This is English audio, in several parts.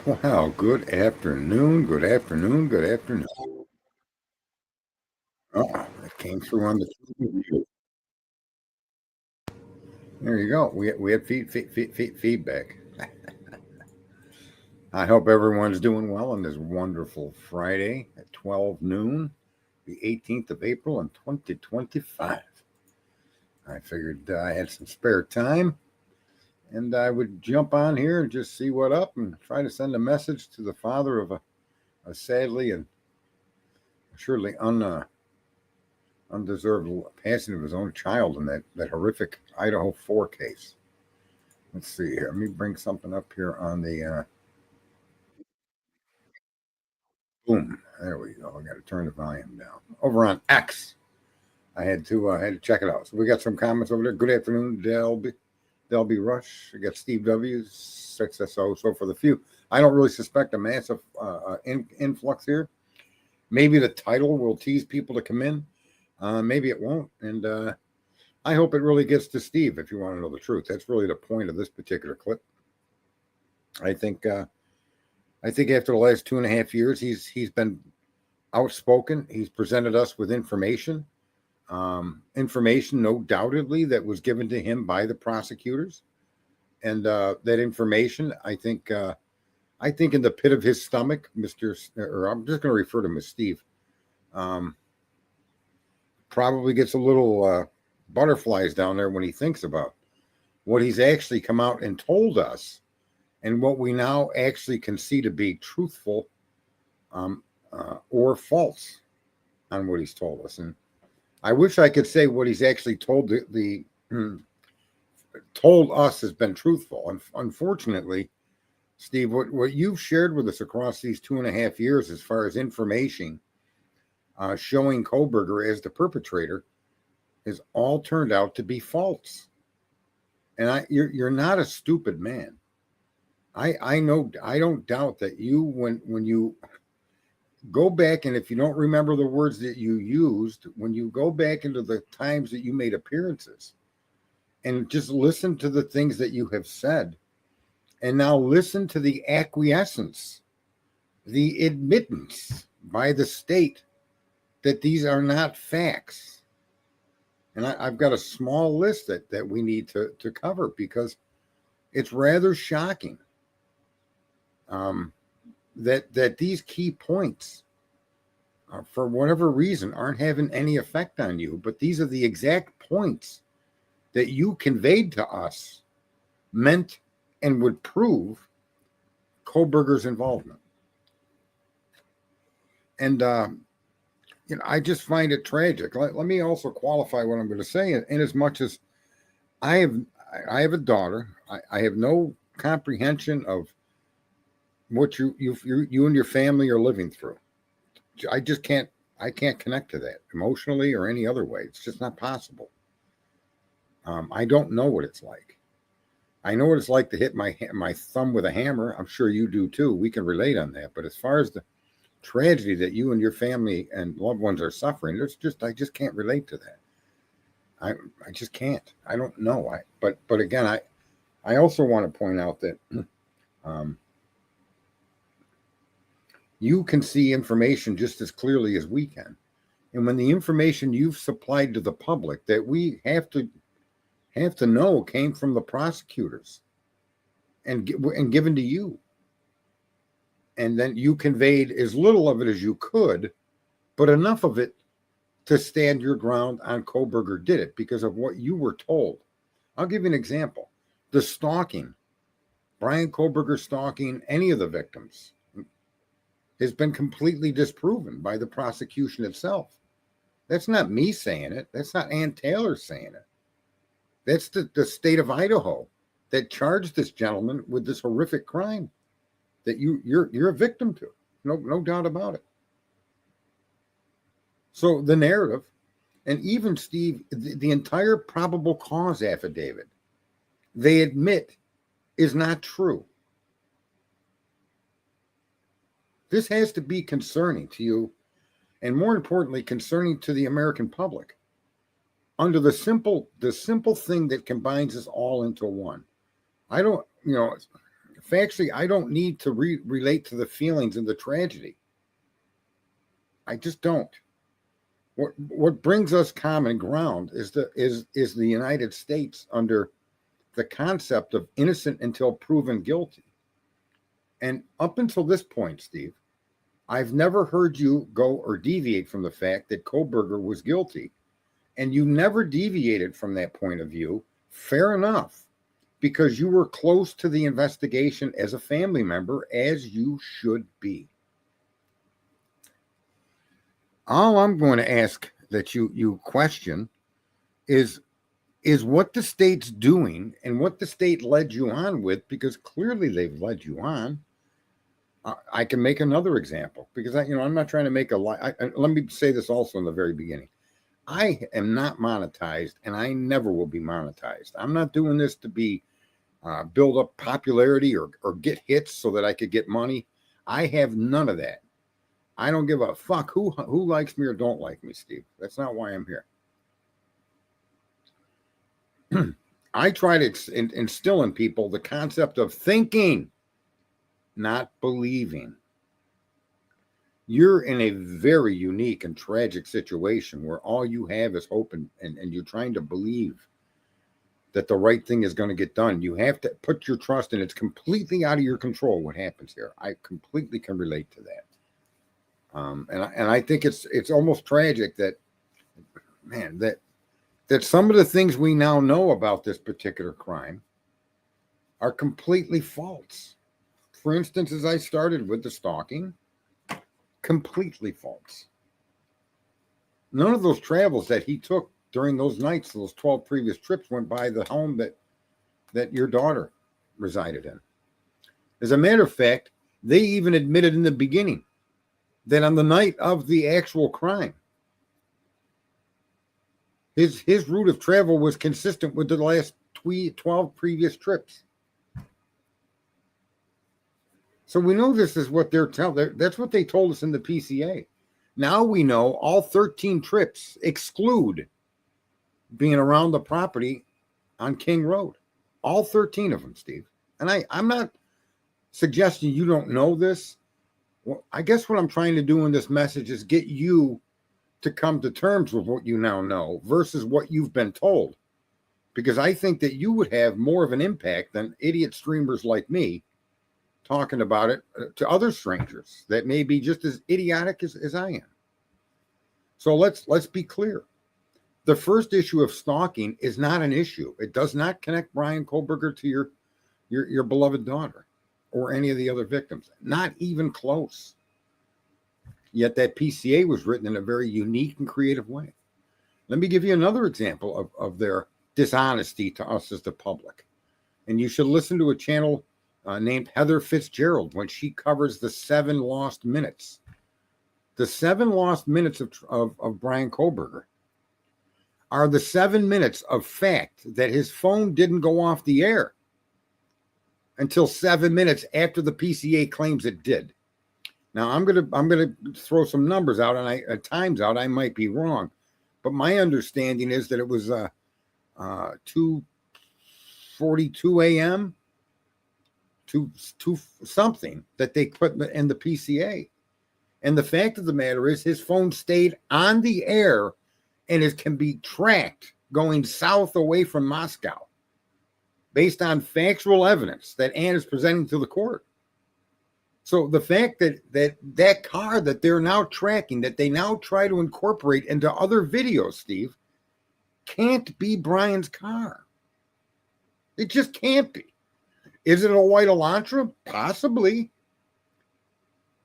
Wow, good afternoon, good afternoon, good afternoon. Oh, it came through on the TV. There you go. We had feedback. I hope everyone's doing well on this wonderful Friday at 12 noon, the 18th of April in 2025. I figured I had some spare time and I would jump on here and just see what up and try to send a message to the father of a sadly and surely undeserved passing of his own child in that horrific Idaho 4 case. Let's see here. Let me bring something up here on the boom. There we go. I got to turn the volume down. Over on X, I had to check it out. So we got some comments over there. Good afternoon, Delby Rush. We got Steve W. 6SO. So for the few, I don't really suspect a massive influx here. Maybe the title will tease people to come in. Maybe it won't. And I hope it really gets to Steve if you want to know the truth. That's really the point of this particular clip. I think after the last 2.5 years, he's been outspoken. He's presented us with information, no doubtedly, that was given to him by the prosecutors, and that information, I think in the pit of his stomach, or I'm just going to refer to him as Steve, probably gets a little butterflies down there when he thinks about what he's actually come out and told us, and what we now actually can see to be truthful or false on what he's told us. And I wish I could say what he's actually told told us has been truthful. And unfortunately, Steve, what you've shared with us across these 2.5 years, as far as information showing Kohberger as the perpetrator, has all turned out to be false. And you're not a stupid man. I know. I don't doubt that you, when you go back, and if you don't remember the words that you used, when you go back into the times that you made appearances and just listen to the things that you have said, and now listen to the acquiescence, the admittance by the state that these are not facts. And I've got a small list that we need to cover, because it's rather shocking that these key points, for whatever reason, aren't having any effect on you. But these are the exact points that you conveyed to us meant and would prove Kohberger's involvement. And I just find it tragic. Let me also qualify what I'm going to say. In as much as I have a daughter, I have no comprehension of what you and your family are living through. I can't connect to that emotionally or any other way. It's just not possible. I don't know what it's like. I know what it's like to hit my thumb with a hammer. I'm sure you do too. We can relate on that. But as far as the tragedy that you and your family and loved ones are suffering, I just can't relate to that. I just can't. I don't know. But again, I also want to point out that you can see information just as clearly as we can. And when the information you've supplied to the public that we have to know came from the prosecutors and given to you, and then you conveyed as little of it as you could, but enough of it to stand your ground on Kohberger did it because of what you were told. I'll give you an example. The stalking, Brian Kohberger stalking any of the victims, has been completely disproven by the prosecution itself. That's not me saying it. That's not Ann Taylor saying it. That's the state of Idaho that charged this gentleman with this horrific crime that you're a victim to. No doubt about it. So the narrative, and even Steve, the entire probable cause affidavit, they admit is not true. This has to be concerning to you, and more importantly, concerning to the American public, under the simple thing that combines us all into one. I don't, factually, I don't need to relate to the feelings and the tragedy. I just don't. What brings us common ground is the United States under the concept of innocent until proven guilty. And up until this point, Steve, I've never heard you go or deviate from the fact that Kohberger was guilty. And you never deviated from that point of view. Fair enough, because you were close to the investigation as a family member, as you should be. All I'm going to ask that you question is what the state's doing and what the state led you on with, because clearly they've led you on. I can make another example because I'm not trying to make a lie. Let me say this also in the very beginning. I am not monetized, and I never will be monetized. I'm not doing this to be build up popularity or get hits so that I could get money. I have none of that. I don't give a fuck who likes me or don't like me, Steve. That's not why I'm here. I try to instill in people the concept of thinking, not believing. You're in a very unique and tragic situation where all you have is hope and you're trying to believe that the right thing is going to get done. You have to put your trust in. It's completely out of your control what happens here. I completely can relate to that. And I think it's almost tragic that, man, that some of the things we now know about this particular crime are completely false. For instance, as I started with the stalking, completely false. None of those travels that he took during those nights, those 12 previous trips, went by the home that your daughter resided in. As a matter of fact, they even admitted in the beginning that on the night of the actual crime, his route of travel was consistent with the last 12 previous trips. So we know this is what they're telling. That's what they told us in the PCA. Now we know all 13 trips exclude being around the property on King Road. All 13 of them, Steve. And I'm not suggesting you don't know this. Well, I guess what I'm trying to do in this message is get you to come to terms with what you now know versus what you've been told. Because I think that you would have more of an impact than idiot streamers like me talking about it to other strangers that may be just as idiotic as I am. So let's be clear. The first issue of stalking is not an issue. It does not connect Brian Kohberger to your beloved daughter or any of the other victims. Not even close. Yet that PCA was written in a very unique and creative way. Let me give you another example of their dishonesty to us as the public. And you should listen to a channel named Heather Fitzgerald when she covers the 7 lost minutes. The 7 lost minutes of Brian Kohberger are the 7 minutes of fact that his phone didn't go off the air until 7 minutes after the PCA claims it did. Now I'm gonna throw some numbers out and times out. I might be wrong, but my understanding is that it was 2:42 a.m. to something that they put in the PCA. And the fact of the matter is his phone stayed on the air and it can be tracked going south away from Moscow based on factual evidence that Ann is presenting to the court. So the fact that car that they're now tracking, that they now try to incorporate into other videos, Steve, can't be Brian's car. It just can't be. Is it a white Elantra? Possibly.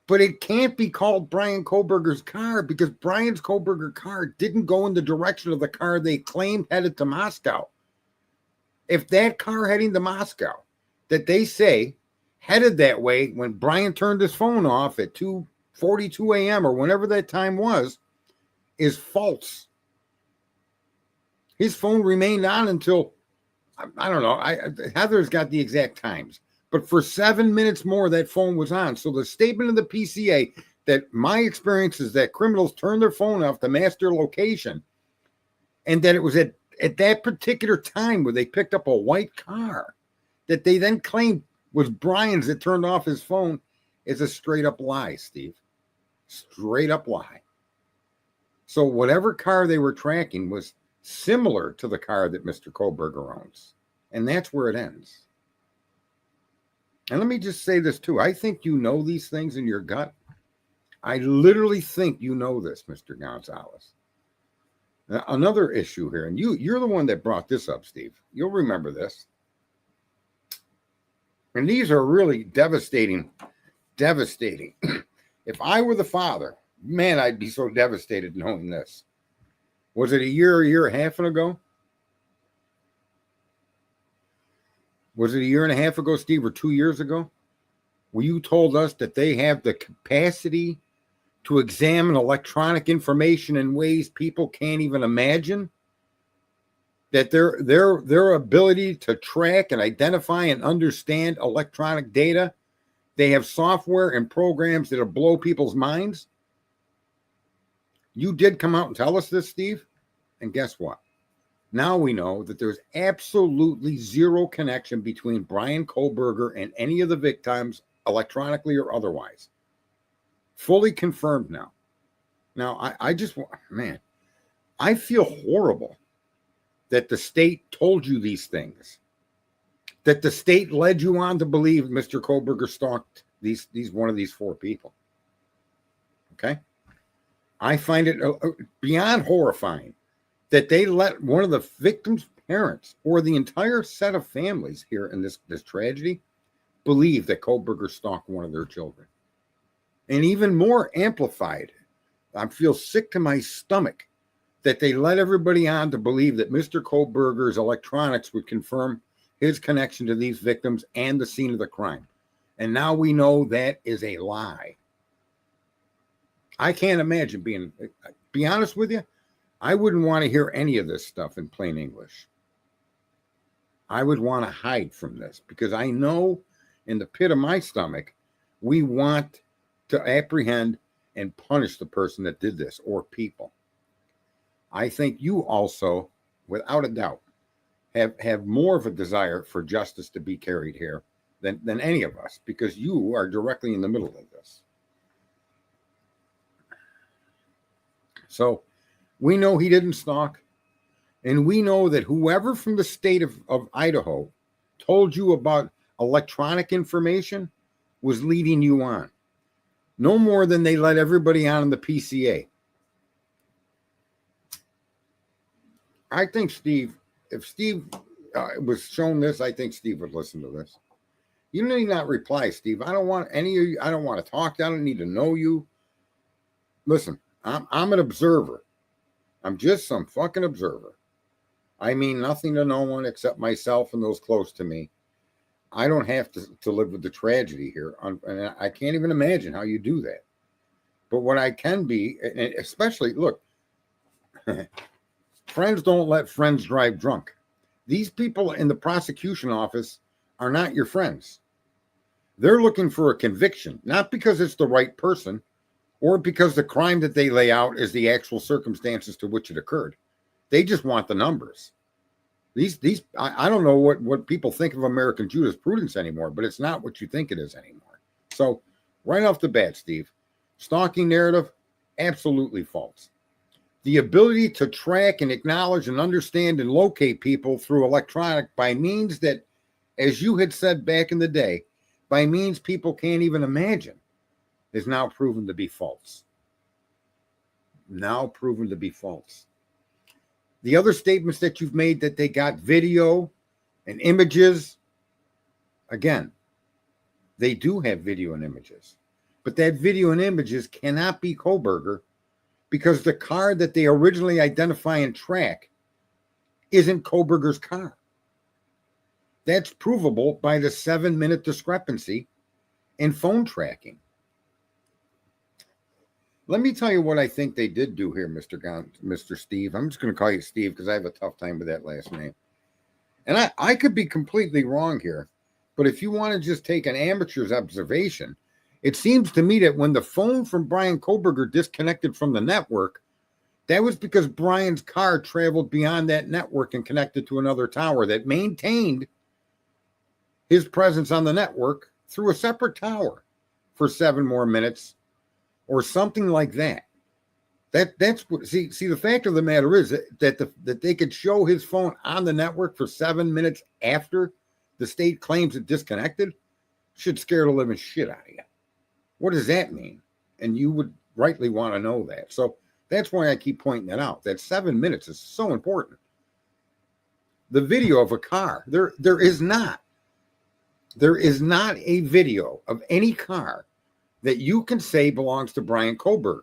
But it can't be called Brian Kohberger's car because Brian's Kohberger car didn't go in the direction of the car they claimed headed to Moscow. If that car heading to Moscow that they say headed that way when Brian turned his phone off at 2:42 a.m. or whenever that time was, is false. His phone remained on until, I don't know, Heather's got the exact times, but for 7 minutes more, that phone was on. So the statement of the PCA that my experience is that criminals turn their phone off to mask their location, and that it was at that particular time where they picked up a white car that they then claimed Was Brian's that turned off his phone is a straight up lie, Steve. Straight up lie. So whatever car they were tracking was similar to the car that Mr. Kohlberger owns. And that's where it ends. And let me just say this too. I think you know these things in your gut. I literally think you know this, Mr. Goncalves. Now, another issue here, and you're the one that brought this up, Steve. You'll remember this. And these are really devastating. If I were the father, man, I'd be so devastated knowing this. Was it a year and a half ago? Was it a year and a half ago, Steve, or 2 years ago? Where you told us that they have the capacity to examine electronic information in ways people can't even imagine? That their ability to track and identify and understand electronic data, they have software and programs that'll blow people's minds? You did come out and tell us this, Steve. And guess what? Now we know that there's absolutely zero connection between Brian Kohlberger and any of the victims, electronically or otherwise. Fully confirmed now. Now, I just, man, I feel horrible that the state told you these things. That the state led you on to believe Mr. Kohlberger stalked these one of these four people. Okay? I find it beyond horrifying that they let one of the victims' parents or the entire set of families here in this tragedy believe that Kohlberger stalked one of their children. And even more amplified, I feel sick to my stomach that they let everybody on to believe that Mr. Kohlberger's electronics would confirm his connection to these victims and the scene of the crime. And now we know that is a lie. I can't imagine be honest with you, I wouldn't want to hear any of this stuff in plain English. I would want to hide from this because I know in the pit of my stomach, we want to apprehend and punish the person that did this or people. I think you also, without a doubt, have more of a desire for justice to be carried here than any of us because you are directly in the middle of this. So we know he didn't stalk, and we know that whoever from the state of Idaho told you about electronic information was leading you on. No more than they let everybody on in the PCA. I think Steve, if Steve was shown this, I think Steve would listen to this. You need not reply, Steve. I don't want any of you. I don't want to talk. I don't need to know you. Listen, I'm an observer. I'm just some fucking observer. I mean nothing to no one except myself and those close to me. I don't have to live with the tragedy here. And I can't even imagine how you do that. But what I can be, especially, look, friends don't let friends drive drunk. These people in the prosecution office are not your friends. They're looking for a conviction, not because it's the right person or because the crime that they lay out is the actual circumstances to which it occurred. They just want the numbers. I don't know what people think of American jurisprudence anymore, but it's not what you think it is anymore. So right off the bat, Steve, stalking narrative, absolutely false. The ability to track and acknowledge and understand and locate people through electronic by means that, as you had said back in the day, by means people can't even imagine, is now proven to be false. Now proven to be false. The other statements that you've made that they got video and images, again, they do have video and images. But that video and images cannot be Kohlberger because the car that they originally identify and track isn't Kohlberger's car. That's provable by the 7-minute discrepancy in phone tracking. Let me tell you what I think they did do here, Mr. Steve. I'm just going to call you Steve because I have a tough time with that last name. And I could be completely wrong here, but if you want to just take an amateur's observation, it seems to me that when the phone from Brian Kohlberger disconnected from the network, that was because Brian's car traveled beyond that network and connected to another tower that maintained his presence on the network through a separate tower for 7 more minutes or something like that. That's what see the fact of the matter is that they could show his phone on the network for 7 minutes after the state claims it disconnected should scare the living shit out of you. What does that mean? And you would rightly want to know that. So that's why I keep pointing it out. That 7 minutes is so important. The video of a car, there is not a video of any car that you can say belongs to Brian Kohlberger.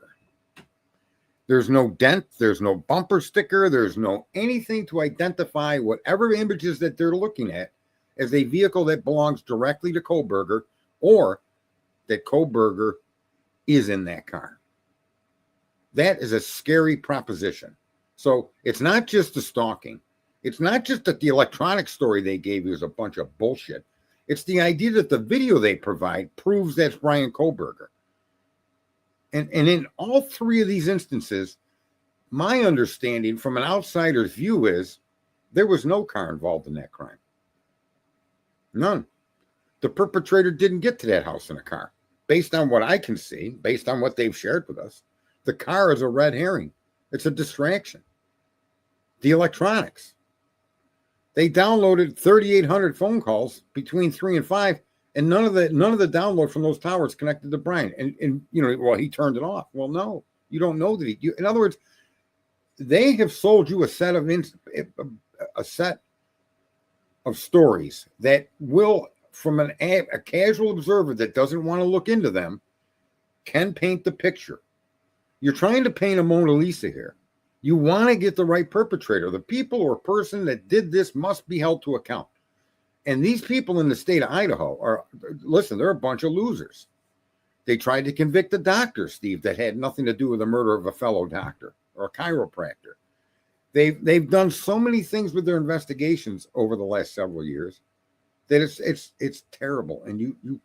There's no dent, there's no bumper sticker, there's no anything to identify whatever images that they're looking at as a vehicle that belongs directly to Kohlberger or that Kohlberger is in that car. That is a scary proposition. So it's not just the stalking. It's not just that the electronic story they gave you is a bunch of bullshit. It's the idea that the video they provide proves that's Brian Kohlberger. And in all 3 of these instances, my understanding from an outsider's view is there was no car involved in that crime. None. The perpetrator didn't get to that house in a car. Based on what I can see, based on what they've shared with us, the car is a red herring. It's a distraction. The electronics. They downloaded 3,800 phone calls between 3 and 5, and none of the download from those towers connected to Brian. And you know, well, he turned it off. Well, no, you don't know that in other words, they have sold you a set of stories that will, from a casual observer that doesn't want to look into them, can paint the picture. You're trying to paint a Mona Lisa here. You want to get the right perpetrator. The people or person that did this must be held to account. And these people in the state of Idaho they're a bunch of losers. They tried to convict a doctor, Steve, that had nothing to do with the murder of a fellow doctor or a chiropractor. They've done so many things with their investigations over the last several years that it's terrible. And you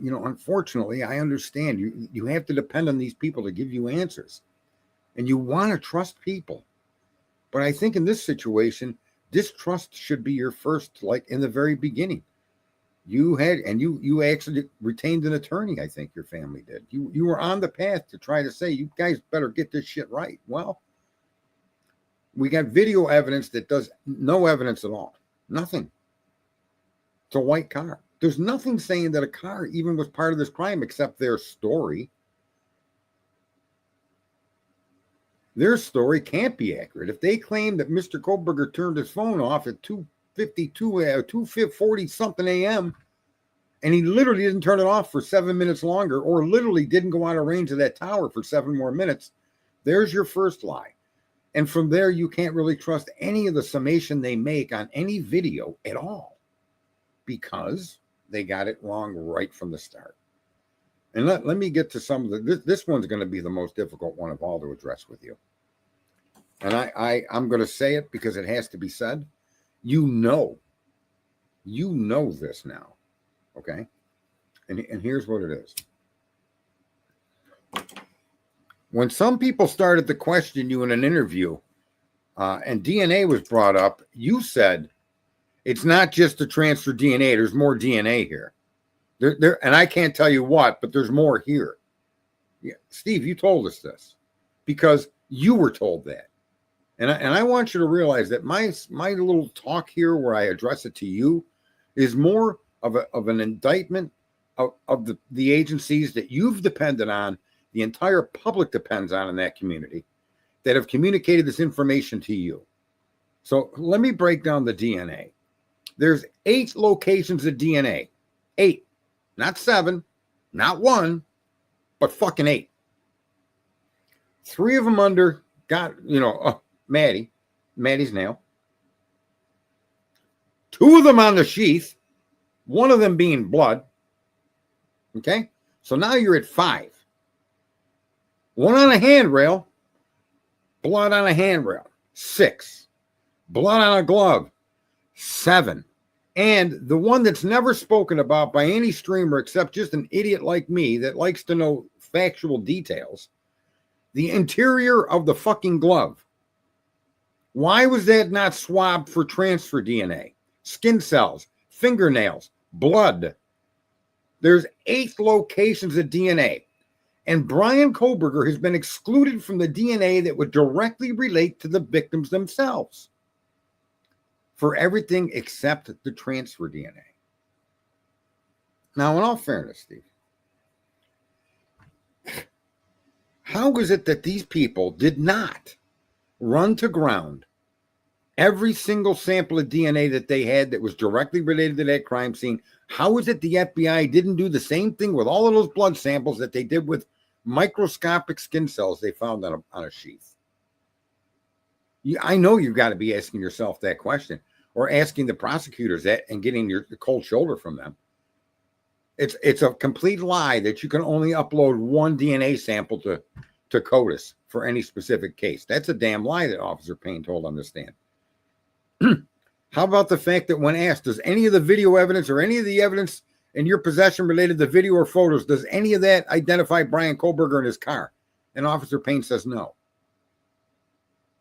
know, unfortunately, I understand you have to depend on these people to give you answers. And you want to trust people. But I think in this situation, distrust should be your first, like in the very beginning. You actually retained an attorney, I think your family did. You were on the path to try to say, you guys better get this shit right. Well, we got video evidence that does no evidence at all. Nothing. It's a white car. There's nothing saying that a car even was part of this crime except their story. Their story can't be accurate. If they claim that Mr. Kohlberger turned his phone off at 2:40 something a.m. and he literally didn't turn it off for 7 minutes longer, or literally didn't go out of range of that tower for 7 more minutes, there's your first lie. And from there, you can't really trust any of the summation they make on any video at all because they got it wrong right from the start. And let me get to some of this one's going to be the most difficult one of all to address with you. And I'm going to say it because it has to be said. You know this now, okay? And here's what it is. When some people started to question you in an interview and DNA was brought up, you said, it's not just to transfer DNA. There's more DNA here. There, and I can't tell you what, but there's more here. Yeah, Steve, you told us this because you were told that. And I want you to realize that my little talk here where I address it to you is more of an indictment of the agencies that you've depended on, the entire public depends on in that community, that have communicated this information to you. So let me break down the DNA. There's 8 locations of DNA. 8. Not 7, not 1, but fucking 8. 3 of them under Maddie's nail. 2 of them on the sheath. 1 of them being blood. Okay? So now you're at 5. 1 on a handrail. Blood on a handrail. 6. Blood on a glove. 7. And the one that's never spoken about by any streamer except just an idiot like me that likes to know factual details, the interior of the fucking glove. Why was that not swabbed for transfer DNA? Skin cells, fingernails, blood. There's 8 locations of DNA. And Brian Koberger has been excluded from the DNA that would directly relate to the victims themselves for everything except the transfer DNA. Now, in all fairness, Steve, how is it that these people did not run to ground every single sample of DNA that they had that was directly related to that crime scene? How is it the FBI didn't do the same thing with all of those blood samples that they did with microscopic skin cells they found on a sheath? I know you've got to be asking yourself that question, or asking the prosecutors that and getting your cold shoulder from them. It's a complete lie that you can only upload one DNA sample to CODIS for any specific case. That's a damn lie that Officer Payne told on the stand. How about the fact that when asked, does any of the video evidence or any of the evidence in your possession related to video or photos, does any of that identify Brian Koberger in his car? And Officer Payne says no.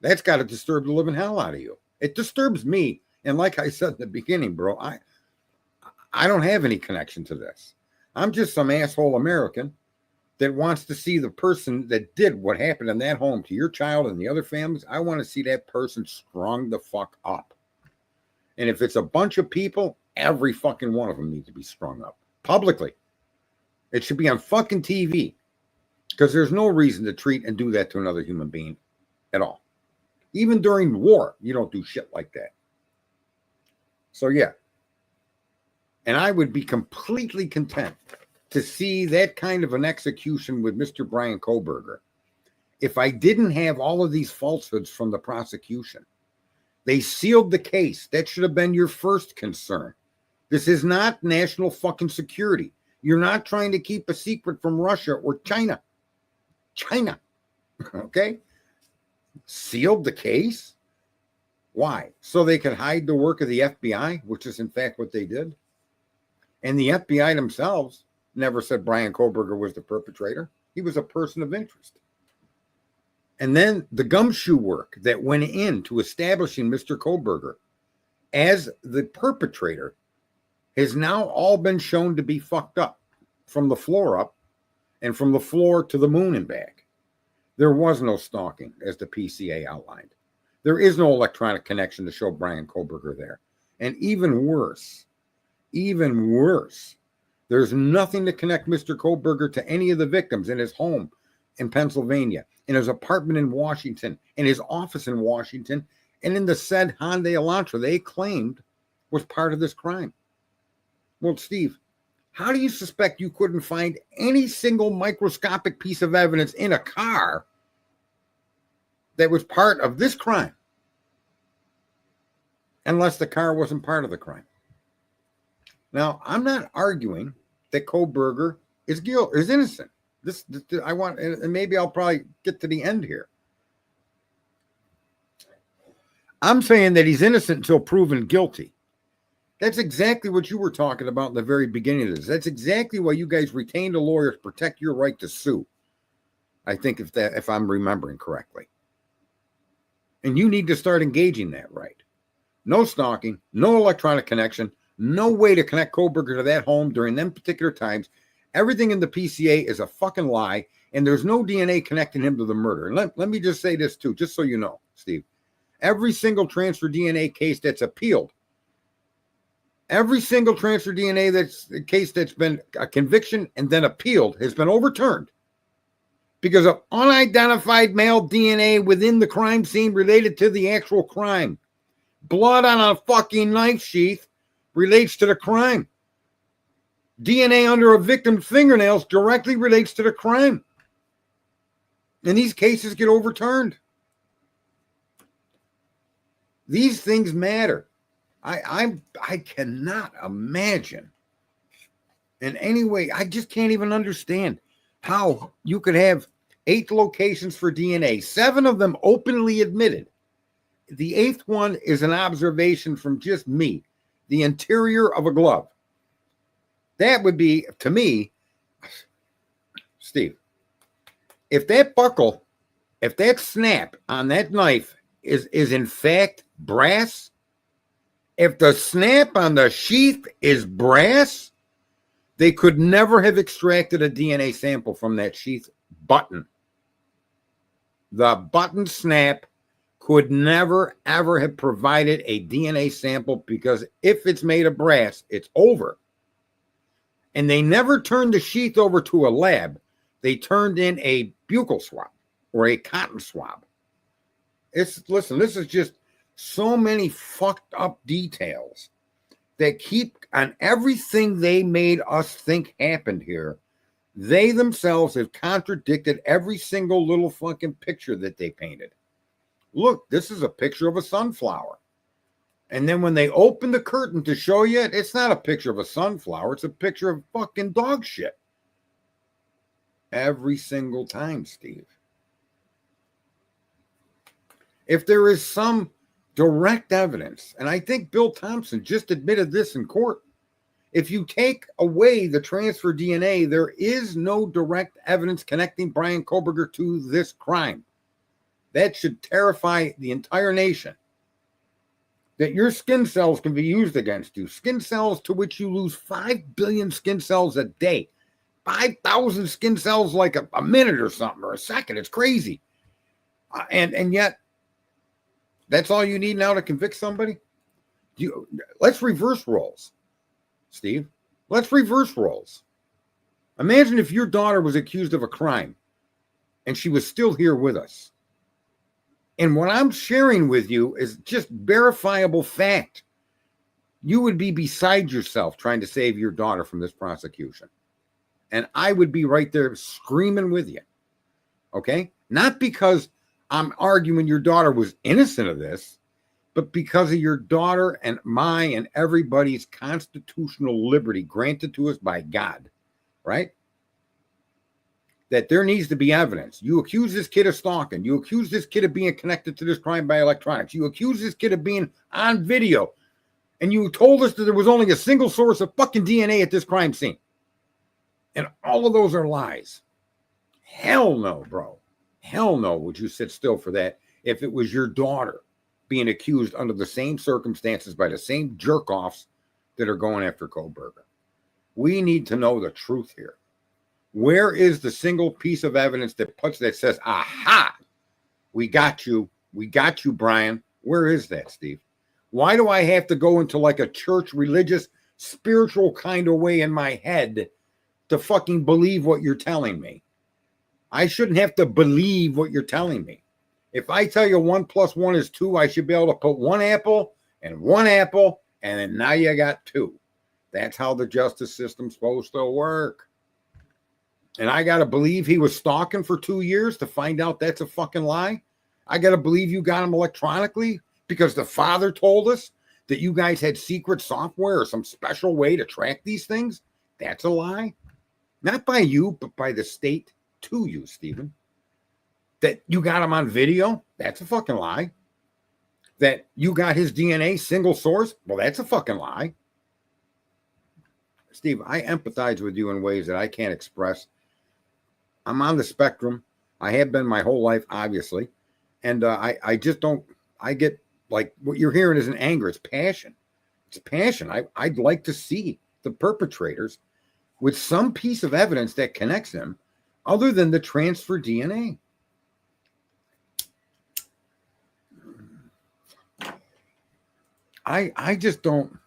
That's got to disturb the living hell out of you. It disturbs me. And like I said in the beginning, bro, I don't have any connection to this. I'm just some asshole American that wants to see the person that did what happened in that home to your child and the other families. I want to see that person strung the fuck up. And if it's a bunch of people, every fucking one of them needs to be strung up publicly. It should be on fucking TV, because there's no reason to treat and do that to another human being at all. Even during war, you don't do shit like that. So yeah. And I would be completely content to see that kind of an execution with Mr. Brian Koberger if I didn't have all of these falsehoods from the prosecution. They sealed the case. That should have been your first concern. This is not national fucking security. You're not trying to keep a secret from Russia or China. China. Okay? Sealed the case? Why? So they could hide the work of the FBI, which is in fact what they did. And the FBI themselves never said Brian Koberger was the perpetrator. He was a person of interest. And then the gumshoe work that went into establishing Mr. Koberger as the perpetrator has now all been shown to be fucked up from the floor up and from the floor to the moon and back. There was no stalking, as the PCA outlined. There is no electronic connection to show Brian Koberger there. And even worse, there's nothing to connect Mr. Koberger to any of the victims in his home in Pennsylvania, in his apartment in Washington, in his office in Washington, and in the said Hyundai Elantra they claimed was part of this crime. Well, Steve, how do you suspect you couldn't find any single microscopic piece of evidence in a car that was part of this crime, unless the car wasn't part of the crime? Now, I'm not arguing that Koberger is innocent. This I want, and maybe I'll probably get to the end here. I'm saying that he's innocent until proven guilty. That's exactly what you were talking about in the very beginning of this. That's exactly why you guys retained a lawyer to protect your right to sue. I think if I'm remembering correctly. And you need to start engaging that right. No stalking, no electronic connection, no way to connect Koberger to that home during them particular times. Everything in the PCA is a fucking lie, and there's no DNA connecting him to the murder. And let me just say this too, just so you know, Steve. Every single transfer DNA case that's appealed, every single transfer DNA case that's been a conviction and then appealed has been overturned because of unidentified male DNA within the crime scene related to the actual crime. Blood on a fucking knife sheath relates to the crime. DNA under a victim's fingernails directly relates to the crime. And these cases get overturned. These things matter. I cannot imagine in any way. I just can't even understand how you could have 8 locations for DNA, 7 of them openly admitted. The 8th one is an observation from just me, the interior of a glove. That would be, to me, Steve, if that buckle, if that snap on that knife is in fact brass, If the snap on the sheath is brass, they could never have extracted a DNA sample from that sheath button. The button snap could never, ever have provided a DNA sample, because if it's made of brass, it's over. And they never turned the sheath over to a lab. They turned in a buccal swab or a cotton swab. Listen, this is just so many fucked up details that keep on everything they made us think happened here. They themselves have contradicted every single little fucking picture that they painted. Look, this is a picture of a sunflower. And then when they open the curtain to show you it, it's not a picture of a sunflower. It's a picture of fucking dog shit. Every single time, Steve. If there is some direct evidence, and I think Bill Thompson just admitted this in court, if you take away the transfer DNA, there is no direct evidence connecting Bryan Kohberger to this crime. That should terrify the entire nation. That your skin cells can be used against you. Skin cells to which you lose 5 billion skin cells a day. 5,000 skin cells like a minute or something, or a second. It's crazy. And yet, that's all you need now to convict somebody? Let's reverse roles, Steve. Let's reverse roles. Imagine if your daughter was accused of a crime and she was still here with us. And what I'm sharing with you is just verifiable fact. You would be beside yourself trying to save your daughter from this prosecution. And I would be right there screaming with you. Okay? Not because I'm arguing your daughter was innocent of this, but because of your daughter and my and everybody's constitutional liberty granted to us by God, right? That there needs to be evidence. You accuse this kid of stalking. You accuse this kid of being connected to this crime by electronics. You accuse this kid of being on video. And you told us that there was only a single source of fucking DNA at this crime scene. And all of those are lies. Hell no, bro. Hell no would you sit still for that if it was your daughter being accused under the same circumstances by the same jerk-offs that are going after Kohberger. We need to know the truth here. Where is the single piece of evidence that says, aha, we got you, Brian? Where is that, Steve? Why do I have to go into like a church, religious, spiritual kind of way in my head to fucking believe what you're telling me? I shouldn't have to believe what you're telling me. If I tell you 1 + 1 is 2, I should be able to put one apple, and then now you got 2. That's how the justice system's supposed to work. And I got to believe he was stalking for 2 years to find out that's a fucking lie? I got to believe you got him electronically because the father told us that you guys had secret software or some special way to track these things? That's a lie? Not by you, but by the state to you, Stephen. That you got him on video? That's a fucking lie. That you got his DNA single source? Well, that's a fucking lie. Steve, I empathize with you in ways that I can't express. I'm on the spectrum. I have been my whole life, obviously. And I just don't, I get like what you're hearing isn't anger. It's passion. It's passion. I'd like to see the perpetrators with some piece of evidence that connects them other than the transfer DNA. I just don't,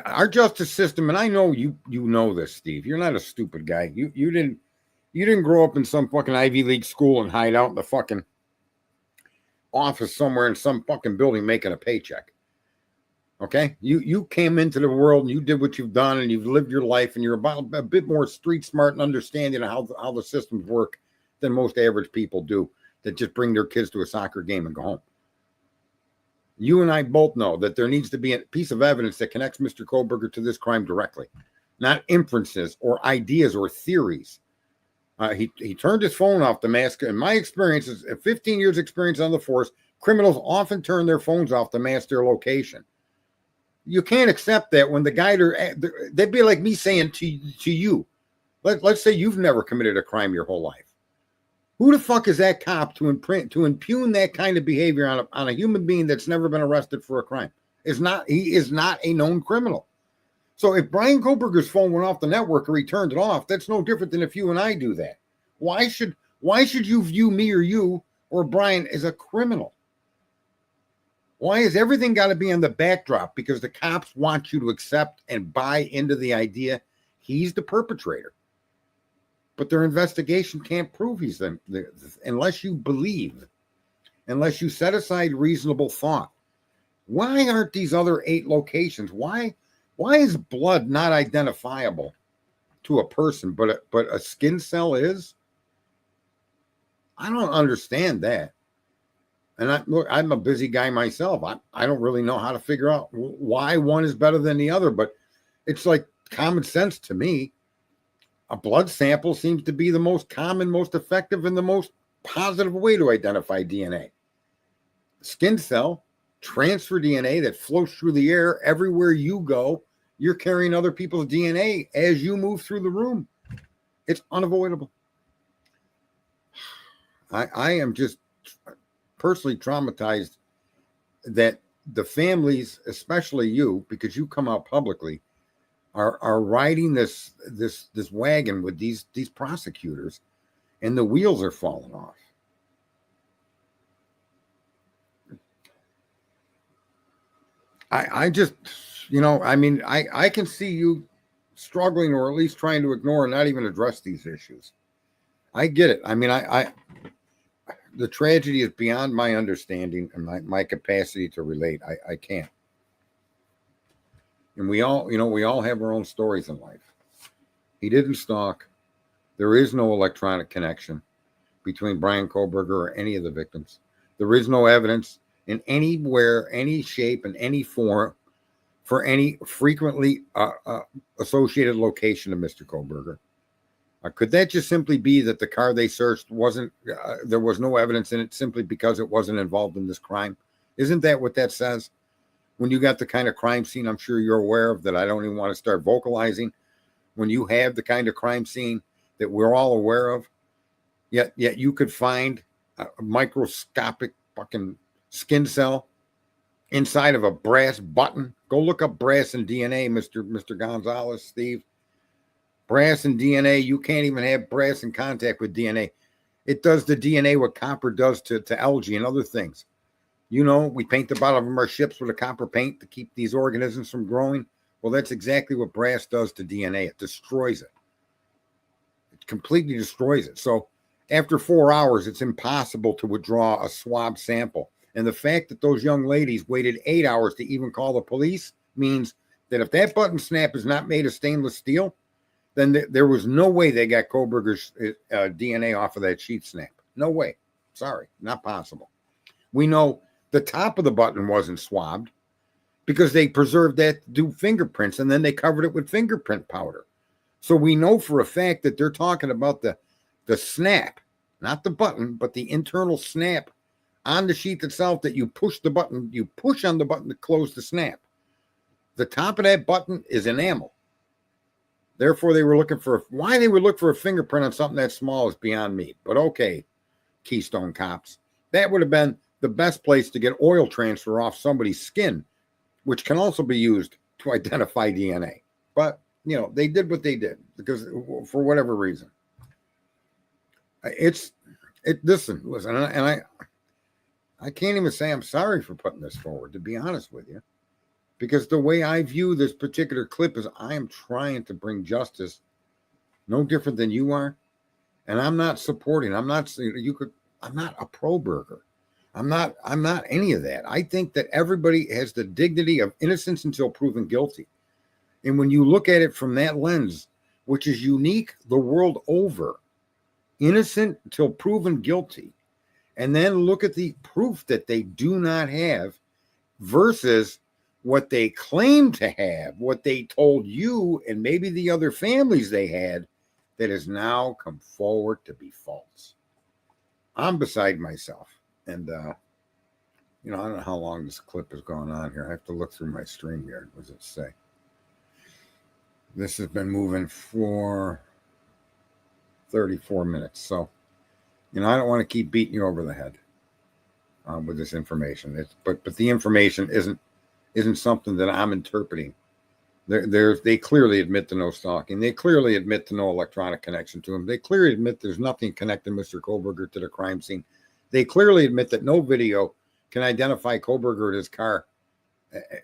our justice system, and I know you know this, Steve. You're not a stupid guy. You didn't grow up in some fucking Ivy League school and hide out in the fucking office somewhere in some fucking building making a paycheck. Okay? You came into the world and you did what you've done and you've lived your life and you're about a bit more street smart and understanding of how the systems work than most average people do that just bring their kids to a soccer game and go home. You and I both know that there needs to be a piece of evidence that connects Mr. Kohberger to this crime directly, not inferences or ideas or theories. He turned his phone off the mask. In my experience, 15 years experience on the force, criminals often turn their phones off to mask their location. You can't accept that when the guy, they'd be like me saying to you, let's say you've never committed a crime your whole life. Who the fuck is that cop to impugn that kind of behavior on a human being that's never been arrested for a crime? He is not a known criminal. So if Brian Koberger's phone went off the network or he turned it off, that's no different than if you and I do that. Why should you view me or you or Brian as a criminal? Why has everything got to be on the backdrop? Because the cops want you to accept and buy into the idea he's the perpetrator. But their investigation can't prove he's unless you believe, unless you set aside reasonable thought. Why aren't these other 8 locations? Why is blood not identifiable to a person, but a skin cell is? I don't understand that. And I'm a busy guy myself. I don't really know how to figure out why one is better than the other, but it's like common sense to me. A blood sample seems to be the most common, most effective, and the most positive way to identify DNA. Skin cell, transfer DNA that floats through the air everywhere you go. You're carrying other people's DNA as you move through the room. It's unavoidable. I am just personally traumatized that the families, especially you, because you come out publicly, are riding this wagon with these prosecutors, and the wheels are falling off. I just, I can see you struggling, or at least trying to ignore and not even address these issues. I get it. I mean, the tragedy is beyond my understanding and my capacity to relate. I can't. And we all have our own stories in life. He didn't stalk. There is no electronic connection between Brian Koberger or any of the victims. There is no evidence in anywhere, any shape, and any form for any frequently associated location of Mr. Koberger. Could that just simply be that the car they searched wasn't, there was no evidence in it simply because it wasn't involved in this crime? Isn't that what that says? When you got the kind of crime scene I'm sure you're aware of that I don't even want to start vocalizing, when you have the kind of crime scene that we're all aware of, yet you could find a microscopic fucking skin cell inside of a brass button. Go look up brass and DNA, Mr. Goncalves, Steve. Brass and DNA, you can't even have brass in contact with DNA. It does the DNA what copper does to algae and other things. We paint the bottom of our ships with a copper paint to keep these organisms from growing. Well, that's exactly what brass does to DNA. It destroys it. It completely destroys it. So after 4 hours, it's impossible to withdraw a swab sample. And the fact that those young ladies waited 8 hours to even call the police means that if that button snap is not made of stainless steel, then there was no way they got Koberger's DNA off of that sheath snap. No way. Sorry, not possible. We know the top of the button wasn't swabbed because they preserved that to do fingerprints, and then they covered it with fingerprint powder. So we know for a fact that they're talking about the snap, not the button, but the internal snap on the sheath itself that you push on the button to close the snap. The top of that button is enamel. Therefore, why they would look for a fingerprint on something that small is beyond me. But okay, Keystone cops, that would have been the best place to get oil transfer off somebody's skin, which can also be used to identify DNA. But, they did what they did because for whatever reason. Listen, and I can't even say I'm sorry for putting this forward, to be honest with you. Because the way I view this particular clip is I am trying to bring justice, no different than you are. And I'm not supporting. I'm not a pro-burger. I'm not any of that. I think that everybody has the dignity of innocence until proven guilty. And when you look at it from that lens, which is unique the world over, innocent until proven guilty, and then look at the proof that they do not have versus what they claim to have, what they told you and maybe the other families they had, that has now come forward to be false. I'm beside myself. And, I don't know how long this clip has gone on here. I have to look through my stream here. What does it say? This has been moving for 34 minutes. So I don't want to keep beating you over the head with this information. But the information isn't something that I'm interpreting. They clearly admit to no stalking. They clearly admit to no electronic connection to him. They clearly admit there's nothing connecting Mr. Koberger to the crime scene. They clearly admit that no video can identify Koberger in his car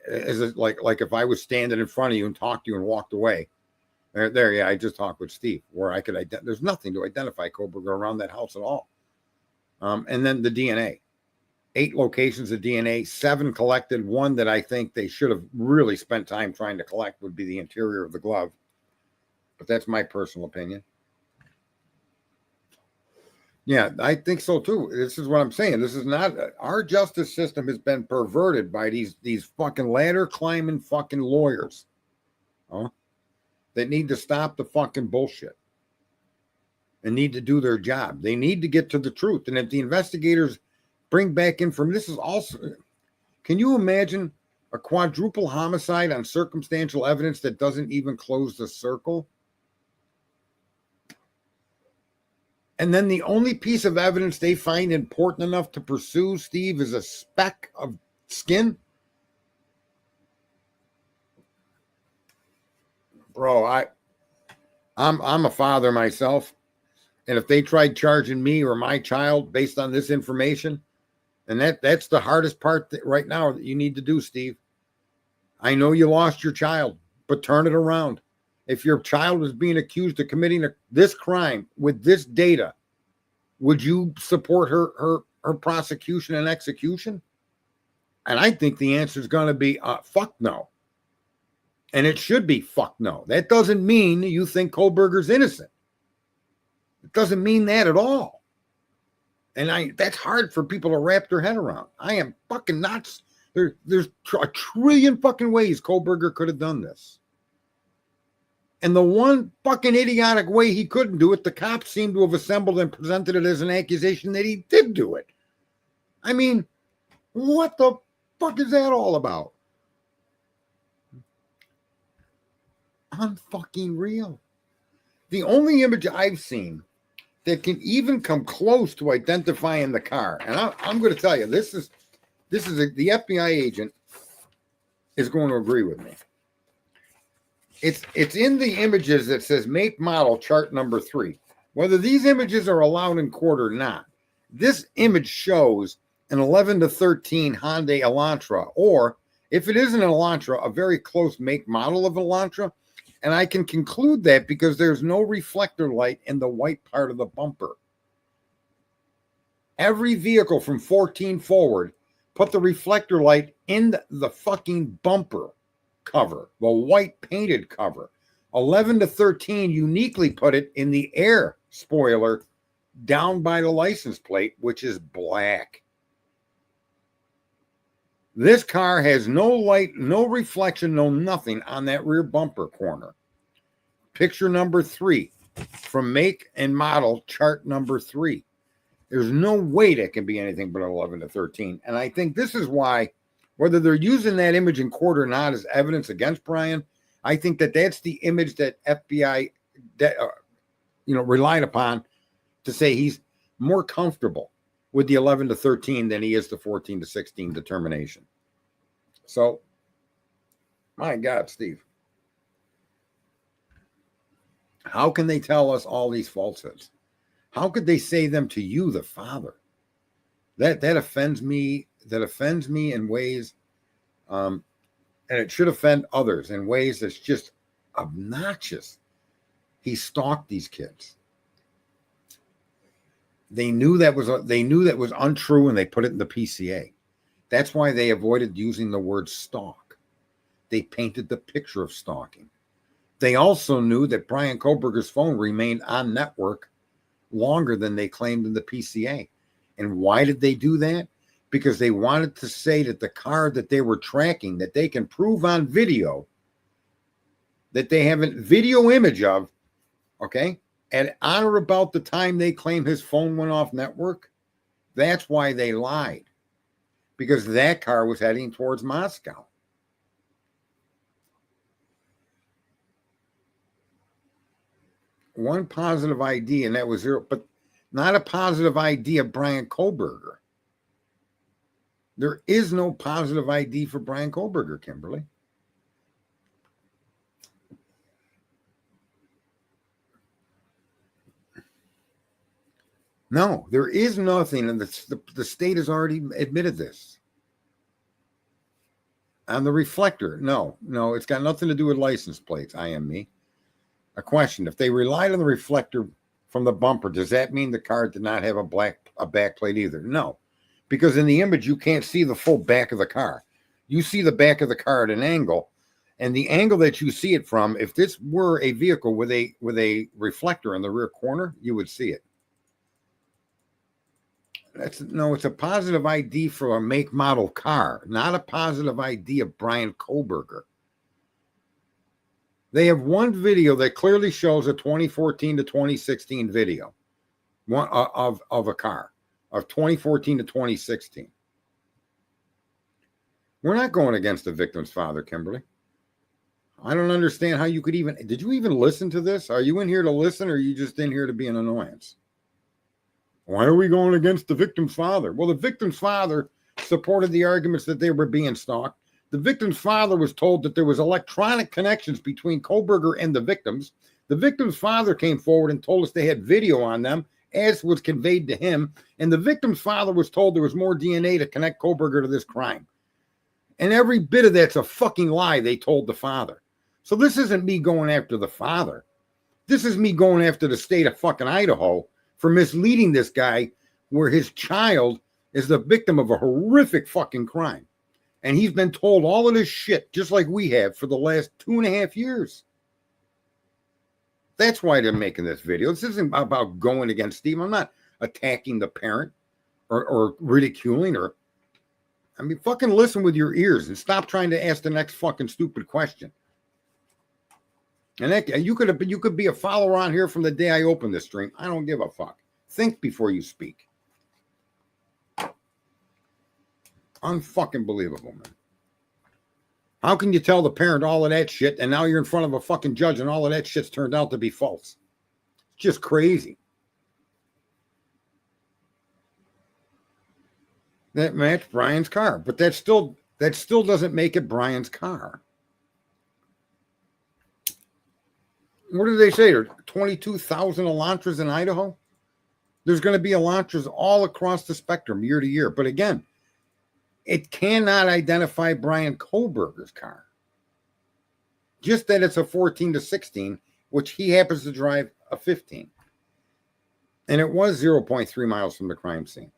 as like if I was standing in front of you and talked to you and walked away. Yeah, I just talked with Steve where I could there's nothing to identify Koberger around that house at all. And then the DNA. 8 locations of DNA, 7 collected. One that I think they should have really spent time trying to collect would be the interior of the glove. But that's my personal opinion. Yeah, I think so too. This is what I'm saying. This is not, our justice system has been perverted by these fucking ladder climbing fucking lawyers. Huh? That need to stop the fucking bullshit and need to do their job. They need to get to the truth. And if the investigators bring back information. This is also, can you imagine a quadruple homicide on circumstantial evidence that doesn't even close the circle? And then the only piece of evidence they find important enough to pursue, Steve, is a speck of skin? Bro, I'm a father myself. And if they tried charging me or my child based on this information, and that's the hardest part right now that you need to do, Steve. I know you lost your child, but turn it around. If your child was being accused of committing this crime with this data, would you support her prosecution and execution? And I think the answer is going to be fuck no. And it should be fuck no. That doesn't mean you think Koberger's innocent. It doesn't mean that at all. And that's hard for people to wrap their head around. I am fucking nuts. There's a trillion fucking ways Koberger could have done this. And the one fucking idiotic way he couldn't do it, the cops seem to have assembled and presented it as an accusation that he did do it. I mean, what the fuck is that all about? Unfucking real. The only image I've seen that can even come close to identifying the car, and I'm going to tell you, the FBI agent is going to agree with me. It's in the images that says make model chart number 3. Whether these images are allowed in court or not, this image shows an 11 to 13 Hyundai Elantra, or if it isn't an Elantra, a very close make model of Elantra. And I can conclude that because there's no reflector light in the white part of the bumper. Every vehicle from 14 forward put the reflector light in the fucking bumper cover, the white painted cover. 11 to 13 uniquely put it in the air spoiler down by the license plate, which is black. This car has no light, no reflection, no nothing on that rear bumper corner. Picture number 3 from make and model chart number 3. There's no way that can be anything but 11 to 13. And I think this is why, whether they're using that image in court or not as evidence against Brian, I think that's the image that FBI relied upon to say he's more comfortable with the 11 to 13 than he is the 14 to 16 determination. So, my God, Steve. How can they tell us all these falsehoods? How could they say them to you, the father? That offends me. That offends me in ways, and it should offend others in ways that's just obnoxious. He stalked these kids. They knew that was untrue, and they put it in the PCA. That's why they avoided using the word stalk. They painted the picture of stalking. They also knew that Brian Koberger's phone remained on network longer than they claimed in the PCA. And why did they do that? Because they wanted to say that the car that they were tracking, that they can prove on video, that they have a video image of, okay, at on or about the time they claim his phone went off network, that's why they lied. Because that car was heading towards Moscow. One positive ID, and that was 0. But not a positive ID of Brian Kohlberger. There is no positive ID for Brian Kohlberger, Kimberly. No, there is nothing, and the state has already admitted this. On the reflector, no, it's got nothing to do with license plates, IME. A question, if they relied on the reflector from the bumper, does that mean the car did not have a back plate either? No, because in the image, you can't see the full back of the car. You see the back of the car at an angle, and the angle that you see it from, if this were a vehicle with a reflector in the rear corner, you would see it. It's a positive ID for a make model car, not a positive ID of Brian Kohlberger. They have one video that clearly shows a 2014 to 2016 video of a car of 2014 to 2016. We're not going against the victim's father, Kimberly. I don't understand how you could did you even listen to this? Are you in here to listen, or are you just in here to be an annoyance? Why are we going against the victim's father? Well, the victim's father supported the arguments that they were being stalked. The victim's father was told that there was electronic connections between Kohlberger and the victims. The victim's father came forward and told us they had video on them, as was conveyed to him. And the victim's father was told there was more DNA to connect Kohlberger to this crime. And every bit of that's a fucking lie they told the father. So this isn't me going after the father. This is me going after the state of fucking Idaho for misleading this guy, where his child is the victim of a horrific fucking crime. And he's been told all of this shit, just like we have, for the last 2.5 years. That's why they're making this video. This isn't about going against Steve. I'm not attacking the parent or ridiculing her. I mean, fucking listen with your ears and stop trying to ask the next fucking stupid question. And you could be a follower on here from the day I opened this stream. I don't give a fuck. Think before you speak. Unfucking believable, man. How can you tell the parent all of that shit, and now you're in front of a fucking judge and all of that shit's turned out to be false? It's just crazy. That matched Brian's car, but that still doesn't make it Brian's car. What did they say? There are 22,000 Elantras in Idaho. There's going to be Elantras all across the spectrum year to year. But again, it cannot identify Brian Kohlberger's car. Just that it's a 14 to 16, which he happens to drive a 15. And it was 0.3 miles from the crime scene.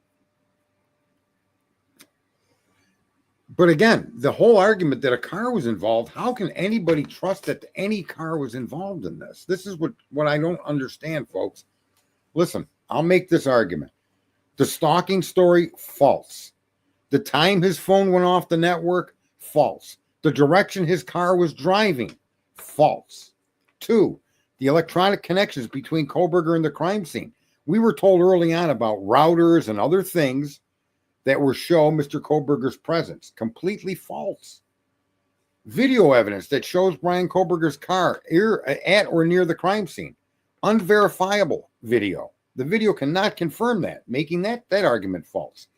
But again, the whole argument that a car was involved, how can anybody trust that any car was involved in this? This is what I don't understand, folks. Listen, I'll make this argument. The stalking story, false. The time his phone went off the network, false. The direction his car was driving, false. 2, the electronic connections between Kohlberger and the crime scene. We were told early on about routers and other things that will show Mr. Kohlberger's presence. Completely false. Video evidence that shows Brian Kohlberger's car at or near the crime scene. Unverifiable video. The video cannot confirm that, making that argument false.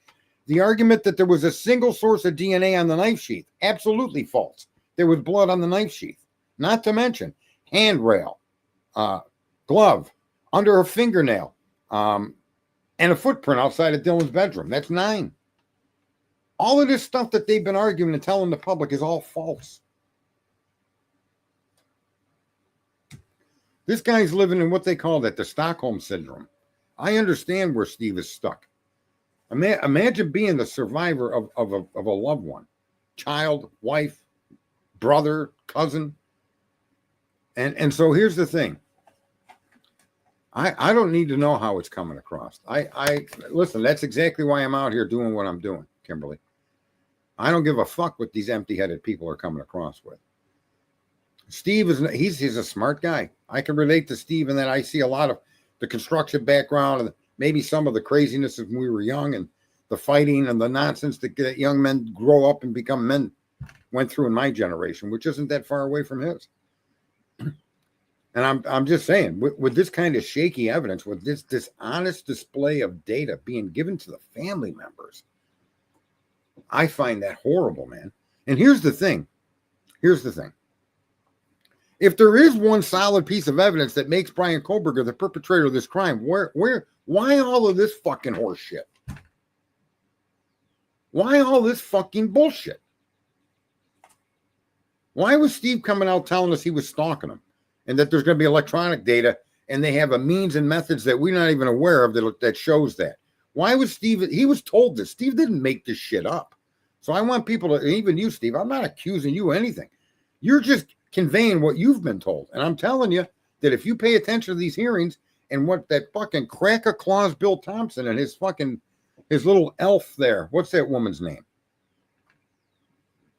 The argument that there was a single source of DNA on the knife sheath, absolutely false. There was blood on the knife sheath. Not to mention handrail, glove, under her fingernail, and a footprint outside of Dylan's bedroom. That's 9. All of this stuff that they've been arguing and telling the public is all false. This guy's living in what they call the Stockholm Syndrome. I understand where Steve is stuck. Imagine being the survivor of a loved one, child, wife, brother, cousin. And so here's the thing. I don't need to know how it's coming across. I listen, that's exactly why I'm out here doing what I'm doing, Kimberly. I don't give a fuck what these empty-headed people are coming across with. Steve he's a smart guy. I can relate to Steve in that I see a lot of the construction background and maybe some of the craziness of when we were young and the fighting and the nonsense that young men grow up and become men went through in my generation, which isn't that far away from his. And I'm just saying, with this kind of shaky evidence, with this dishonest display of data being given to the family members, I find that horrible, man. And here's the thing. If there is one solid piece of evidence that makes Brian Koberger the perpetrator of this crime, why all of this fucking horse shit? Why all this fucking bullshit? Why was Steve coming out telling us he was stalking him and that there's going to be electronic data and they have a means and methods that we're not even aware of that shows that? Why was Steve, he was told this. Steve didn't make this shit up. So I want people to, even you, Steve, I'm not accusing you of anything. You're just conveying what you've been told. And I'm telling you that if you pay attention to these hearings and what that fucking crack of claws Bill Thompson and his little elf there, what's that woman's name?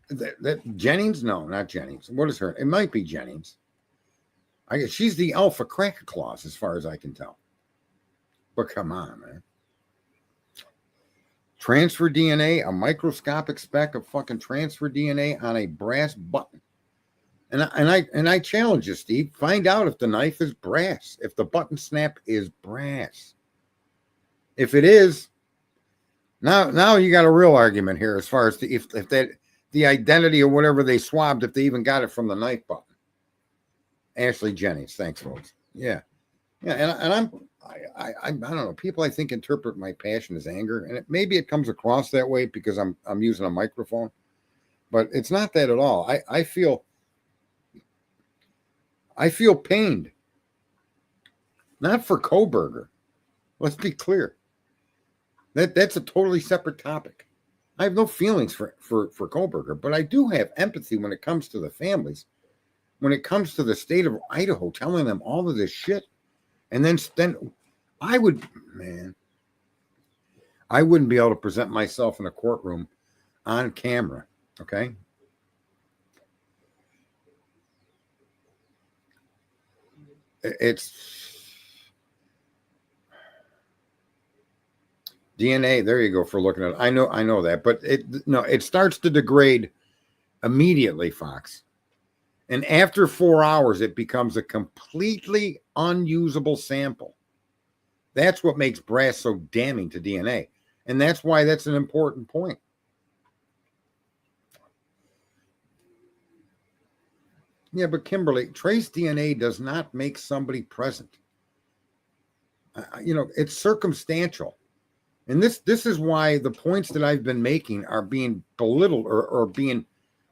That Jennings? No, not Jennings. What is her? It might be Jennings. I guess she's the alpha crack of claws as far as I can tell. But come on, man. Transfer DNA, a microscopic speck of fucking transfer DNA on a brass button. And I challenge you, Steve. Find out if the knife is brass, if the button snap is brass. If it is, now you got a real argument here as far as if that the identity or whatever they swabbed, if they even got it from the knife button. Ashley Jennings, thanks, folks. Yeah, and I don't know. People I think interpret my passion as anger, and maybe it comes across that way because I'm using a microphone, but it's not that at all. I feel pained, not for Koberger. Let's be clear. That's a totally separate topic. I have no feelings for Koberger, but I do have empathy when it comes to the families, when it comes to the state of Idaho, telling them all of this shit. And then I wouldn't be able to present myself in a courtroom on camera. Okay. It's DNA. There you go for looking at it. I know that, but it starts to degrade immediately, Fox. And after 4 hours, it becomes a completely unusable sample. That's what makes brass so damning to DNA. And that's why that's an important point. Yeah, but Kimberly, trace DNA does not make somebody present. It's circumstantial. And this is why the points that I've been making are being belittled or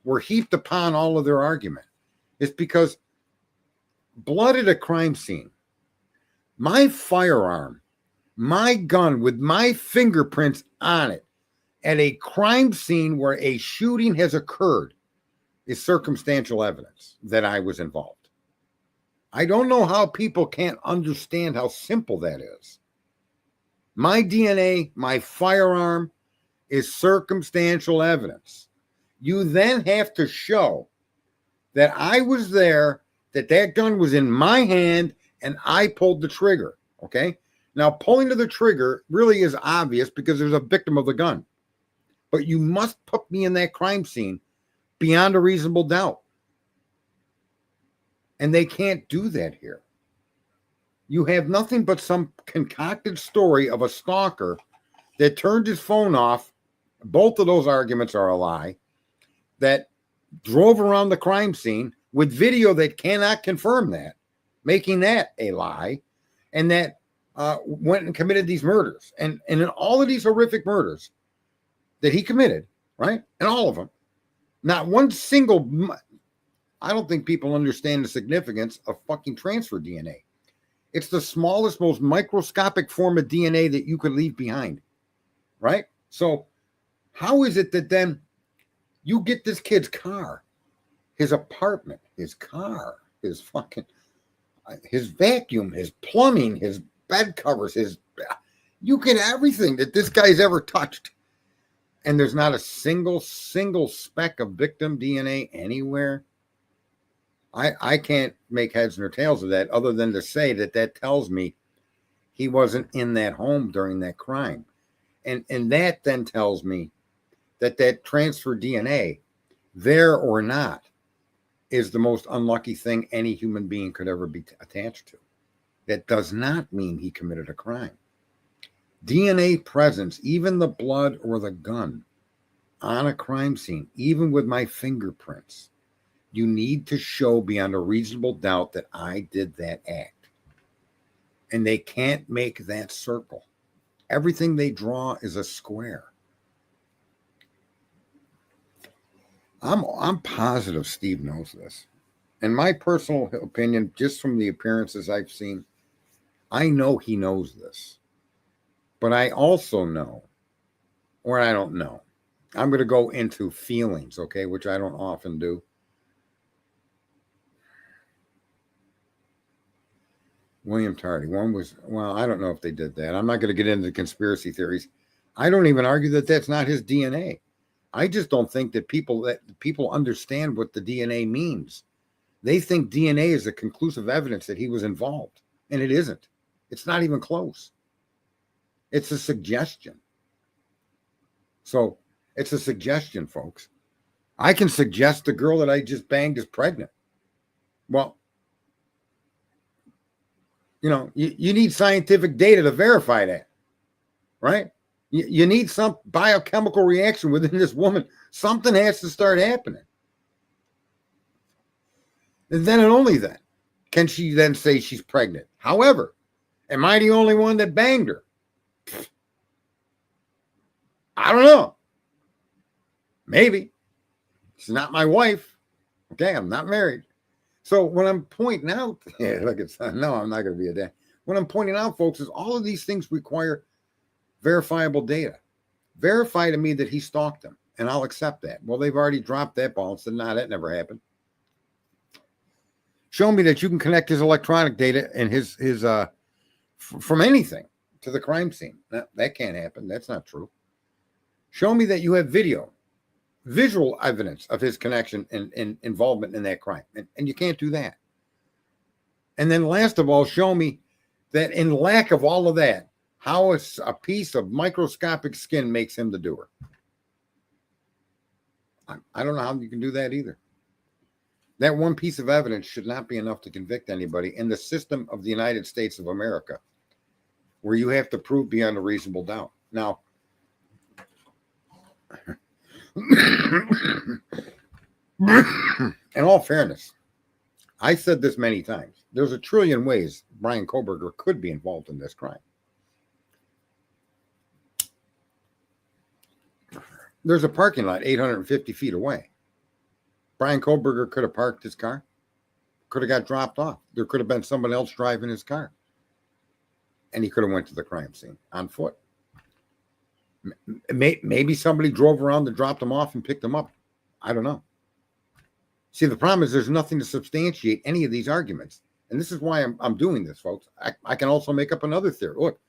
were heaped upon all of their argument. It's because blood at a crime scene, my firearm, my gun with my fingerprints on it at a crime scene where a shooting has occurred is circumstantial evidence that I was involved. I don't know how people can't understand how simple that is. My DNA, my firearm is circumstantial evidence. You then have to show that I was there, that gun was in my hand, and I pulled the trigger, okay? Now, pulling to the trigger really is obvious because there's a victim of the gun. But you must put me in that crime scene beyond a reasonable doubt. And they can't do that here. You have nothing but some concocted story of a stalker that turned his phone off. Both of those arguments are a lie. That drove around the crime scene with video that cannot confirm that, making that a lie, and that went and committed these murders. And in all of these horrific murders that he committed, right? And all of them, not one single, I don't think people understand the significance of fucking transfer DNA. It's the smallest, most microscopic form of DNA that you could leave behind, right? So how is it that then you get this kid's car, his apartment, his car, his vacuum, his plumbing, his bed covers, you get everything that this guy's ever touched. And there's not a single speck of victim DNA anywhere. I can't make heads nor tails of that other than to say that tells me he wasn't in that home during that crime. And that then tells me that transfer DNA, there or not, is the most unlucky thing any human being could ever be attached to. That does not mean he committed a crime. DNA presence, even the blood or the gun on a crime scene, even with my fingerprints, you need to show beyond a reasonable doubt that I did that act. And they can't make that circle. Everything they draw is a square. I'm positive Steve knows this. In my personal opinion, just from the appearances I've seen, I know he knows this. But I also know, or I don't know, I'm going to go into feelings, okay, which I don't often do. William Tardy, one was, well, I don't know if they did that. I'm not going to get into conspiracy theories. I don't even argue that that's not his DNA. I just don't think that people understand what the DNA means. They think DNA is a conclusive evidence that he was involved, and it isn't. It's not even close. It's a suggestion. So it's a suggestion, folks. I can suggest the girl that I just banged is pregnant. Well, you know, you need scientific data to verify that, right? You need some biochemical reaction within this woman. Something has to start happening. And then and only then can she then say she's pregnant. However, am I the only one that banged her? I don't know. Maybe. She's not my wife. Okay, I'm not married. So when I'm pointing out, yeah, look, no, I'm not going to be a dad. What I'm pointing out, folks, is all of these things require verifiable data. Verify to me that he stalked them, and I'll accept that. Well, they've already dropped that ball and said, nah, that never happened. Show me that you can connect his electronic data and his from anything to the crime scene. That can't happen. That's not true. Show me that you have visual evidence of his connection and involvement in that crime. And you can't do that. And then last of all, show me that in lack of all of that, how a piece of microscopic skin makes him the doer. I don't know how you can do that either. That one piece of evidence should not be enough to convict anybody in the system of the United States of America, where you have to prove beyond a reasonable doubt. Now, in all fairness, I said this many times. There's a trillion ways Bryan Kohberger could be involved in this crime. There's a parking lot 850 feet away. Bryan Kohberger could have parked his car, could have got dropped off. There could have been someone else driving his car. And he could have went to the crime scene on foot. Maybe somebody drove around and dropped him off and picked him up. I don't know. See, the problem is there's nothing to substantiate any of these arguments. And this is why I'm doing this, folks. I can also make up another theory. Look,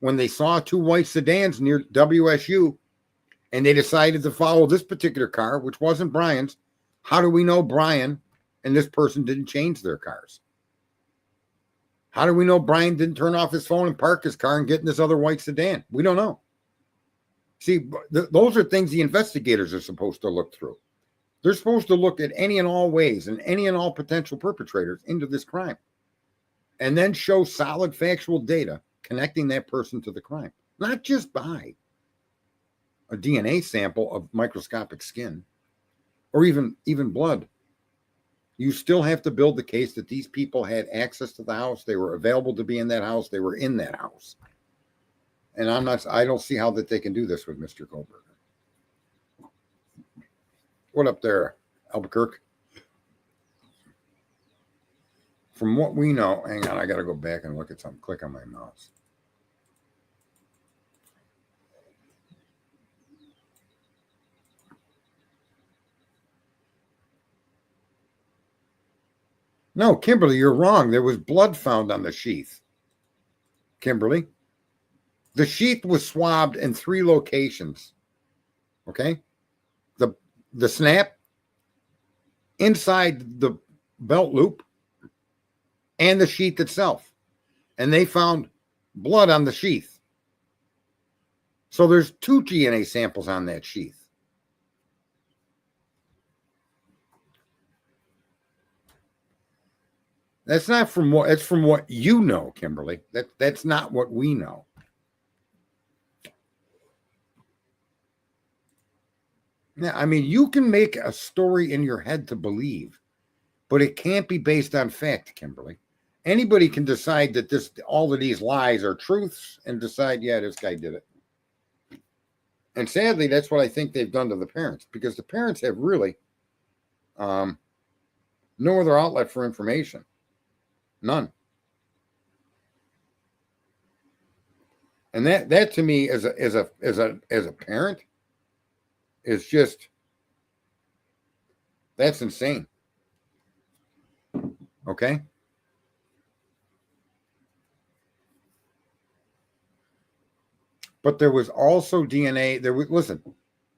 when they saw two white sedans near WSU and they decided to follow this particular car, which wasn't Brian's, how do we know Brian and this person didn't change their cars? How do we know Brian didn't turn off his phone and park his car and get in this other white sedan? We don't know. See, those are things the investigators are supposed to look through. They're supposed to look at any and all ways and any and all potential perpetrators into this crime and then show solid factual data connecting that person to the crime, not just by a DNA sample of microscopic skin or even blood. You still have to build the case that these people had access to the house. They were available to be in that house. They were in that house. And I don't see how that they can do this with Mr. Kohberger. What up there, Albuquerque? From what we know, hang on, I got to go back and look at something. Click on my mouse. No, Kimberly, you're wrong. There was blood found on the sheath. Kimberly, the sheath was swabbed in 3 locations. Okay? The snap, inside the belt loop, and the sheath itself. And they found blood on the sheath. So there's 2 DNA samples on that sheath. That's not from what, it's from what you know, Kimberly. That's not what we know. Yeah, I mean, you can make a story in your head to believe, but it can't be based on fact, Kimberly. Anybody can decide that all of these lies are truths and decide, yeah, this guy did it. And sadly, that's what I think they've done to the parents, because the parents have really no other outlet for information. None. And that to me as a parent is just, that's insane. Okay. But there was also DNA. Listen,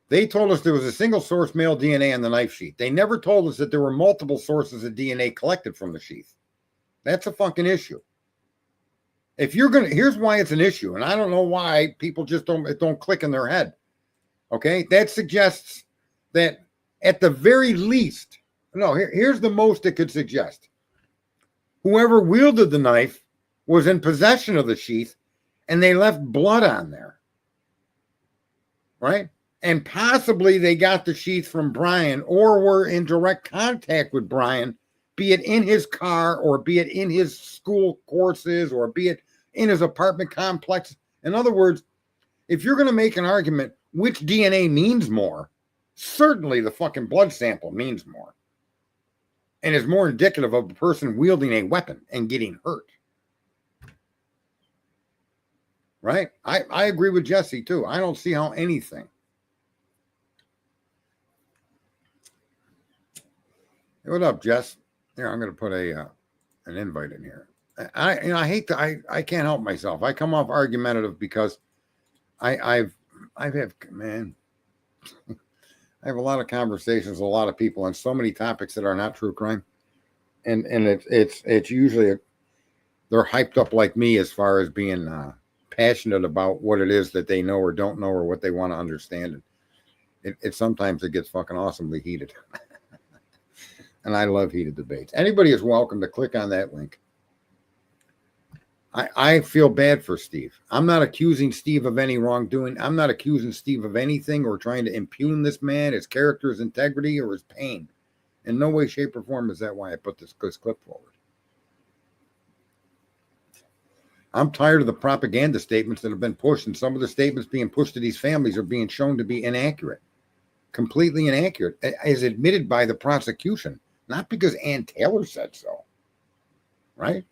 they told us there was a single source male DNA on the knife sheath. They never told us that there were multiple sources of DNA collected from the sheath. That's a fucking issue. If you're gonna, here's why it's an issue, and I don't know why people just don't click in their head. Okay, that suggests that at the very least, no, here's the most it could suggest. Whoever wielded the knife was in possession of the sheath, and they left blood on there, right? And possibly they got the sheath from Brian, or were in direct contact with Brian, be it in his car, or be it in his school courses, or be it in his apartment complex. In other words, if you're going to make an argument which DNA means more, certainly the fucking blood sample means more and is more indicative of the person wielding a weapon and getting hurt. Right? I agree with Jesse too. I don't see how anything. Hey, what up, Jess? Here, I'm going to put an invite in here. I hate to, I can't help myself. I come off argumentative because I've had, man, I have a lot of conversations with a lot of people on so many topics that are not true crime, and it's usually they're hyped up like me as far as being passionate about what it is that they know or don't know or what they want to understand. It sometimes it gets fucking awesomely heated, and I love heated debates. Anybody is welcome to click on that link. I feel bad for Steve. I'm not accusing Steve of any wrongdoing. I'm not accusing Steve of anything or trying to impugn this man, his character, his integrity, or his pain. In no way, shape, or form is that why I put this clip forward. I'm tired of the propaganda statements that have been pushed, and some of the statements being pushed to these families are being shown to be inaccurate. Completely inaccurate, as admitted by the prosecution, not because Ann Taylor said so. Right?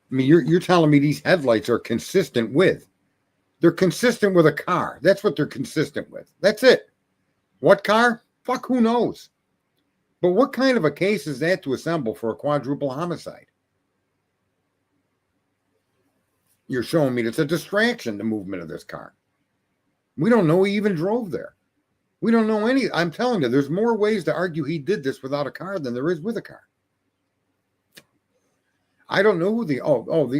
I mean, you're telling me these headlights are consistent with. They're consistent with a car. That's what they're consistent with. That's it. What car? Fuck, who knows? But what kind of a case is that to assemble for a quadruple homicide? You're showing me it's a distraction, the movement of this car. We don't know he even drove there. We don't know any. I'm telling you, there's more ways to argue he did this without a car than there is with a car. I don't know who the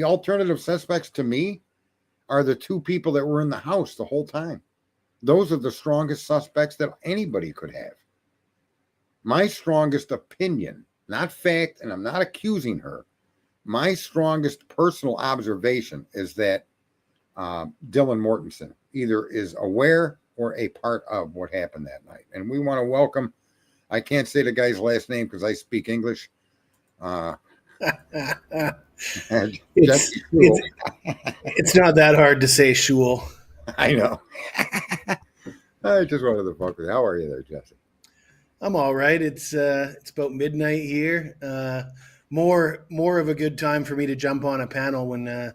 alternative suspects to me are the two people that were in the house the whole time. Those are the strongest suspects that anybody could have. My strongest opinion, not fact, and I'm not accusing her, my strongest personal observation is that Dylan Mortensen either is aware or a part of what happened that night. And we want to welcome, I can't say the guy's last name because I speak English. It's not that hard to say, Shul. I know. I just wanted to fuck with you. How are you there, Jesse? I'm all right. It's about midnight here. More of a good time for me to jump on a panel when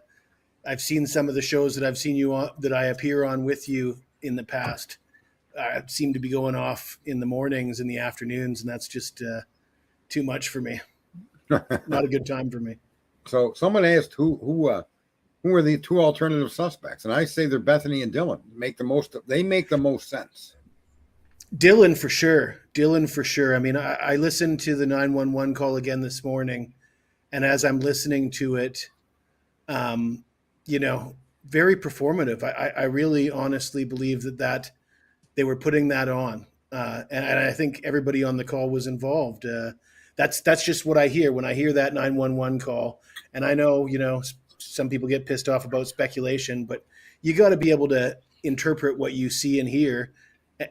I've seen some of the shows that I've seen you on, that I appear on with you in the past. Seem to be going off in the mornings and the afternoons, and that's just too much for me. Not a good time for me. So someone asked who are the two alternative suspects, and I say they're Bethany and Dylan. They make the most sense. Dylan for sure. I mean, I listened to the 911 call again this morning, and as I'm listening to it, very performative. I really honestly believe that they were putting that on, and I think everybody on the call was involved. That's just what I hear when I hear that 911 call. And I know, some people get pissed off about speculation, but you got to be able to interpret what you see and hear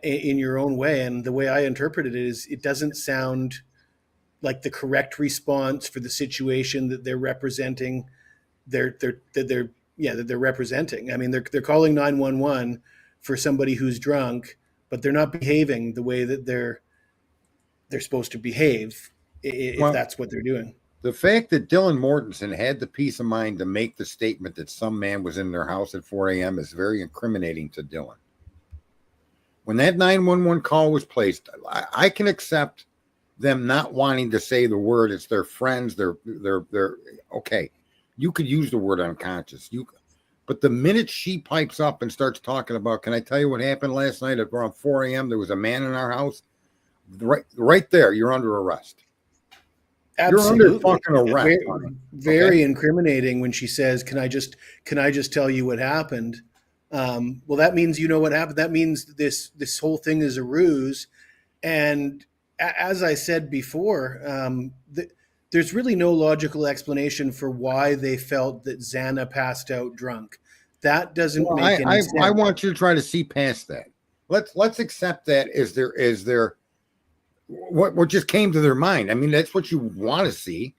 in your own way. And the way I interpreted it is, it doesn't sound like the correct response for the situation that they're representing. That they're representing. I mean, they're calling 911 for somebody who's drunk, but they're not behaving the way that they're supposed to behave if Well, that's what they're doing. the fact that Dylan Mortensen had the peace of mind to make the statement that some man was in their house at 4 a.m. is very incriminating to Dylan. When that 911 call was placed, I can accept them not wanting to say the word. It's their friends. They're okay. You could use the word unconscious. But the minute she pipes up and starts talking about, can I tell you what happened last night at around 4 a.m.? There was a man in our house. Right there, you're under arrest. Absolutely. You're under fucking arrest. Very incriminating when she says, can I just tell you what happened? Well, that means you know what happened. That means this whole thing is a ruse. And as I said before, there's really no logical explanation for why they felt that Xana passed out drunk. That doesn't make any sense. I want you to try to see past that. Let's accept that as their what just came to their mind. I mean, that's what you want to see.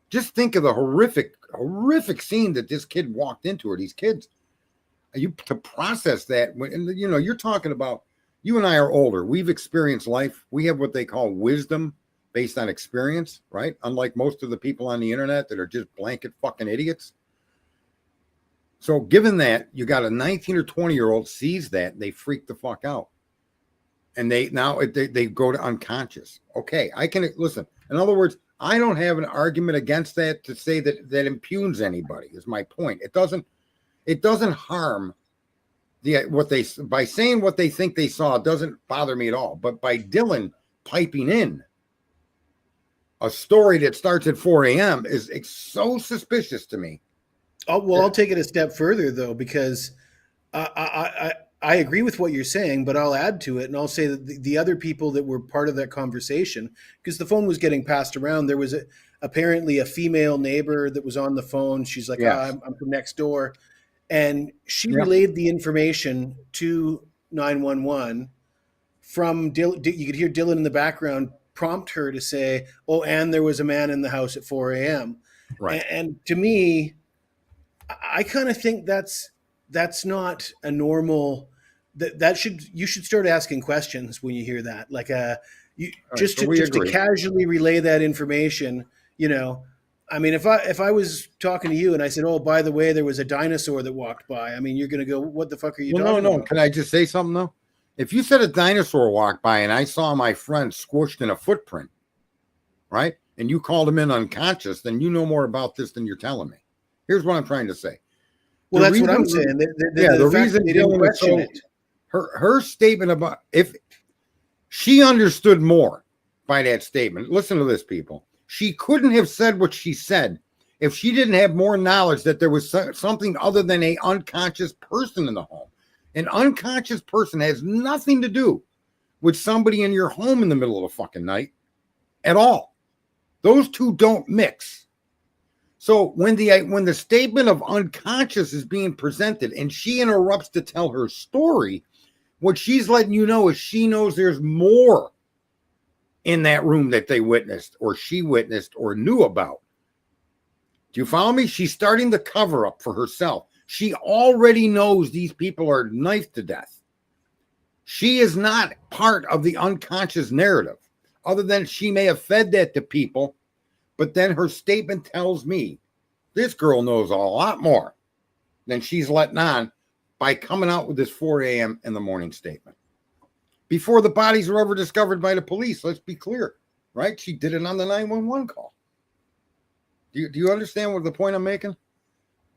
Just think of the horrific scene that this kid walked into, or these kids. You to process that when you're talking about, you and I are older. We've experienced life. We have what they call wisdom based on experience, right? Unlike most of the people on the internet that are just blanket fucking idiots. So given that, you got a 19 or 20-year-old sees that, they freak the fuck out. And they go to unconscious. Okay, I can listen. In other words, I don't have an argument against that to say that impugns anybody, is my point. It doesn't harm by saying what they think they saw. It doesn't bother me at all. But by Dylan piping in a story that starts at 4 a.m. is so suspicious to me. I'll take it a step further, though, because I agree with what you're saying, but I'll add to it, and I'll say that the other people that were part of that conversation, because the phone was getting passed around, there was apparently a female neighbor that was on the phone. She's like, Yes. I'm from next door. And she relayed the information to 911 from Dylan. You could hear Dylan in the background prompt her to say, oh, and there was a man in the house at 4 a.m. Right. And to me, I kind of think that's not a normal. You should start asking questions when you hear that. Like to casually relay that information. I mean, if I was talking to you and I said, oh, by the way, there was a dinosaur that walked by, I mean, you're going to go, what the fuck are you talking about? Can I just say something, though? If you said a dinosaur walked by and I saw my friend squished in a footprint, right, and you called him in unconscious, then you know more about this than you're telling me. Here's what I'm trying to say. Well, that's what I'm saying. The reason they didn't question it. Her statement about, if she understood more by that statement, listen to this, people. She couldn't have said what she said if she didn't have more knowledge that there was something other than an unconscious person in the home. An unconscious person has nothing to do with somebody in your home in the middle of the fucking night at all. Those two don't mix. So when the statement of unconscious is being presented and she interrupts to tell her story, what she's letting you know is she knows there's more in that room that they witnessed or she witnessed or knew about. Do you follow me? She's starting the cover up for herself. She already knows these people are knifed to death. She is not part of the unconscious narrative, other than she may have fed that to people. But then her statement tells me this girl knows a lot more than she's letting on by coming out with this 4 a.m. in the morning statement. Before the bodies were ever discovered by the police, let's be clear, right? She did it on the 911 call. Do you understand what the point I'm making?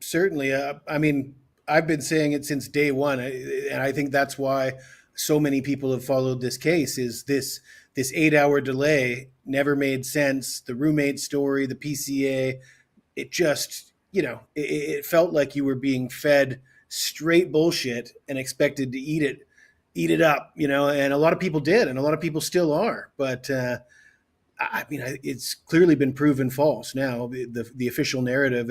Certainly. I mean, I've been saying it since day one, and I think that's why so many people have followed this case. Is this 8-hour delay never made sense? The roommate story, the PCA, it just it felt like you were being fed straight bullshit and expected to eat it up, and a lot of people did, and a lot of people still are. But I mean, it's clearly been proven false now. The official narrative,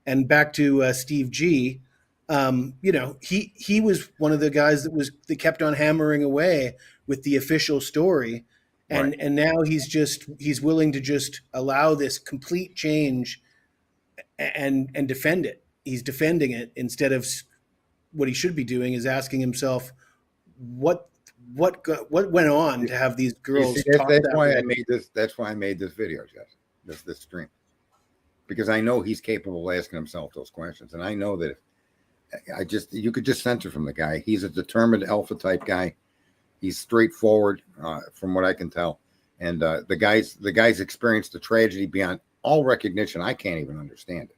and back to Steve G. He was one of the guys that kept on hammering away with the official story, Right. and now he's willing to just allow this complete change and defend it. He's defending it instead of what he should be doing is asking himself what what went on to have these You see, girls talk that's that why I way. made this. That's why I made this video, Jeff. This stream, because I know he's capable of asking himself those questions, and I know that you could just sense it from the guy. He's a determined alpha type guy. He's straightforward, from what I can tell, and the guy's experienced a tragedy beyond all recognition. I can't even understand it.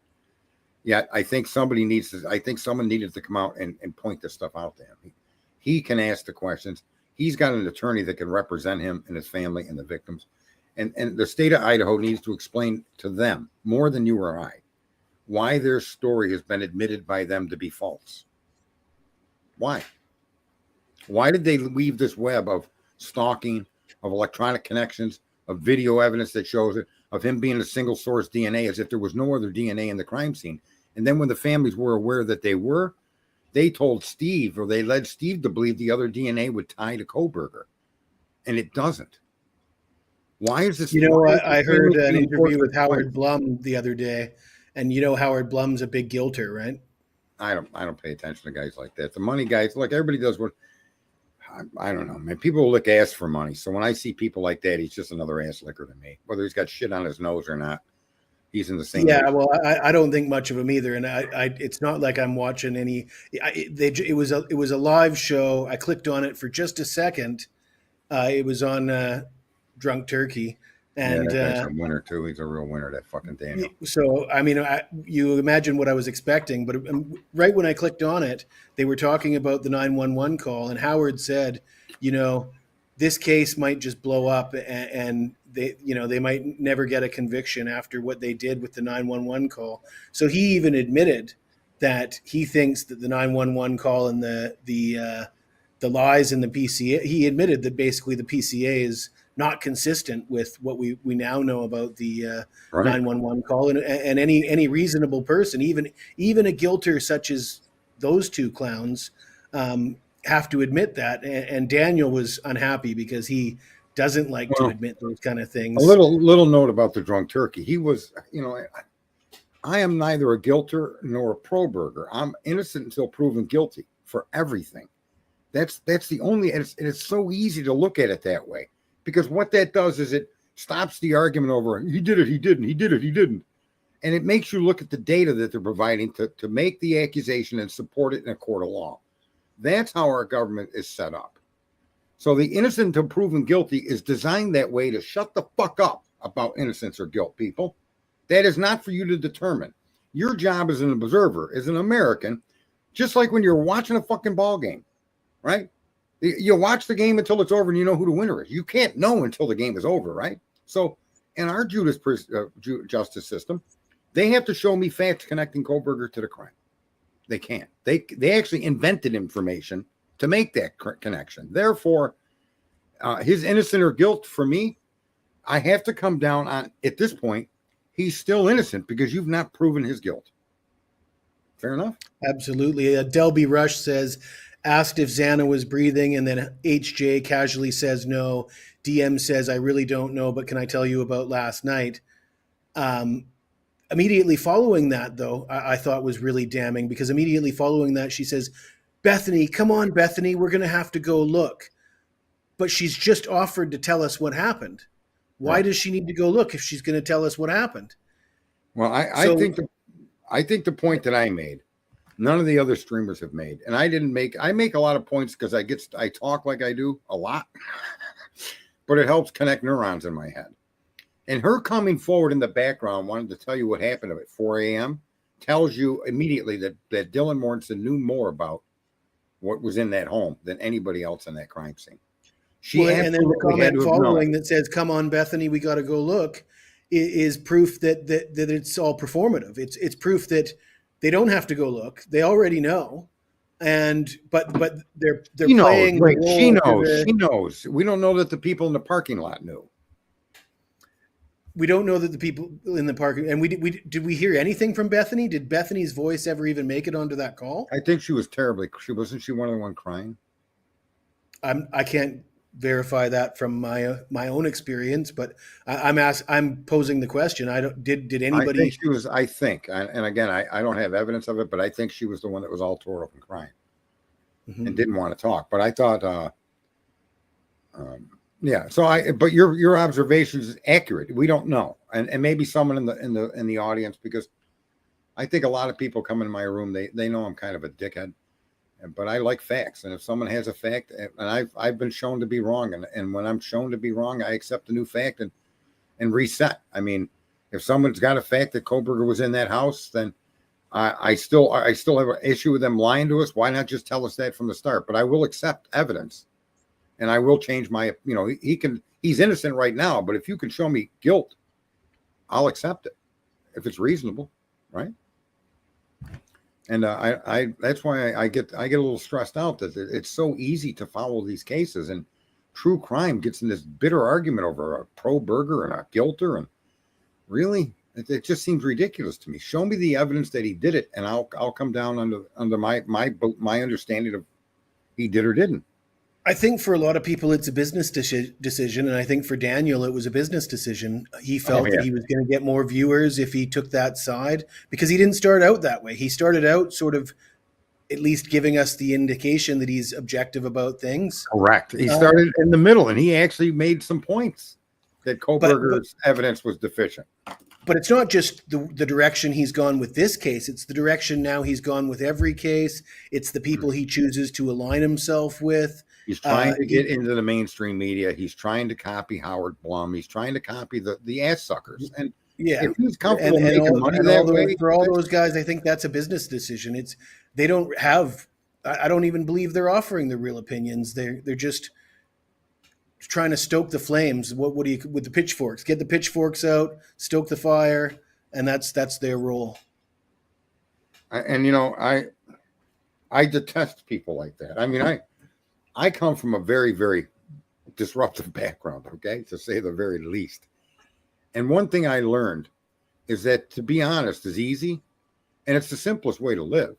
Yet I think someone needed to come out and point this stuff out to him. He can ask the questions. He's got an attorney that can represent him and his family and the victims. And the state of Idaho needs to explain to them, more than you or I, why their story has been admitted by them to be false. Why? Why did they weave this web of stalking, of electronic connections, of video evidence that shows it, of him being a single source DNA, as if there was no other DNA in the crime scene? And then when the families were aware that they told Steve, or they led Steve to believe the other DNA would tie to Koberger, and it doesn't. Why is this? I heard an interview with Howard Blum the other day, and Howard Blum's a big guilter, right? I don't pay attention to guys like that. The money guys, look, everybody does what. I don't know, man. People look ass for money. So when I see people like that, he's just another ass licker to me. Whether he's got shit on his nose or not, he's in the same. Yeah, well, I don't think much of him either, and it's not like I'm watching any. It was a live show. I clicked on it for just a second. It was on Drunk Turkey, and that guy's a winner too. He's a real winner, that fucking Daniel. So I mean, you imagine what I was expecting, but right when I clicked on it, they were talking about the 911 call, and Howard said, this case might just blow up, and they might never get a conviction after what they did with the 911 call. So he even admitted that he thinks that the 911 call and the lies in the PCA. He admitted that basically the PCA is not consistent with what we now know about the Right. 911 call, and any reasonable person, even a guilter such as those two clowns, have to admit that. And Daniel was unhappy because he doesn't like to admit those kind of things. A little note about the Drunk Turkey. He was, I am neither a guilter nor a pro-burger. I'm innocent until proven guilty for everything. That's the only, and it's so easy to look at it that way, because what that does is it stops the argument over he did it, he didn't, he did it, he didn't. And it makes you look at the data that they're providing to make the accusation and support it in a court of law. That's how our government is set up. So the innocent until proven guilty is designed that way to shut the fuck up about innocence or guilt, people. That is not for you to determine. Your job as an observer, as an American, just like when you're watching a fucking ball game, right? You watch the game until it's over and you know who the winner is. You can't know until the game is over, right? So in our justice system, they have to show me facts connecting Koberger to the crime. They can't. They actually invented information to make that connection. Therefore, his innocent or guilt, for me, I have to come down on, at this point, he's still innocent because you've not proven his guilt. Fair enough? Absolutely. Delby Rush says, asked if Xana was breathing, and then HJ casually says no. DM says, I really don't know, but can I tell you about last night? Immediately following that, though, I thought was really damning, because immediately following that, she says, Bethany, come on, Bethany, we're going to have to go look. But she's just offered to tell us what happened. Why does she need to go look if she's going to tell us what happened? Well, I think the point that I made, none of the other streamers have made, and I make a lot of points because I talk like I do a lot, but it helps connect neurons in my head. And her coming forward in the background, wanting to tell you what happened at 4 a.m., tells you immediately that Dylan Mortensen knew more about what was in that home than anybody else in that crime scene. And then the comment following that says, come on, Bethany, we got to go look, is proof that it's all performative. It's proof that they don't have to go look. They already know. But they're playing. She knows. We don't know that the people in the parking lot knew. we don't know that the people in the park, and we did we hear anything from Bethany? Did Bethany's voice ever even make it onto that call? I think she was terribly. Wasn't she one of the one crying? I can't verify that from my own experience, but I'm posing the question. I don't did I anybody? think she was. I think, and again, I don't have evidence of it, but I think she was the one that was all tore up and crying Mhm. and didn't want to talk. But I thought, yeah. So but your observation is accurate. We don't know, and maybe someone in the audience, because I think a lot of people come in my room. They know I'm kind of a dickhead, but I like facts. And if someone has a fact, and I've been shown to be wrong, and when I'm shown to be wrong, I accept a new fact and reset. I mean, if someone's got a fact that Koberger was in that house, then I still have an issue with them lying to us. Why not just tell us that from the start? But I will accept evidence, and I will change my. He's innocent right now, but if you can show me guilt, I'll accept it if it's reasonable, right? And I that's why I get a little stressed out that it's so easy to follow these cases, and true crime gets in this bitter argument over a pro burger and a guilter, and really it just seems ridiculous to me. Show me the evidence that he did it, and I'll come down under my understanding of he did or didn't. I think for a lot of people, it's a business decision. And I think for Daniel, it was a business decision. He felt that he was going to get more viewers if he took that side, because he didn't start out that way. He started out sort of at least giving us the indication that he's objective about things. Correct. He started in the middle, and he actually made some points that Koberger's evidence was deficient. But it's not just the direction he's gone with this case. It's the direction now he's gone with every case. It's the people he chooses to align himself with. He's trying to get into the mainstream media. He's trying to copy Howard Blum. He's trying to copy the ass suckers. And if he's comfortable making money that way, for all those guys, I think that's a business decision. They don't have. I don't even believe they're offering their real opinions. They're just trying to stoke the flames. What do you with the pitchforks? Get the pitchforks out, stoke the fire, and that's their role. And I detest people like that. I mean, I come from a very, very disruptive background, okay, to say the very least. And one thing I learned is that to be honest is easy, and it's the simplest way to live.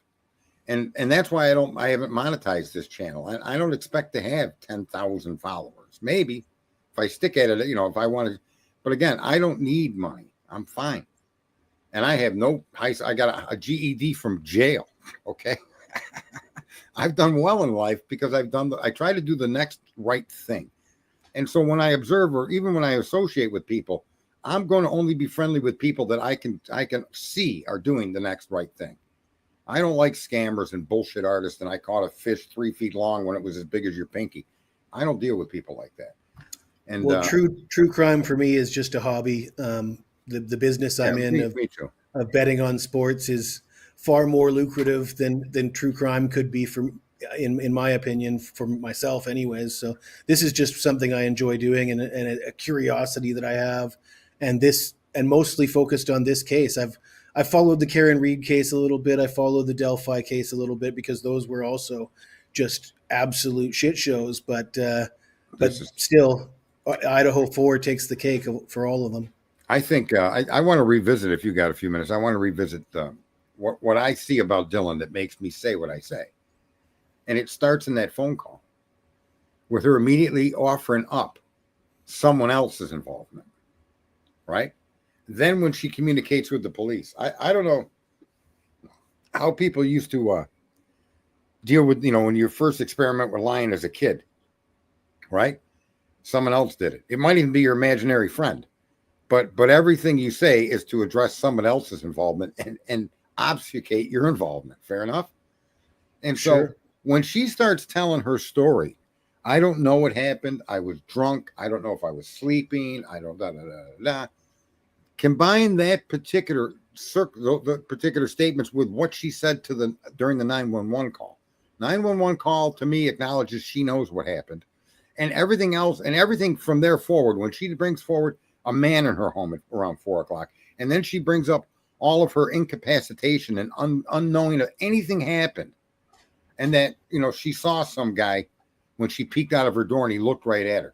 And that's why I haven't monetized this channel. I don't expect to have 10,000 followers. Maybe if I stick at it, if I want to. But again, I don't need money. I'm fine. And I have I got a GED from jail, okay? I've done well in life because I try to do the next right thing. And so when I observe, or even when I associate with people, I'm going to only be friendly with people that I can see are doing the next right thing. I don't like scammers and bullshit artists, and I caught a fish 3 feet long when it was as big as your pinky. I don't deal with people like that. And true crime for me is just a hobby. The business I'm in of betting on sports is far more lucrative than true crime could be, in my opinion, for myself anyways. So this is just something I enjoy doing, and a curiosity that I have, and mostly focused on this case. I followed the Karen Reed case a little bit. I followed the Delphi case a little bit, because those were also just absolute shit shows. But still, Idaho 4 takes the cake for all of them. I think I want to revisit, if you got a few minutes, I want to revisit what I see about Dylan that makes me say what I say. And it starts in that phone call with her immediately offering up someone else's involvement, right? Then when she communicates with the police, I don't know how people used to deal with, when you first experiment with lying as a kid, right? Someone else did it. It might even be your imaginary friend, but everything you say is to address someone else's involvement and obfuscate your involvement. Fair enough? And so when she starts telling her story, I don't know what happened. I was drunk. I don't know if I was sleeping. I don't Combine that particular the particular statements with what she said during the 911 call. 911 call to me acknowledges she knows what happened, and everything else, and everything from there forward. When she brings forward a man in her home at around 4:00, and then she brings up all of her incapacitation and unknowing that anything happened, and that she saw some guy when she peeked out of her door and he looked right at her.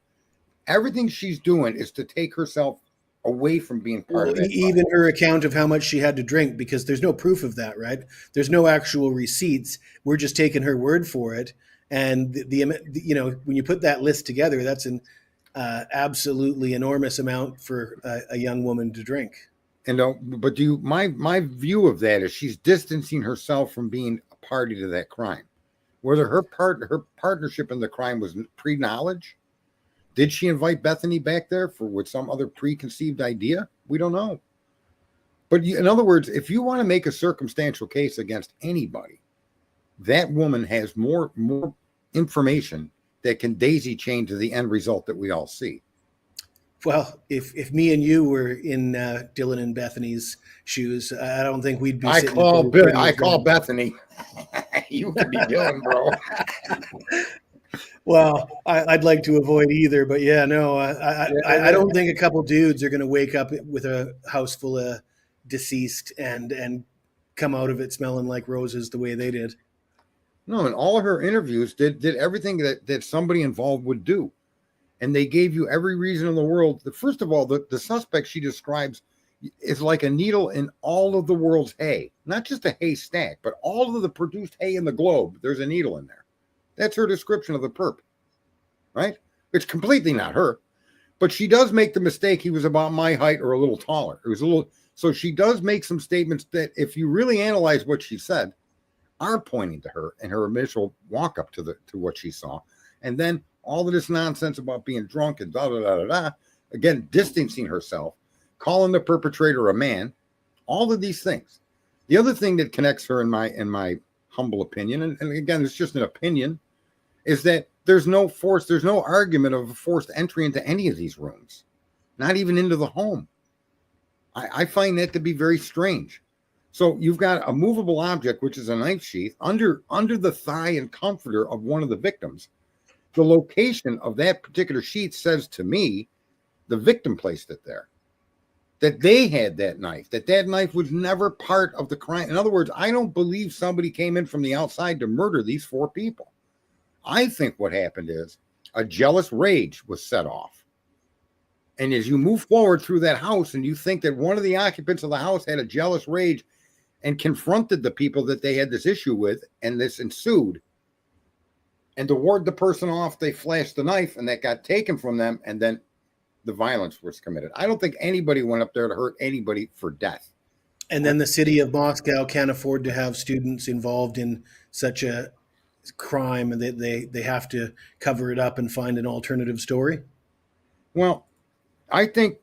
Everything she's doing is to take herself away from being part of that. Even her account of how much she had to drink, because there's no proof of that, right? There's no actual receipts. We're just taking her word for it. And when you put that list together, that's an absolutely enormous amount for a young woman to drink. And but my view of that is she's distancing herself from being a party to that crime. Whether her partnership in the crime was pre-knowledge, did she invite Bethany back there with some other preconceived idea? We don't know. But in other words, if you want to make a circumstantial case against anybody, that woman has more information that can daisy chain to the end result that we all see. Well, if me and you were in Dylan and Bethany's shoes, I don't think we'd be. I call Bethany. You could be Dylan, bro. Well, I'd like to avoid either, but yeah, no, I don't think a couple dudes are going to wake up with a house full of deceased and come out of it smelling like roses the way they did. No, in all of her interviews did everything that somebody involved would do. And they gave you every reason in the world. First of all, the suspect she describes is like a needle in all of the world's hay. Not just a haystack, but all of the produced hay in the globe. There's a needle in there. That's her description of the perp, right? It's completely not her. But she does make the mistake he was about my height or a little taller. It was a little. So she does make some statements that, if you really analyze what she said, are pointing to her and her initial walk up to what she saw. And then all of this nonsense about being drunk and again, distancing herself, calling the perpetrator a man, all of these things. The other thing that connects her, in my humble opinion, and again, it's just an opinion, is that there's no argument of a forced entry into any of these rooms, not even into the home. I find that to be very strange. So you've got a movable object, which is a knife sheath, under the thigh and comforter of one of the victims. The location of that particular sheath says to me the victim placed it there, that they had that knife was never part of the crime. In other words, I don't believe somebody came in from the outside to murder these four people. I think what happened is a jealous rage was set off. And as you move forward through that house and you think that one of the occupants of the house had a jealous rage and confronted the people that they had this issue with, and this ensued, and to ward the person off, they flashed the knife, and that got taken from them, and then the violence was committed. I don't think anybody went up there to hurt anybody for death. And then the city of Moscow can't afford to have students involved in such a crime, and they have to cover it up and find an alternative story. Well, I think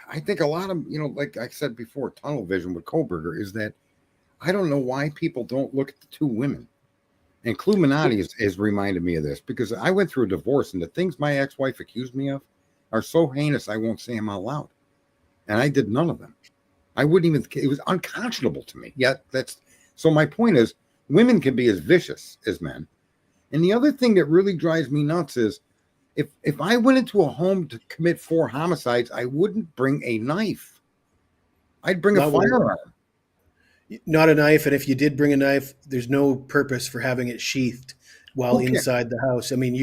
a lot of, like I said before, tunnel vision with Kohberger is that I don't know why people don't look at the two women. And Cluminati has reminded me of this, because I went through a divorce, and the things my ex-wife accused me of are so heinous I won't say them out loud. And I did none of them. I wouldn't even, it was unconscionable to me. Yet so my point is, women can be as vicious as men. And the other thing that really drives me nuts is, if I went into a home to commit 4 homicides, I wouldn't bring a knife. I'd bring a firearm. Not a knife, and if you did bring a knife, there's no purpose for having it sheathed while inside the house. I mean,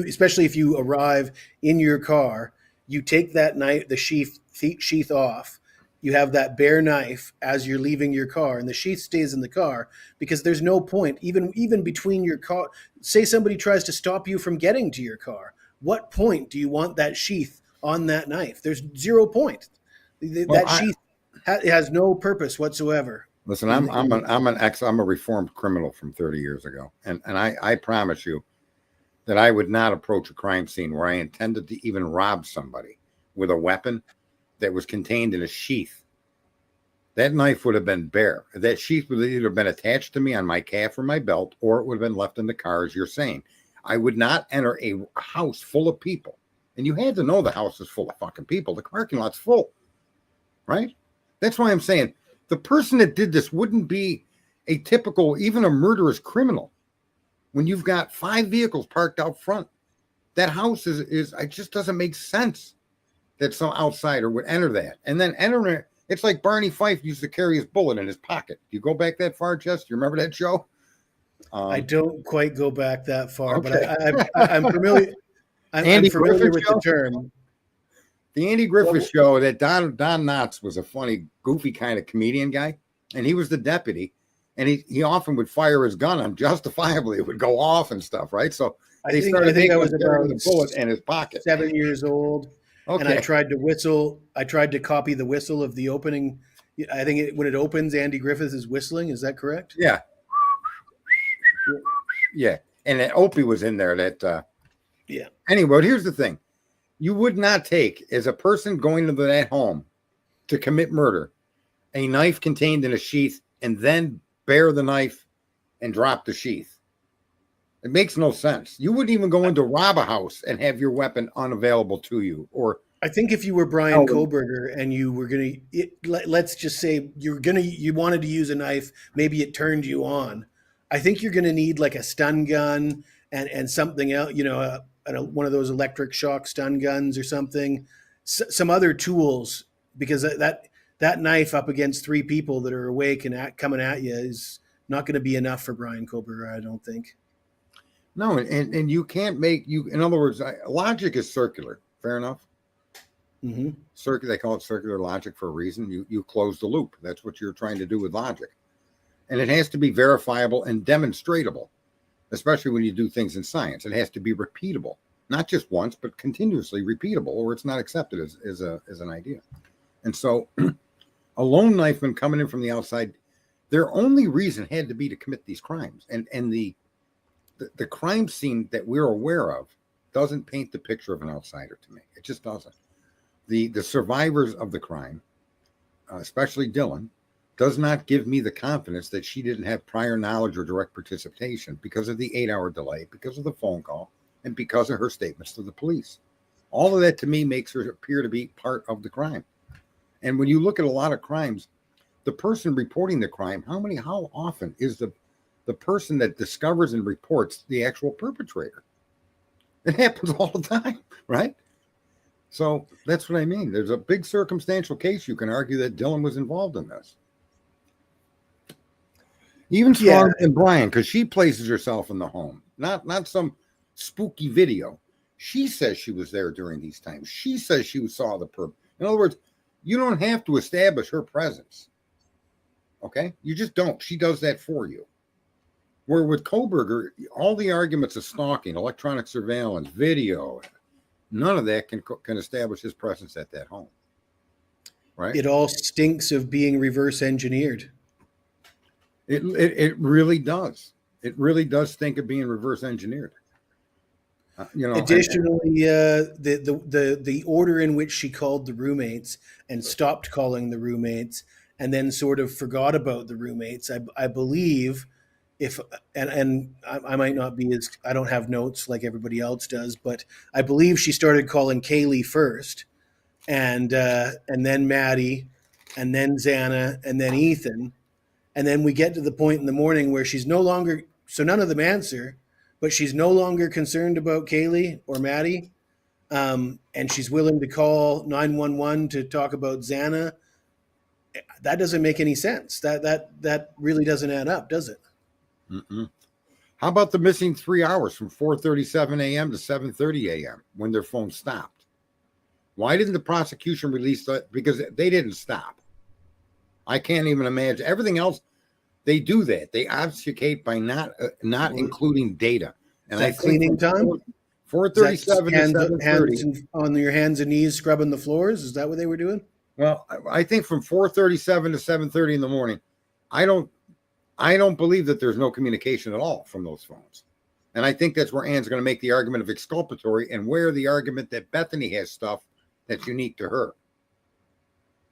especially if you arrive in your car, you take that knife, the sheath off. You have that bare knife as you're leaving your car, and the sheath stays in the car, because there's no point, even between your car. Say somebody tries to stop you from getting to your car. What point do you want that sheath on that knife? There's 0 point. Sheath has no purpose whatsoever. Listen, I'm a reformed criminal from 30 years ago, and I promise you that I would not approach a crime scene where I intended to even rob somebody with a weapon that was contained in a sheath. That knife would have been bare. That sheath would have either been attached to me on my calf or my belt, or it would have been left in the car, as you're saying. I would not enter a house full of people, and you had to know the house is full of fucking people. The parking lot's full, right? That's why I'm saying, the person that did this wouldn't be a typical, even a murderous criminal. When you've got 5 vehicles parked out front, that house it just doesn't make sense that some outsider would enter that. And then enter it. It's like Barney Fife used to carry his bullet in his pocket. Do you go back that far, Jess? Do you remember that show? I don't quite go back that far, okay. but I'm familiar. I'm familiar with the term. The Andy Griffith Show, that Don Knotts was a funny, goofy kind of comedian guy, and he was the deputy, and he often would fire his gun unjustifiably. It would go off and stuff, right? So they started making him carry the bullet in his pocket. 7 years old, and I tried to whistle. I tried to copy the whistle of the opening. I think when it opens, Andy Griffith is whistling. Is that correct? Yeah. Yeah, and Opie was in there. Yeah. Anyway, here's the thing. You would not take, as a person going to that home to commit murder, a knife contained in a sheath and then bare the knife and drop the sheath. It makes no sense. You wouldn't even go in to rob a house and have your weapon unavailable to you. Or I think if you were Brian Kohberger and you were going to, let's just say you wanted to use a knife, maybe it turned you on. I think you're going to need like a stun gun and something else, one of those electric shock stun guns or something, some other tools, because that knife up against three people that are awake and coming at you is not going to be enough for Brian Kohberger, I don't think. No, and you can't in other words, logic is circular. Fair enough. Mm-hmm. They call it circular logic for a reason. You close the loop. That's what you're trying to do with logic. And it has to be verifiable and demonstratable, especially when you do things in science. It has to be repeatable, not just once, but continuously repeatable, or it's not accepted as an idea. And so a lone knifeman coming in from the outside, their only reason had to be to commit these crimes. And the crime scene that we're aware of doesn't paint the picture of an outsider to me. It just doesn't. The survivors of the crime, especially Dylan, does not give me the confidence that she didn't have prior knowledge or direct participation because of the 8-hour delay, because of the phone call, and because of her statements to the police. All of that to me makes her appear to be part of the crime. And when you look at a lot of crimes, the person reporting the crime, how often is the person that discovers and reports the actual perpetrator? It happens all the time, right? So that's what I mean. There's a big circumstantial case. You can argue that Dylan was involved in this. Even stronger than Brian, because she places herself in the home, not some spooky video. She says she was there during these times. She says she saw the perp. In other words, you don't have to establish her presence. Okay? You just don't. She does that for you. Where with Kohberger, all the arguments of stalking, electronic surveillance, video, none of that can establish his presence at that home. Right? It all stinks of being reverse engineered. It really does. It really does think of being reverse engineered. Additionally, the order in which she called the roommates and stopped calling the roommates, and then sort of forgot about the roommates. I believe, I might not be as, I don't have notes like everybody else does, but I believe she started calling Kaylee first, and then Maddie, and then Xana, and then Ethan. And then we get to the point in the morning where she's no longer, so none of them answer, but she's no longer concerned about Kaylee or Maddie. And she's willing to call 911 to talk about Xana. That doesn't make any sense. That really doesn't add up, does it? Mm-mm. How about the missing 3 hours from 4:37 a.m. to 7:30 a.m. when their phone stopped? Why didn't the prosecution release that? Because they didn't stop. I can't even imagine. Everything else, they do that. They obfuscate by not including data. And I think cleaning time? 4:37 to 7:30. On your hands and knees scrubbing the floors? Is that what they were doing? Well, I think from 4:37 to 7:30 in the morning, I don't believe that there's no communication at all from those phones. And I think that's where Ann's going to make the argument of exculpatory and where the argument that Bethany has stuff that's unique to her.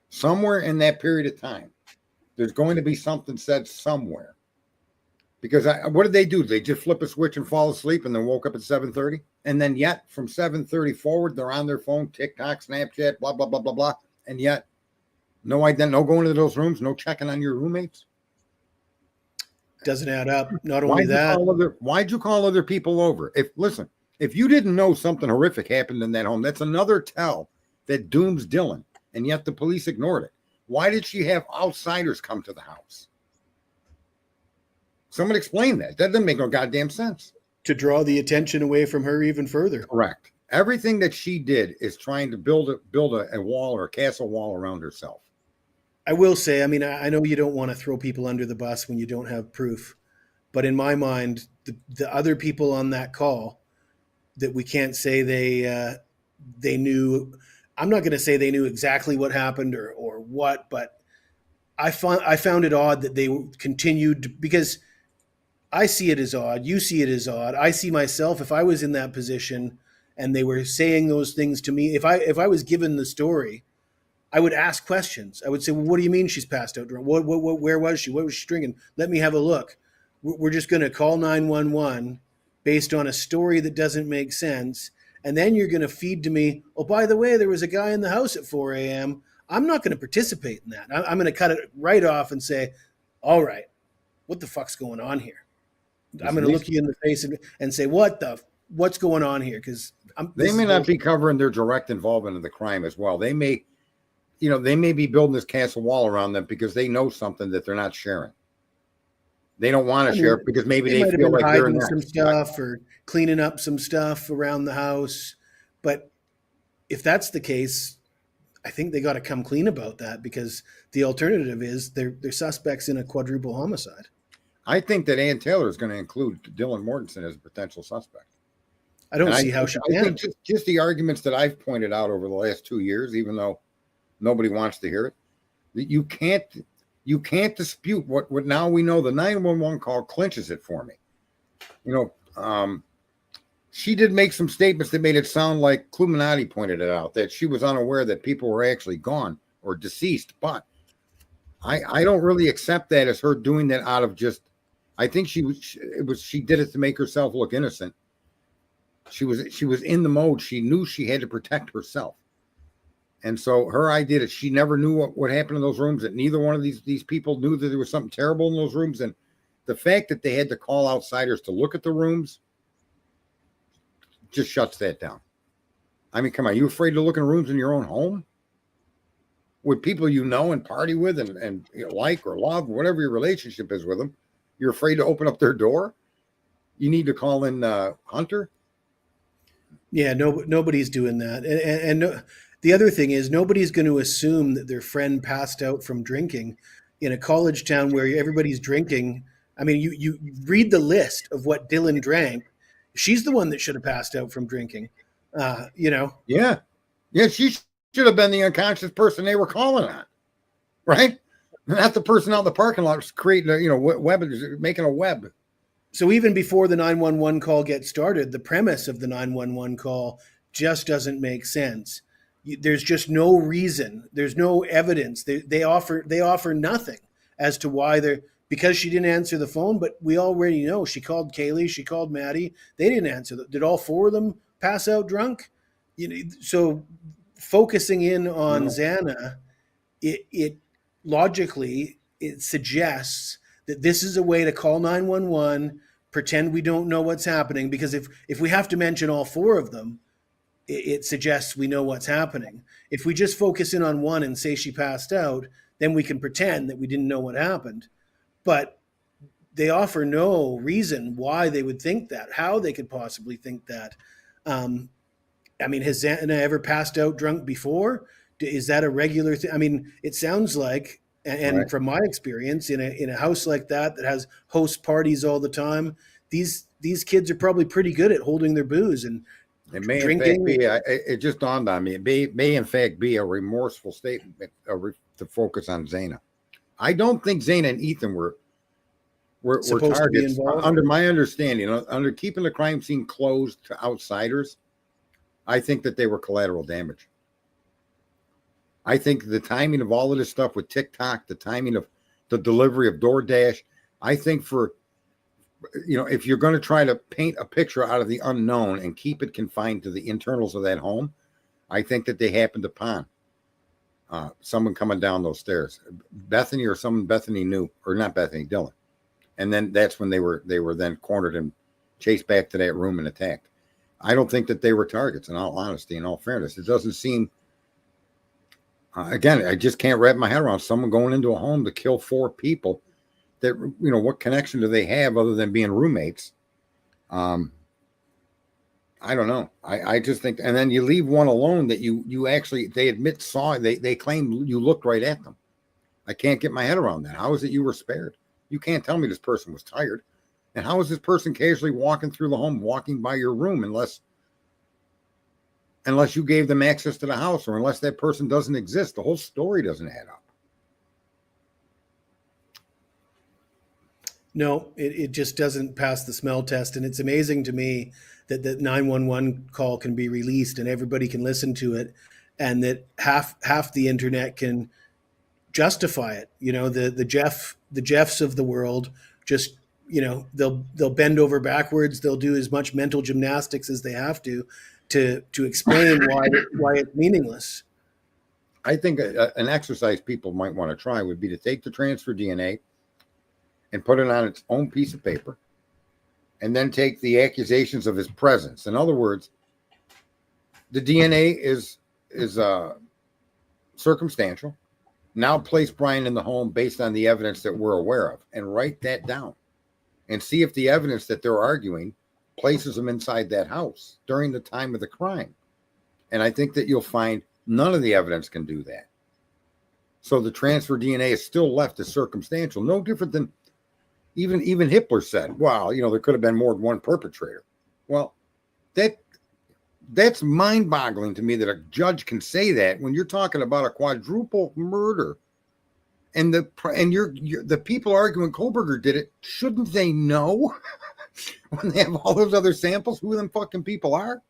Somewhere in that period of time, there's going to be something said somewhere. Because what did they do? They just flip a switch and fall asleep and then woke up at 7:30? And then yet from 7:30 forward, they're on their phone, TikTok, Snapchat, blah, blah, blah, blah, blah. And yet no going into those rooms, no checking on your roommates. Doesn't add up. Not only that. Why'd you call other people over? If you didn't know something horrific happened in that home, that's another tell that dooms Dylan. And yet the police ignored it. Why did she have outsiders come to the house? Someone explain that. That doesn't make no goddamn sense. To draw the attention away from her even further. Correct. Everything that she did is trying to build a wall or a castle wall around herself. I will say, I mean, I know you don't want to throw people under the bus when you don't have proof, but in my mind, the other people on that call that we can't say they knew. I'm not going to say they knew exactly what happened or what, but I found it odd that they continued, because I see it as odd. You see it as odd. I see myself, if I was in that position and they were saying those things to me, if I was given the story, I would ask questions. I would say, well, what do you mean she's passed out? Where was she? What was she drinking? Let me have a look. We're just going to call 911 based on a story that doesn't make sense. And then you're going to feed to me, oh, by the way, there was a guy in the house at 4 a.m. I'm not going to participate in that. I'm going to cut it right off and say, all right, what the fuck's going on here? I'm going to look you in the face and say, what's going on here? Because they may not be covering their direct involvement in the crime as well. They may be building this castle wall around them because they know something that they're not sharing. They don't want to share it because maybe they feel like they're hiding some stuff or cleaning up some stuff around the house. But if that's the case, I think they got to come clean about that, because the alternative is they're suspects in a quadruple homicide. I think that Ann Taylor is going to include Dylan Mortensen as a potential suspect. I don't see how she can. I think just the arguments that I've pointed out over the last 2 years, even though nobody wants to hear it, that you can't dispute what now we know. The 911 call clinches it for me. She did make some statements that made it sound like Cluminati pointed it out, that she was unaware that people were actually gone or deceased. But I don't really accept that as her doing that out of just, I think she did it to make herself look innocent. She was in the mode. She knew she had to protect herself. And so her idea that she never knew what happened in those rooms, that neither one of these people knew that there was something terrible in those rooms. And the fact that they had to call outsiders to look at the rooms just shuts that down. I mean, come on, you afraid to look in rooms in your own home with people you know and party with and like or love, whatever your relationship is with them? You're afraid to open up their door? You need to call in Hunter? Yeah, nobody's doing that. And the other thing is, nobody's going to assume that their friend passed out from drinking in a college town where everybody's drinking. I mean, you read the list of what Dylan drank. She's the one that should have passed out from drinking. Yeah, she should have been the unconscious person they were calling on, right? Not the person out in the parking lot creating making a web. So even before the 911 call gets started, the premise of the 911 call just doesn't make sense. There's just no reason. There's no evidence. They offer nothing as to why because she didn't answer the phone. But we already know she called Kaylee, she called Maddie. They didn't answer. Did all four of them pass out drunk? So focusing in on Xana, it logically it suggests that this is a way to call 911, pretend we don't know what's happening, because if we have to mention all four of them, it suggests we know what's happening. If we just focus in on one and say she passed out, then we can pretend that we didn't know what happened. But they offer no reason why they would think that, how they could possibly think that. I mean, has Xana ever passed out drunk before? Is that a regular thing? I mean, it sounds like, and right. From my experience in a house like that has host parties all the time, these kids are probably pretty good at holding their booze and drinking. In fact it just dawned on me. It may in fact be a remorseful statement to focus on Xana. I don't think Xana and Ethan were targets. Under my understanding, under keeping the crime scene closed to outsiders, I think that they were collateral damage. I think the timing of all of this stuff with TikTok, the timing of the delivery of DoorDash, I think if you're going to try to paint a picture out of the unknown and keep it confined to the internals of that home, I think that they happened upon someone coming down those stairs, Bethany or someone Bethany knew, or not Bethany, Dylan. And then that's when they were then cornered and chased back to that room and attacked. I don't think that they were targets, in all honesty, in all fairness. It doesn't seem, again, I just can't wrap my head around someone going into a home to kill four people. That, what connection do they have other than being roommates? I I don't know. I just think, and then you leave one alone that you actually, they admit saw, they claim you looked right at them. I can't get my head around that. How is it you were spared? You can't tell me this person was tired. And how is this person casually walking through the home, walking by your room, unless you gave them access to the house, or unless that person doesn't exist? The whole story doesn't add up. No, it just doesn't pass the smell test. And it's amazing to me that the 911 call can be released and everybody can listen to it, and that half the internet can justify it. You know, the Jeffs of the world just, you know, they'll bend over backwards. They'll do as much mental gymnastics as they have to explain why it's meaningless. I think an exercise people might want to try would be to take the transfer DNA and put it on its own piece of paper, and then take the accusations of his presence. In other words, the DNA is circumstantial. Now place Brian in the home based on the evidence that we're aware of, and write that down and see if the evidence that they're arguing places him inside that house during the time of the crime. And I think that you'll find none of the evidence can do that. So the transfer DNA is still left as circumstantial, no different than even Hitler said, well, you know, there could have been more than one perpetrator. Well, that's mind-boggling to me that a judge can say that when you're talking about a quadruple murder, and the people arguing Koberger did it. Shouldn't they know when they have all those other samples who them fucking people are,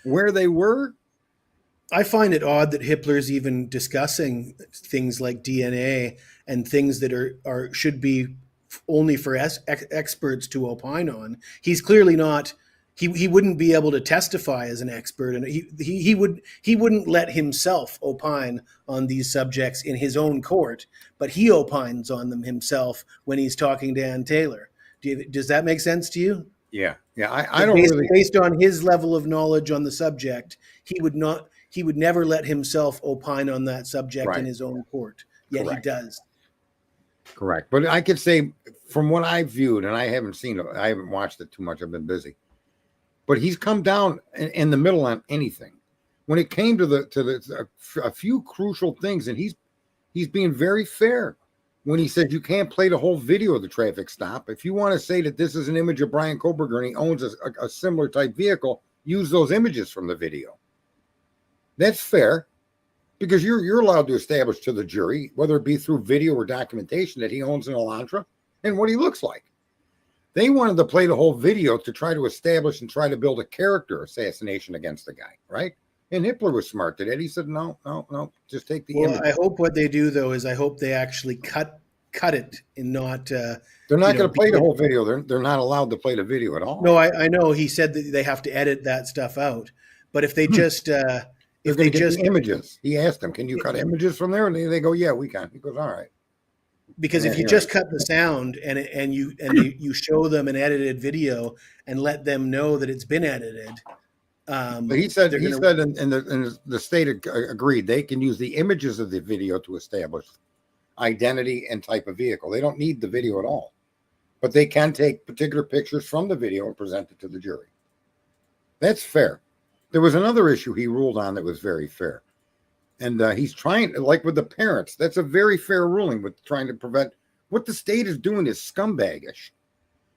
where they were? I find it odd that Hitler's even discussing things like DNA and things that are should be only for experts to opine on. He's clearly not. He wouldn't be able to testify as an expert, and he wouldn't let himself opine on these subjects in his own court, but he opines on them himself when he's talking to Ann Taylor. Does that make sense to you? Yeah. I don't really. Based on his level of knowledge on the subject, he would never let himself opine on that subject in his own court. Yet Correct. He does. Correct. But I could say from what I've viewed, and I haven't watched it too much. I've been busy. But he's come down in the middle on anything. When it came to a few crucial things, and he's being very fair when he said you can't play the whole video of the traffic stop. If you want to say that this is an image of Brian Koberger and he owns a similar type vehicle, use those images from the video. That's fair, because you're allowed to establish to the jury, whether it be through video or documentation, that he owns an Elantra and what he looks like. They wanted to play the whole video to try to establish and try to build a character assassination against the guy, right? And Hitler was smart to that. He said, no, just take the image. I hope what they do, though, is I hope they actually cut it and not... they're not going to play the whole video. They're not allowed to play the video at all. No, I know. He said that they have to edit that stuff out. But if they just... if they just... images. He asked them, can you cut images from there? And they go, yeah, we can. He goes, all right. Because if you just cut the sound and you show them an edited video and let them know that it's been edited, but he said, and the state agreed they can use the images of the video to establish identity and type of vehicle. They don't need the video at all, but they can take particular pictures from the video and present it to the jury. That's fair. There was another issue he ruled on that was very fair. And he's trying, like with the parents, that's a very fair ruling with trying to prevent. What the state is doing is scumbagish.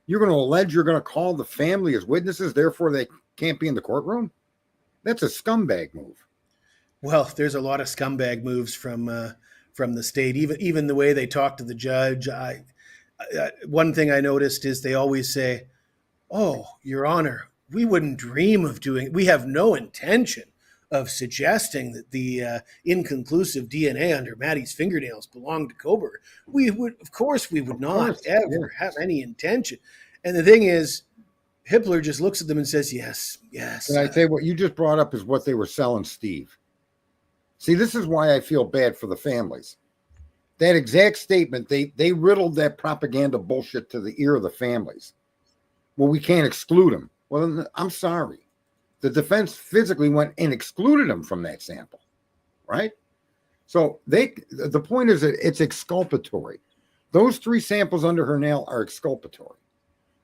You're going to allege you're going to call the family as witnesses, therefore they can't be in the courtroom? That's a scumbag move. Well, there's a lot of scumbag moves from the state, even the way they talk to the judge. One thing I noticed is they always say, "Oh, Your Honor, we wouldn't dream of doing, we have no intention of suggesting that the inconclusive DNA under Maddie's fingernails belonged to Koberger. Of course, we would not ever have any intention." And the thing is, Hitler just looks at them and says, yes. And I say what you just brought up is what they were selling Steve. See, this is why I feel bad for the families. That exact statement, they riddled that propaganda bullshit to the ear of the families. Well, we can't exclude them. Well, I'm sorry. The defense physically went and excluded them from that sample, right? So the point is that it's exculpatory. Those 3 samples under her nail are exculpatory.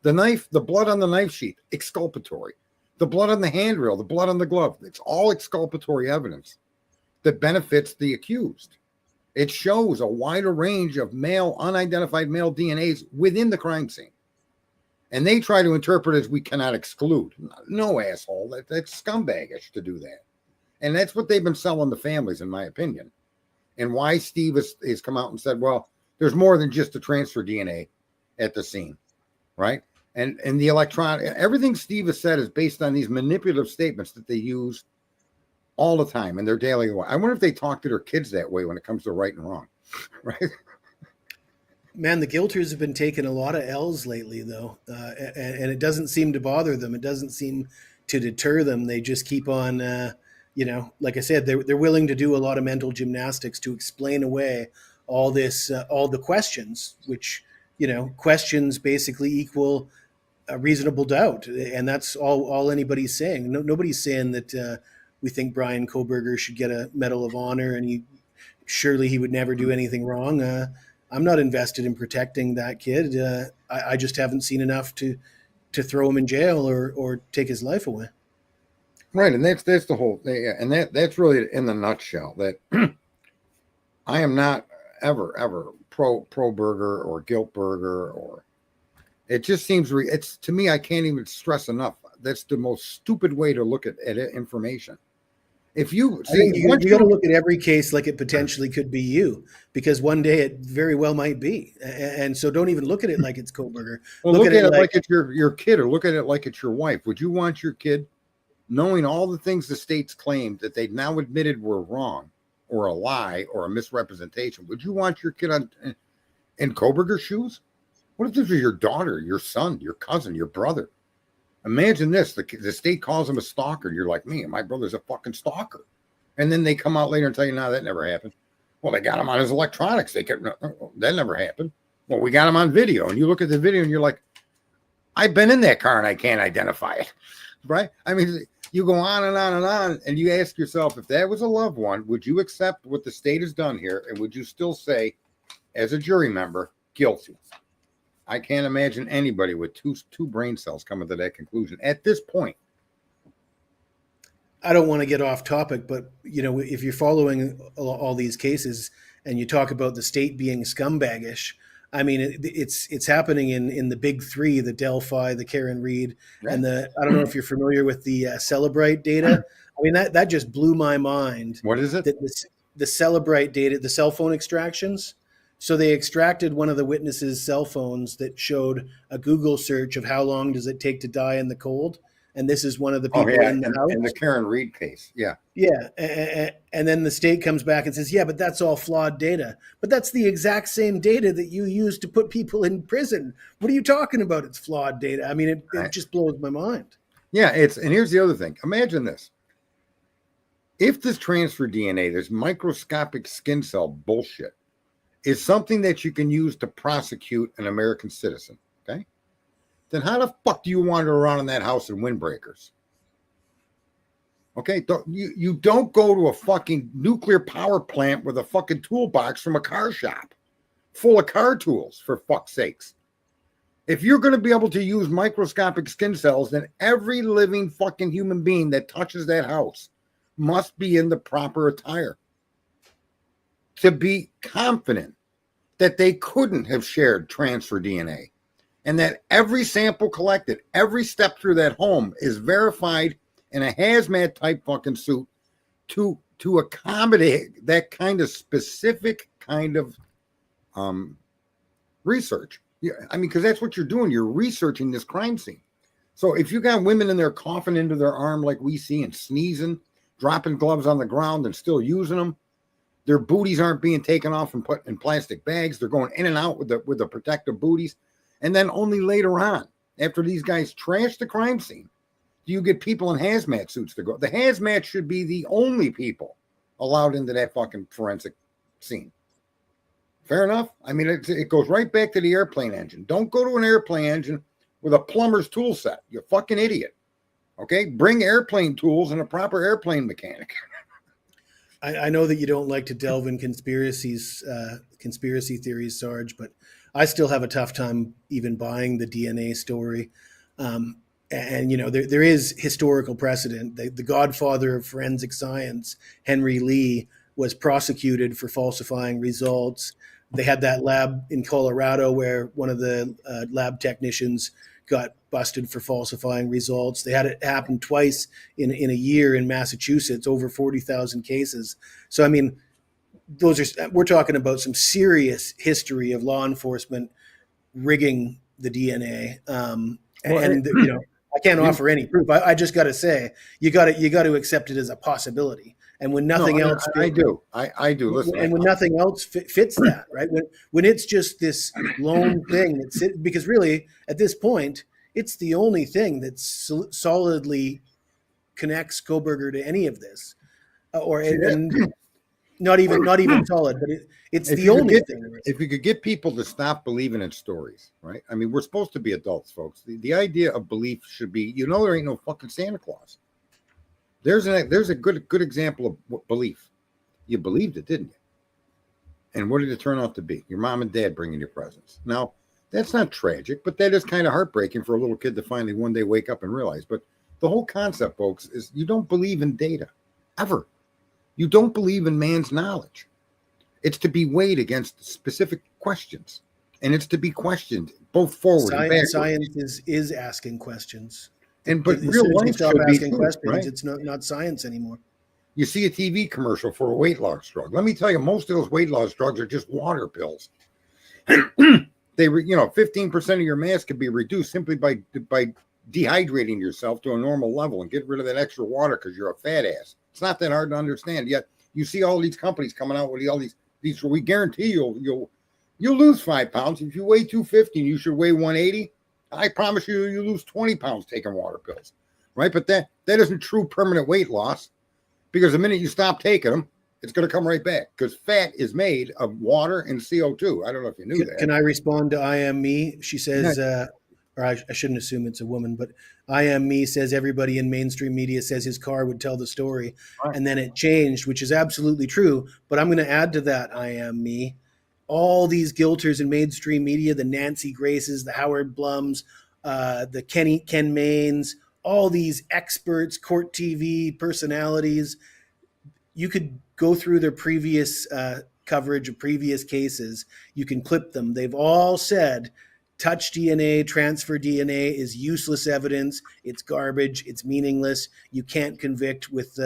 The knife, the blood on the knife sheath, exculpatory. The blood on the handrail, the blood on the glove, it's all exculpatory evidence that benefits the accused. It shows a wider range of unidentified male DNAs within the crime scene. And they try to interpret as we cannot exclude. No, asshole. That's scumbagish to do that. And that's what they've been selling the families, in my opinion. And why Steve has come out and said, well, there's more than just the transfer DNA at the scene, right? And the everything Steve has said is based on these manipulative statements that they use all the time in their daily life. I wonder if they talk to their kids that way when it comes to right and wrong, right? Man, the guilters have been taking a lot of L's lately, though, and it doesn't seem to bother them. It doesn't seem to deter them. They just keep on, like I said, they're willing to do a lot of mental gymnastics to explain away all this, all the questions, which, questions basically equal a reasonable doubt, and that's all anybody's saying. Nobody's saying that we think Brian Kohberger should get a Medal of Honor, and surely he would never do anything wrong. I'm not invested in protecting that kid. I just haven't seen enough to throw him in jail or take his life away. Right, and that's the whole thing, and that's really in the nutshell. That I am not ever pro Burger or guilt Burger, or it just seems it's to me, I can't even stress enough. That's the most stupid way to look at information. If you see, you got to look at every case like it potentially could be you, because one day it very well might be. And so don't even look at it like it's Kohberger. Well, look at it like it's your kid, or look at it like it's your wife. Would you want your kid, knowing all the things the states claimed that they've now admitted were wrong or a lie or a misrepresentation, would you want your kid in Kohberger's shoes? What if this was your daughter, your son, your cousin, your brother? Imagine this, the state calls him a stalker. You're like, me and my brother's a fucking stalker. And then they come out later and tell you, no, that never happened. Well, they got him on his electronics. That never happened. Well, we got him on video. And you look at the video and you're like, I've been in that car and I can't identify it. Right? I mean, you go on and on and on. And you ask yourself, if that was a loved one, would you accept what the state has done here? And would you still say, as a jury member, guilty? I can't imagine anybody with two brain cells coming to that conclusion at this point. I don't want to get off topic, but if you're following all these cases and you talk about the state being scumbagish, I mean, it's happening in the big three: the Delphi, the Karen Reed, right, and I don't know if you're familiar with the Celebrite data. I mean, that just blew my mind. What is it? The Celebrite data, the cell phone extractions. So they extracted one of the witnesses' cell phones that showed a Google search of how long does it take to die in the cold. And this is one of the people in the house. In the Karen Reed case, yeah. Yeah, and then the state comes back and says, yeah, but that's all flawed data. But that's the exact same data that you use to put people in prison. What are you talking about? It's flawed data. I mean, it just blows my mind. Yeah, and here's the other thing. Imagine this. If this transfer DNA, this microscopic skin cell bullshit, is something that you can use to prosecute an American citizen, okay? Then how the fuck do you wander around in that house in windbreakers? Okay, you don't go to a fucking nuclear power plant with a fucking toolbox from a car shop full of car tools, for fuck's sakes. If you're going to be able to use microscopic skin cells, then every living fucking human being that touches that house must be in the proper attire to be confident that they couldn't have shared transfer DNA, and that every sample collected, every step through that home is verified in a hazmat type fucking suit to accommodate that kind of specific kind of research. Yeah, I mean, because that's what you're doing. You're researching this crime scene. So if you got women in there coughing into their arm like we see, and sneezing, dropping gloves on the ground and still using them, their booties aren't being taken off and put in plastic bags. They're going in and out with the protective booties. And then only later on, after these guys trash the crime scene, do you get people in hazmat suits to go. The hazmat should be the only people allowed into that fucking forensic scene. Fair enough? I mean, it goes right back to the airplane engine. Don't go to an airplane engine with a plumber's tool set. You fucking idiot. Okay? Bring airplane tools and a proper airplane mechanic. I know that you don't like to delve in conspiracy theories, Sarge, but I still have a tough time even buying the DNA story. and there is historical precedent. The godfather of forensic science, Henry Lee, was prosecuted for falsifying results. They had that lab in Colorado where one of the lab technicians got busted for falsifying results. They had it happen twice in a year in Massachusetts, over 40,000 cases. So I mean, we're talking about some serious history of law enforcement rigging the DNA. And I can't offer any proof. I just got to say, you got to accept it as a possibility. And when nothing else, I do. Listen, and when nothing else fits that, right? When it's just this lone thing because really at this point, it's the only thing that solidly connects Koberger to any of this, and not even solid, but it's the only thing. If you could get people to stop believing in stories, right? I mean, we're supposed to be adults, folks. The idea of belief should be, there ain't no fucking Santa Claus. There's a good example of belief. You believed it, didn't you? And what did it turn out to be? Your mom and dad bringing you presents. Now, that's not tragic, but that is kind of heartbreaking for a little kid to finally one day wake up and realize. But the whole concept, folks, is you don't believe in data, ever. You don't believe in man's knowledge. It's to be weighed against specific questions, and it's to be questioned both forward and backwards. Science is asking questions. But real life should be asking questions. Right? It's not science anymore. You see a TV commercial for a weight loss drug. Let me tell you, most of those weight loss drugs are just water pills. 15% of your mass can be reduced simply by dehydrating yourself to a normal level and get rid of that extra water because you're a fat ass. It's not that hard to understand. Yet you see all these companies coming out with all these. We guarantee you'll lose 5 pounds. If you weigh 250 and you should weigh 180, I promise you lose 20 pounds taking water pills, right? But that isn't true permanent weight loss, because the minute you stop taking them, it's going to come right back, because fat is made of water and CO2. I don't know if you knew that. Can I respond to I Am Me? She says, or I shouldn't assume it's a woman, but I Am Me says everybody in mainstream media says his car would tell the story. Right. And then it changed, which is absolutely true. But I'm going to add to that, I Am Me. All these guilters in mainstream media, the Nancy Graces, the Howard Blums, the Ken Mains, all these experts, court TV personalities, you could go through their previous coverage of previous cases. You can clip them. They've all said touch DNA, transfer DNA is useless evidence. It's garbage. It's meaningless. You can't convict with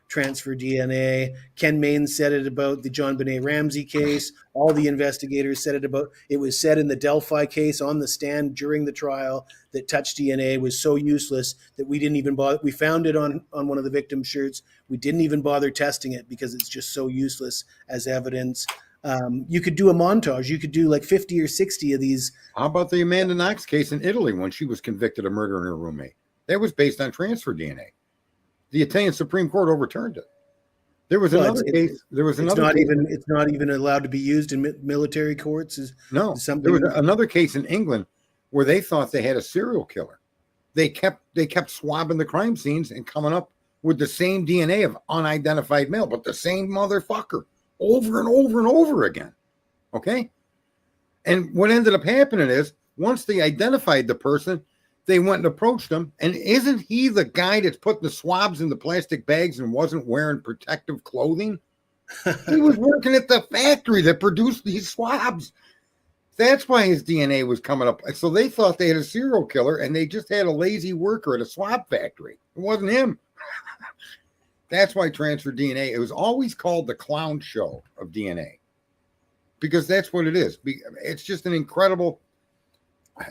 transfer DNA. Ken Mains said it about the John Benet Ramsey case. All the investigators said it about. It was said in the Delphi case on the stand during the trial that touch DNA was so useless that we didn't even bother. We found it on one of the victim's shirts. We didn't even bother testing it because it's just so useless as evidence. You could do a montage. You could do like 50 or 60 of these. How about the Amanda Knox case in Italy when she was convicted of murdering her roommate? That was based on transfer DNA. The Italian Supreme Court overturned it. There was another case. There was another. It's not even allowed to be used in military courts. There was another case in England where they thought they had a serial killer. They kept swabbing the crime scenes and coming up with the same DNA of unidentified male, but the same motherfucker. Over and over and over again. Okay? And what ended up happening is, once they identified the person, they went and approached him. And isn't he the guy that's putting the swabs in the plastic bags and wasn't wearing protective clothing? He was working at the factory that produced these swabs. That's why his DNA was coming up. So they thought they had a serial killer, and they just had a lazy worker at a swab factory. It wasn't him. That's why transfer DNA, it was always called the clown show of DNA, because that's what it is. It's just an incredible,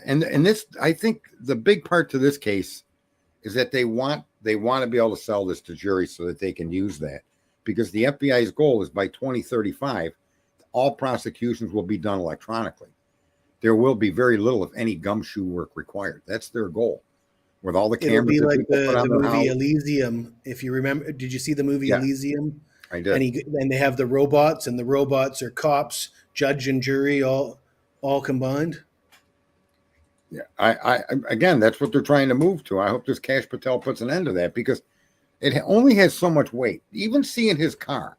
and this, I think the big part to this case is that they want to be able to sell this to juries so that they can use that, because the FBI's goal is by 2035, all prosecutions will be done electronically. There will be very little, if any, gumshoe work required. That's their goal. With all the cameras. It'll be like the movie Elysium. If you remember, did you see the movie Elysium? I did. And they have the robots, and the robots are cops, judge, and jury all combined. Yeah, I again, that's what they're trying to move to. I hope this Kash Patel puts an end to that, because it only has so much weight. Even seeing his car.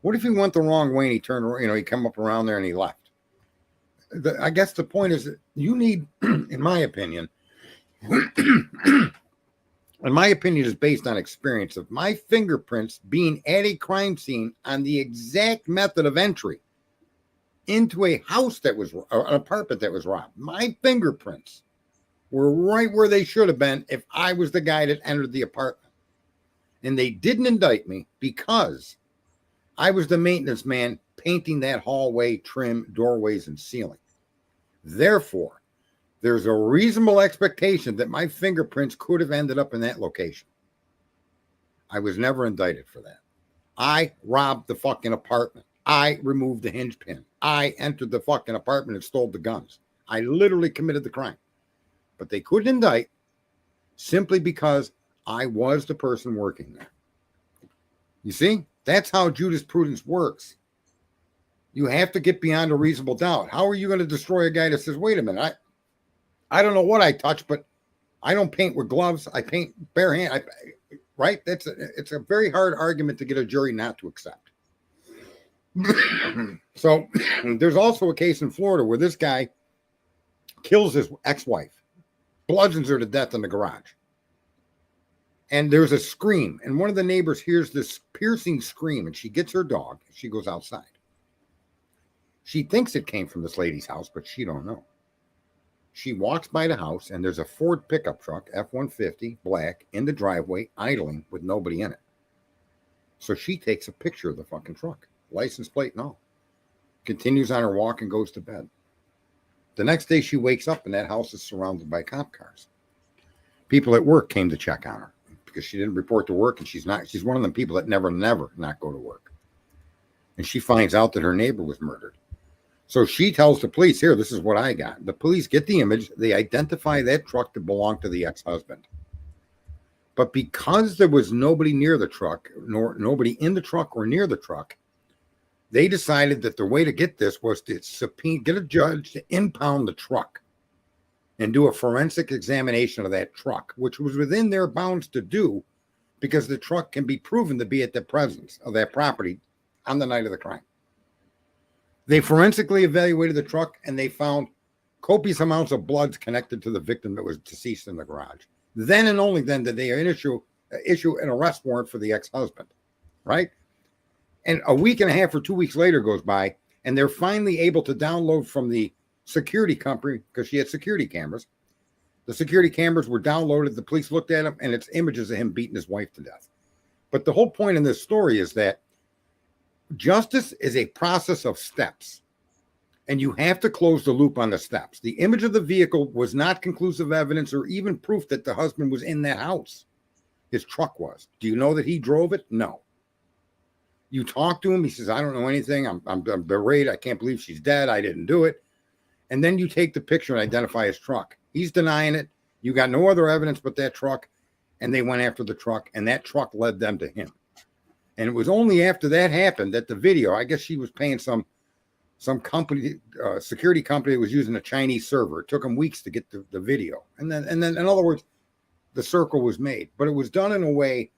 What if he went the wrong way and he turned around, he came up around there and he left? I guess the point is that you need, in my opinion, And my opinion is based on experience of my fingerprints being at a crime scene on the exact method of entry into a house that was, an apartment that was robbed. My fingerprints were right where they should have been if I was the guy that entered the apartment. And they didn't indict me because I was the maintenance man painting that hallway, trim, doorways, and ceiling. Therefore, there's a reasonable expectation that my fingerprints could have ended up in that location. I was never indicted for that. I robbed the fucking apartment. I removed the hinge pin. I entered the fucking apartment and stole the guns. I literally committed the crime. But they couldn't indict simply because I was the person working there. You see? That's how jurisprudence works. You have to get beyond a reasonable doubt. How are you going to destroy a guy that says, wait a minute, I don't know what I touch, but I don't paint with gloves. I paint bare hand. Right? It's a very hard argument to get a jury not to accept. So there's also a case in Florida where this guy kills his ex-wife, bludgeons her to death in the garage. And there's a scream, and one of the neighbors hears this piercing scream, and she gets her dog. She goes outside. She thinks it came from this lady's house, but she don't know. She walks by the house, and there's a Ford pickup truck, F-150, black, in the driveway, idling with nobody in it. So she takes a picture of the fucking truck, license plate and all. Continues on her walk and goes to bed. The next day she wakes up, and that house is surrounded by cop cars. People at work came to check on her because she didn't report to work, and she's one of them people that never not go to work. And she finds out that her neighbor was murdered. So she tells the police, here, this is what I got. The police get the image. They identify that truck to belong to the ex-husband. But because there was nobody near the truck, nor nobody in the truck or near the truck, they decided that the way to get this was to get a judge to impound the truck and do a forensic examination of that truck, which was within their bounds to do because the truck can be proven to be at the presence of that property on the night of the crime. They forensically evaluated the truck, and they found copious amounts of blood connected to the victim that was deceased in the garage. Then and only then did they issue an arrest warrant for the ex-husband, right? And a week and a half or 2 weeks later goes by, and they're finally able to download from the security company, because she had security cameras. The security cameras were downloaded. The police looked at them, and it's images of him beating his wife to death. But the whole point in this story is that justice is a process of steps, and you have to close the loop on the steps. The image of the vehicle was not conclusive evidence or even proof that the husband was in that house. His truck was. Do you know that he drove it? No. You talk to him. He says, I don't know anything. I'm berate. I can't believe she's dead. I didn't do it. And then you take the picture and identify his truck. He's denying it. You got no other evidence but that truck. And they went after the truck, and that truck led them to him. And it was only after that happened that the video, I guess she was paying some company, security company that was using a Chinese server. It took them weeks to get the video. And then, in other words, the circle was made. But it was done in a way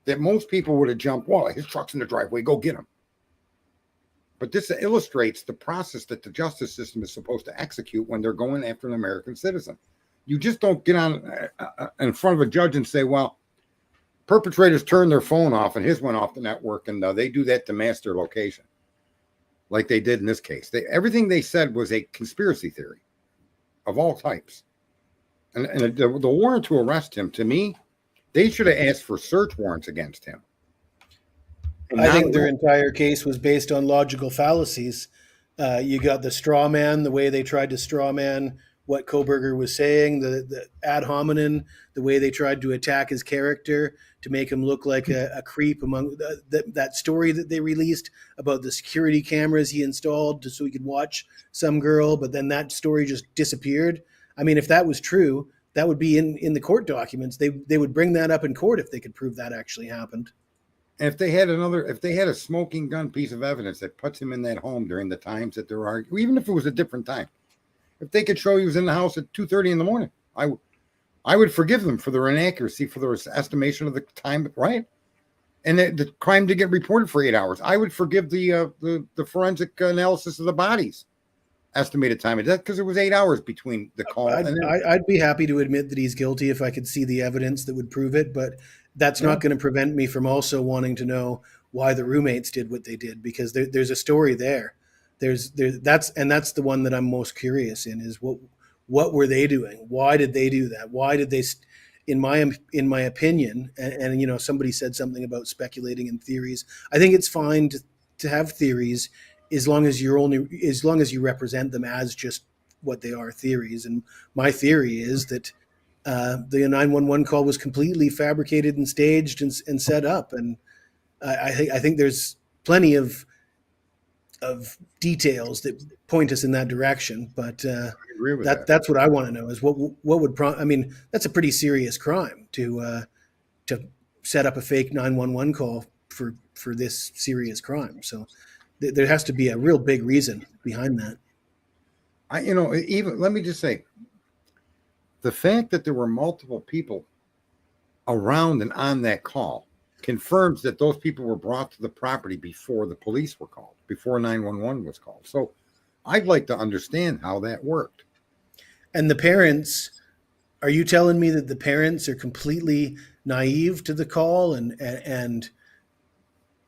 that most people would have jumped, well, his truck's in the driveway, go get him. But this illustrates the process that the justice system is supposed to execute when they're going after an American citizen. You just don't get on in front of a judge and say, well, perpetrators turned their phone off and his went off the network, and they do that to mask their location, like they did in this case. Everything they said was a conspiracy theory of all types. And the warrant to arrest him, to me, they should have asked for search warrants against him. I think their entire case was based on logical fallacies. You got the straw man, the way they tried to straw man what Kohberger was saying, the ad hominem, the way they tried to attack his character to make him look like a creep among that story that they released about the security cameras he installed so he could watch some girl, but then that story just disappeared. I mean, if that was true, that would be in the court documents. They would bring that up in court if they could prove that actually happened. And if they had a smoking gun piece of evidence that puts him in that home during the times that they're arguing, even if it was a different time, if they could show he was in the house at 2:30 in the morning, I would forgive them for their inaccuracy, for their estimation of the time, right? And the crime didn't get reported for 8 hours. I would forgive the forensic analysis of the bodies estimated time of death because it was 8 hours between the call I'd, and then. I'd be happy to admit that he's guilty if I could see the evidence that would prove it, but that's Yeah. not going to prevent me from also wanting to know why the roommates did what they did, because there's a story there. That's the one that I'm most curious in, is what were they doing? Why did they do that? Why did they? In my opinion, and you know, somebody said something about speculating in theories. I think it's fine to have theories as long as you represent them as just what they are, theories. And my theory is that the 911 call was completely fabricated and staged and set up. And I think there's plenty of details that point us in that direction. But I agree with that. that's what I want to know, is what would I mean, that's a pretty serious crime to set up a fake 911 call for this serious crime. So there has to be a real big reason behind that. Even let me just say, the fact that there were multiple people around and on that call confirms that those people were brought to the property before the police were called, before 911 was called. So I'd like to understand how that worked. And the parents, are you telling me that the parents are completely naive to the call and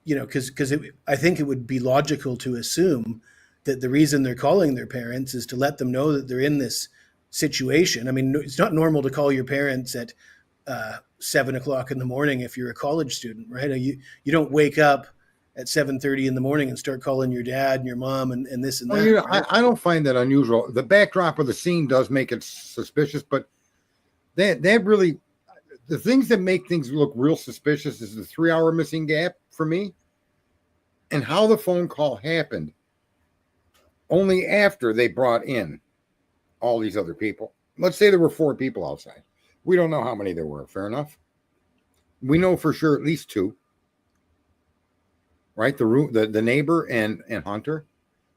you know, because I think it would be logical to assume that the reason they're calling their parents is to let them know that they're in this situation. I mean, it's not normal to call your parents at 7 o'clock in the morning if you're a college student, right? You don't wake up at 7:30 in the morning and start calling your dad and your mom and this and that. Right? I don't find that unusual. The backdrop of the scene does make it suspicious, but that really, the things that make things look real suspicious is the 3-hour missing gap for me, and how the phone call happened only after they brought in all these other people. Let's say there were 4 people outside. We don't know how many there were. Fair enough. We know for sure at least 2. Right, the neighbor and Hunter.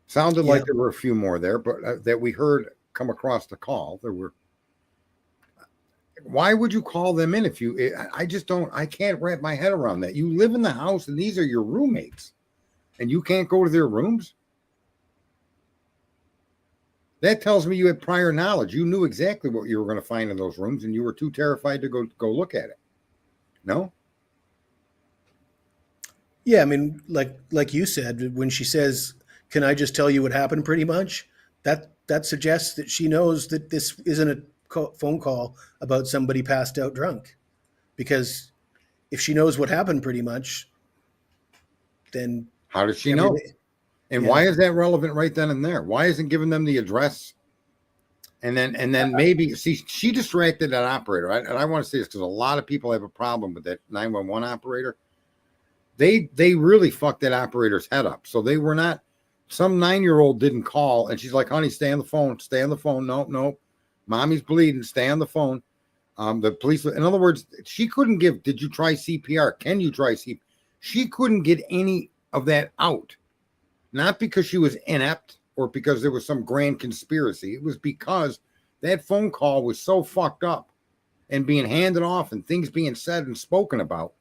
Sounded like there were a few more there, but that we heard come across the call. There were. Why would you call them in if you? I just don't. I can't wrap my head around that. You live in the house, and these are your roommates, and you can't go to their rooms. That tells me you had prior knowledge. You knew exactly what you were going to find in those rooms, and you were too terrified to go look at it. No. Yeah, I mean, like you said, when she says, "Can I just tell you what happened?" Pretty much, that suggests that she knows that this isn't a phone call about somebody passed out drunk. Because if she knows what happened, pretty much, then how does she know? And why is that relevant right then and there? Why isn't giving them the address? And then maybe she distracted that operator. And I want to say this because a lot of people have a problem with that 911 operator. They really fucked that operator's head up. So they were not, some 9-year-old didn't call and she's like, honey, stay on the phone. Stay on the phone. No. Mommy's bleeding. Stay on the phone. The police, in other words, she couldn't give, did you try CPR? Can you try CPR? She couldn't get any of that out. Not because she was inept or because there was some grand conspiracy. It was because that phone call was so fucked up and being handed off and things being said and spoken about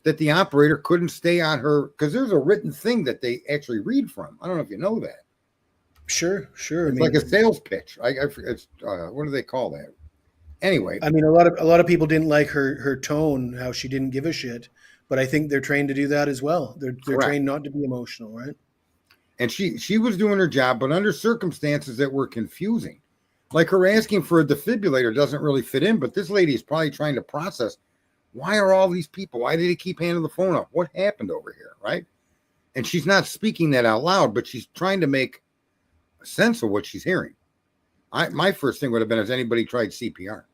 that the operator couldn't stay on her, because there's a written thing that they actually read from. I don't know if you know that. Sure. It's like a sales pitch. It's what do they call that? Anyway, I mean, a lot of people didn't like her tone, how she didn't give a shit. But I think they're trained to do that as well. They're trained not to be emotional, right? And she was doing her job, but under circumstances that were confusing. Like her asking for a defibrillator doesn't really fit in, but this lady is probably trying to process, why are all these people? Why did he keep handing the phone up? What happened over here, right? And she's not speaking that out loud, but she's trying to make sense of what she's hearing. My first thing would have been, has anybody tried CPR?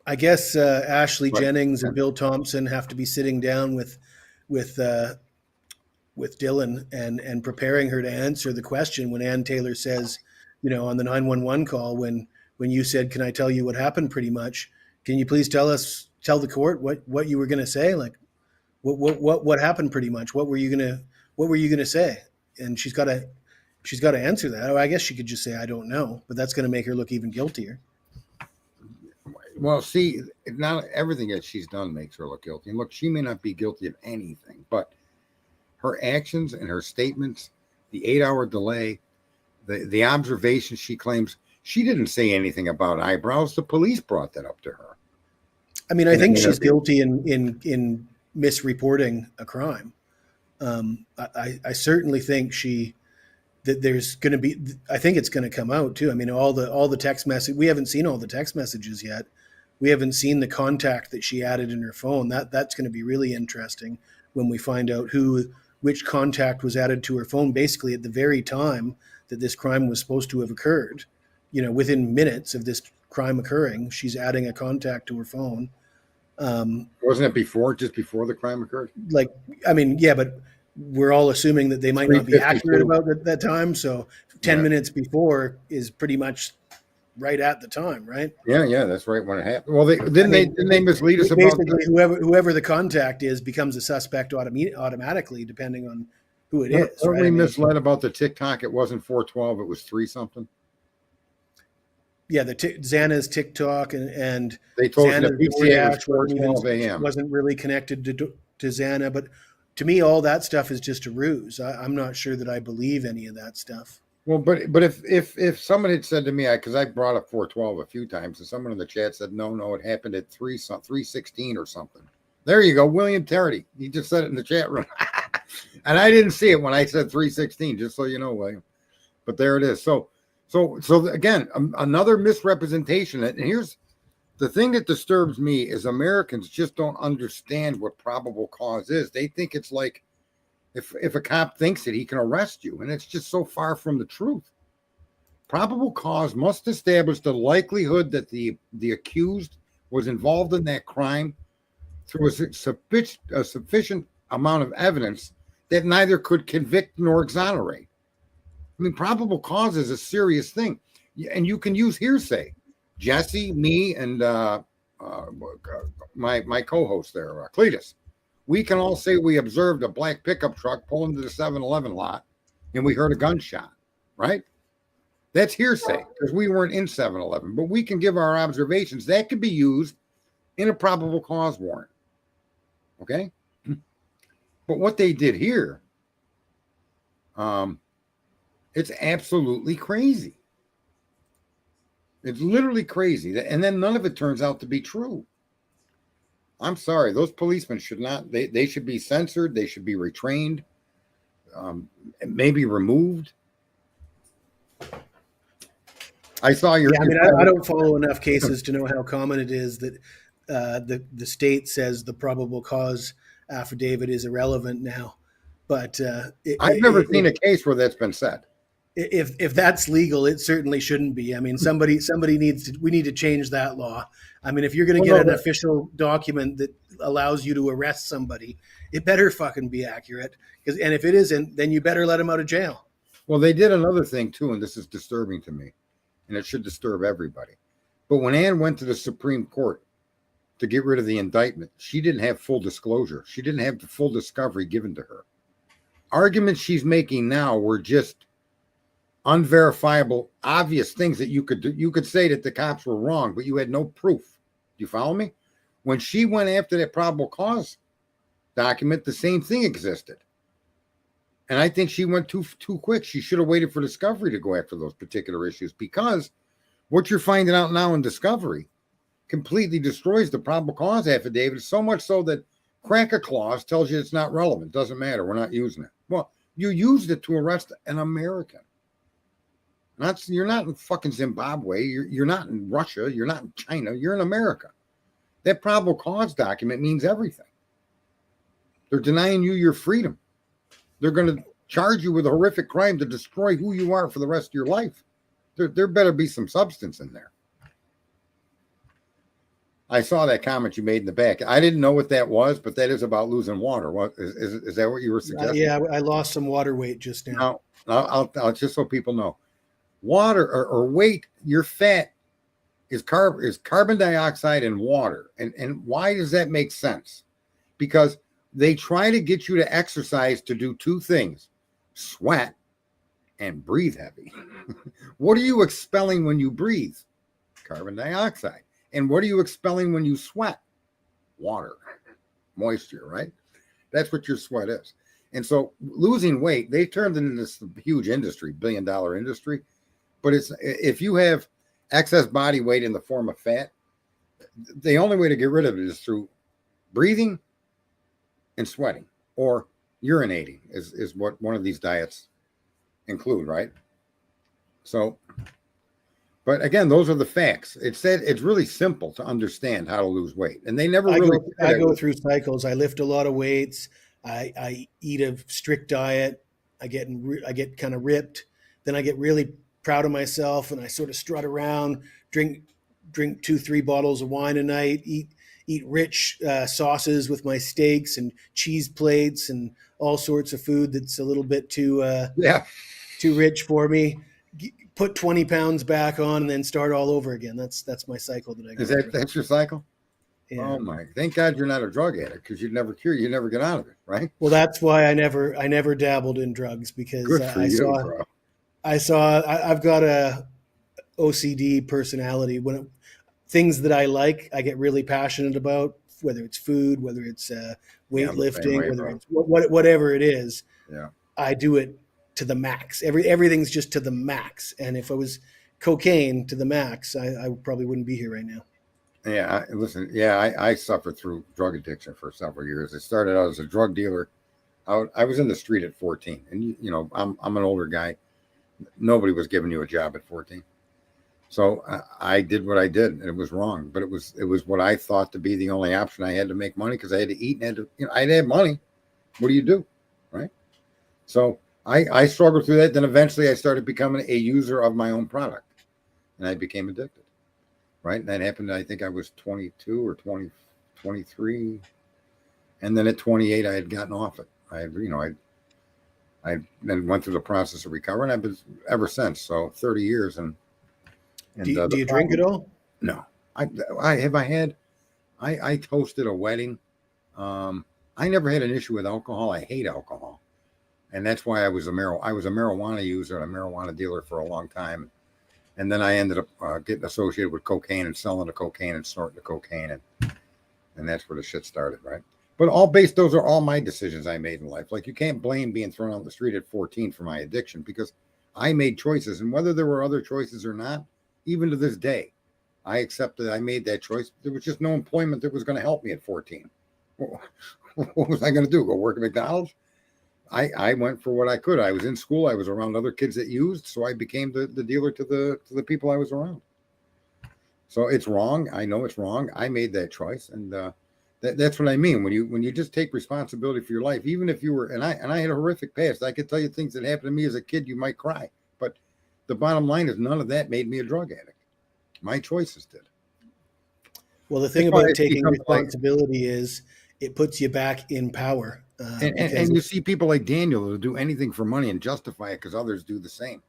I guess Ashley Jennings and Bill Thompson have to be sitting down with Dylan and preparing her to answer the question when Ann Taylor says, you know, on the 911 call, when you said, "Can I tell you what happened?" Pretty much, can you please tell the court what you were going to say? Like, what happened? Pretty much, what were you gonna say? And she's got to answer that. Or I guess she could just say, "I don't know," but that's going to make her look even guiltier. Well, see, not everything that she's done makes her look guilty. And look, she may not be guilty of anything, but her actions and her statements, the 8-hour delay, The observation, she claims she didn't say anything about eyebrows. The police brought that up to her. I mean, I think she's guilty in misreporting a crime. I certainly think that there's going to be. I think it's going to come out too. I mean, all the text message. We haven't seen all the text messages yet. We haven't seen the contact that she added in her phone. That's going to be really interesting when we find out which contact was added to her phone. Basically, at the very time that this crime was supposed to have occurred, within minutes of this crime occurring, she's adding a contact to her phone. Wasn't it just before the crime occurred? But we're all assuming that they might not be accurate about that time. So 10 minutes before is pretty much right at the time, right? Yeah, that's right when it happened. Well, didn't they mislead us about basically whoever the contact is becomes a suspect automatically, depending on who it is. Weren't we misled about the TikTok? It wasn't 412, it was 3 something. Yeah, Xana's TikTok and they told Xana's DoorDash 412 a.m. wasn't really connected to Xana, but to me, all that stuff is just a ruse. I'm not sure that I believe any of that stuff. Well, but if someone had said to me, because I brought up 412 a few times, and someone in the chat said no, it happened at 316 or something. There you go, William Terry. He just said it in the chat room, and I didn't see it when I said 316. Just so you know, William. But there it is. So again, another misrepresentation. And here's the thing that disturbs me is Americans just don't understand what probable cause is. They think it's like if a cop thinks it, he can arrest you. And it's just so far from the truth. Probable cause must establish the likelihood that the accused was involved in that crime through a sufficient amount of evidence that neither could convict nor exonerate. I mean, probable cause is a serious thing. And you can use hearsay. Jesse, me, and my co-host there, Cletus, we can all say we observed a black pickup truck pull into the 7-Eleven lot and we heard a gunshot, right? That's hearsay because we weren't in 7-Eleven, but we can give our observations. That could be used in a probable cause warrant, okay? But what they did here, it's absolutely crazy. It's literally crazy. And then none of it turns out to be true. I'm sorry. Those policemen should not, they should be censored. They should be retrained, maybe removed. I saw your. I don't follow enough cases to know how common it is that the state says the probable cause affidavit is irrelevant now. But I've never seen a case where that's been said. If that's legal, it certainly shouldn't be. I mean, we need to change that law. I mean, if you're going to get an official document that allows you to arrest somebody, it better fucking be accurate. And if it isn't, then you better let them out of jail. Well, they did another thing too, and this is disturbing to me, and it should disturb everybody. But when Ann went to the Supreme Court to get rid of the indictment, she didn't have full disclosure. She didn't have the full discovery given to her. Arguments she's making now were just unverifiable, obvious things that you could do. You could say that the cops were wrong, but you had no proof. Do you follow me? When she went after that probable cause document, the same thing existed. And I think she went too quick. She should have waited for discovery to go after those particular issues, because what you're finding out now in discovery completely destroys the probable cause affidavit, so much so that crack a clause tells you it's not relevant. Doesn't matter. We're not using it. Well, you used it to arrest an American. You're not in fucking Zimbabwe. You're not in Russia. You're not in China. You're in America. That probable cause document means everything. They're denying you your freedom. They're going to charge you with a horrific crime to destroy who you are for the rest of your life. There better be some substance in there. I saw that comment you made in the back. I didn't know what that was, but that is about losing water. What is that? What you were suggesting? Yeah, I lost some water weight just now. I'll just so people know. Water or weight, your fat is carbon dioxide and water. And why does that make sense? Because they try to get you to exercise to do two things: sweat and breathe heavy. What are you expelling when you breathe? Carbon dioxide. And what are you expelling when you sweat? Water, moisture, right? That's what your sweat is. And so losing weight, they turned into this huge industry, $1 billion industry. But it's if you have excess body weight in the form of fat, the only way to get rid of it is through breathing and sweating or urinating is what one of these diets include, right? So, but again, those are the facts. It's really simple to understand how to lose weight, and they never really. I go through cycles. I lift a lot of weights. I eat a strict diet. I get kind of ripped. Then I get really proud of myself, and I sort of strut around, drink 2-3 bottles of wine a night, eat rich sauces with my steaks and cheese plates and all sorts of food that's a little bit too rich for me. Put 20 pounds back on and then start all over again. That's my cycle that I go through. That's your cycle? Yeah. Oh my! Thank God you're not a drug addict because you'd never cure. You never get out of it, right? Well, that's why I never dabbled in drugs because Good for you, bro. I've got a OCD personality. Things that I like, I get really passionate about, whether it's food, whether it's weightlifting, whether it's whatever it is. Yeah, I do it to the max. Everything's just to the max. And if I was cocaine to the max, I probably wouldn't be here right now. Yeah, listen. Yeah, I suffered through drug addiction for several years. I started out as a drug dealer. I was in the street at 14, and you know I'm an older guy. Nobody was giving you a job at 14, so I did what I did, and it was wrong. But it was what I thought to be the only option. I had to make money because I had to eat and had to, I had to have money. What do you do, right? So I struggled through that. Then eventually I started becoming a user of my own product, and I became addicted. Right. And that happened. I think I was 22 or 23. And then at 28, I had gotten off it. I then went through the process of recovery, and I've been ever since. So 30 years. And do you drink at all? No. I hosted a wedding. I never had an issue with alcohol. I hate alcohol. And that's why I was a marijuana user and a marijuana dealer for a long time. And then I ended up getting associated with cocaine and selling the cocaine and snorting the cocaine. And that's where the shit started, right? But those are all my decisions I made in life. Like, you can't blame being thrown on the street at 14 for my addiction, because I made choices. And whether there were other choices or not, even to this day, I accept that I made that choice. There was just no employment that was going to help me at 14. What was I going to do? Go work at McDonald's? I went for what I could. I was in school. I was around other kids that used, so I became the dealer to the people I was around. So it's wrong. I know it's wrong. I made that choice, and that's what I mean. When you just take responsibility for your life, even if you were, and I had a horrific past. I could tell you things that happened to me as a kid. You might cry, but the bottom line is none of that made me a drug addict. My choices did. Well, the thing about taking responsibility is it puts you back in power. And you see people like Daniel who do anything for money and justify it because others do the same.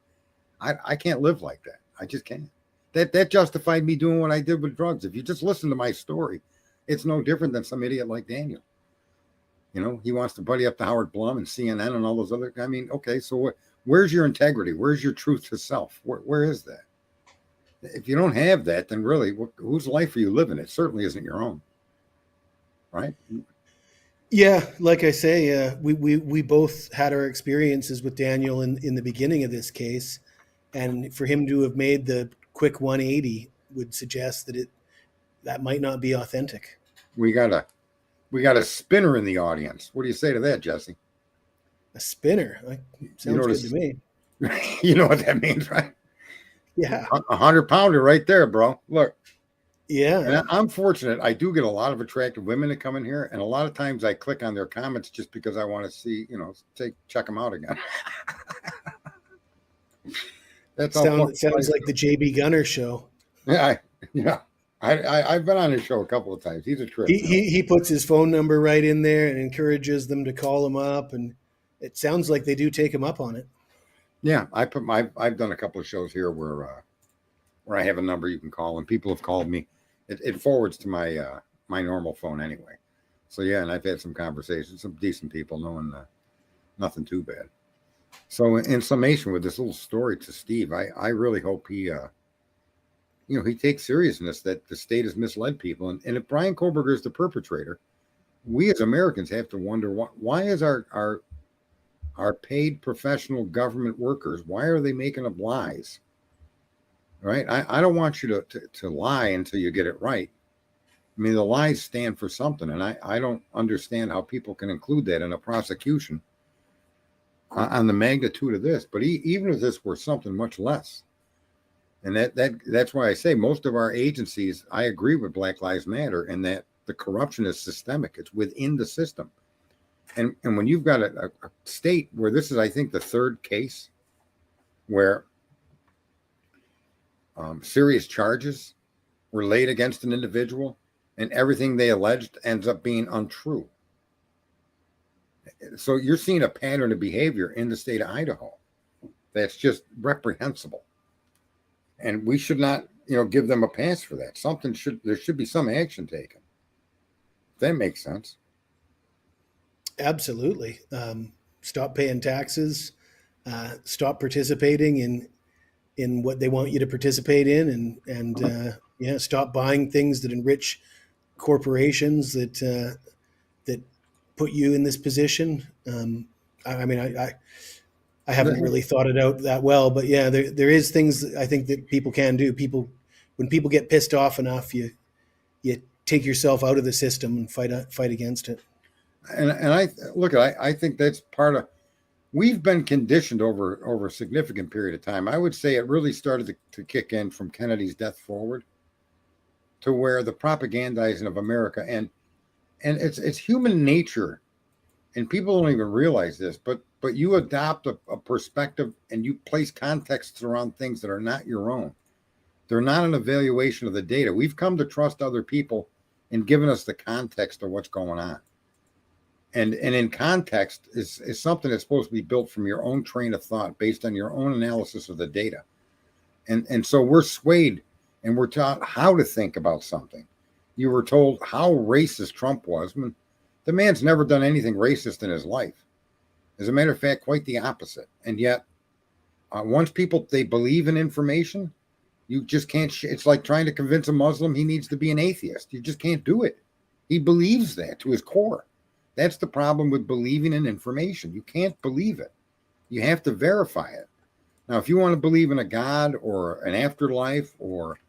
I can't live like that. I just can't. That justified me doing what I did with drugs. If you just listen to my story, it's no different than some idiot like Daniel. You know, he wants to buddy up to Howard Blum and CNN and all those other. I mean, okay, so where's your integrity? Where's your truth to self? Where is that? If you don't have that, then really, whose life are you living? It certainly isn't your own, right? Yeah, like I say, we both had our experiences with Daniel in the beginning of this case, and for him to have made the quick 180 would suggest that might not be authentic. We got a spinner in the audience. What do you say to that, Jesse? A spinner? Sounds good to me. You know what that means, right? Yeah. 100-pounder right there, bro. Look. Yeah. And I'm fortunate. I do get a lot of attractive women that come in here, and a lot of times I click on their comments just because I want to see, check them out again. That's sounds like the JB Gunner show. Yeah, I've been on his show a couple of times. He's a trip. He puts his phone number right in there and encourages them to call him up, and it sounds like they do take him up on it. Yeah, I've done a couple of shows here where I have a number you can call, and people have called me. It forwards to my my normal phone anyway. So yeah, and I've had some conversations, some decent people, knowing nothing too bad. So in summation, with this little story to Steve, I really hope he he takes seriousness that the state has misled people, and if Brian Koberger is the perpetrator, we as Americans have to wonder why is our are paid professional government workers. Why are they making up lies? Right? I don't want you to lie until you get it right. I mean, the lies stand for something, and I don't understand how people can include that in a prosecution on the magnitude of this. But even if this were something much less, and that's why I say most of our agencies, I agree with Black Lives Matter, and that the corruption is systemic. It's within the system. And when you've got a state where this is, I think, the third case where serious charges were laid against an individual and everything they alleged ends up being untrue. So you're seeing a pattern of behavior in the state of Idaho that's just reprehensible. And we should not, give them a pass for that. There should be some action taken. If that makes sense. Absolutely. Stop paying taxes, stop participating in what they want you to participate in, and stop buying things that enrich corporations that put you in this position. I haven't really thought it out that well, but yeah, there is things I think that people can do. When people get pissed off enough, you take yourself out of the system and fight against it. And I think that's part of. We've been conditioned over a significant period of time. I would say it really started to kick in from Kennedy's death forward, to where the propagandizing of America and it's human nature, and people don't even realize this, but you adopt a perspective and you place contexts around things that are not your own. They're not an evaluation of the data. We've come to trust other people and given us the context of what's going on. And in context is something that's supposed to be built from your own train of thought based on your own analysis of the data. And so we're swayed and we're taught how to think about something. You were told how racist Trump was. When the man's never done anything racist in his life. As a matter of fact, quite the opposite. And yet, once they believe in information, you just can't. It's like trying to convince a Muslim he needs to be an atheist. You just can't do it. He believes that to his core. That's the problem with believing in information. You can't believe it. You have to verify it. Now, if you want to believe in a God or an afterlife or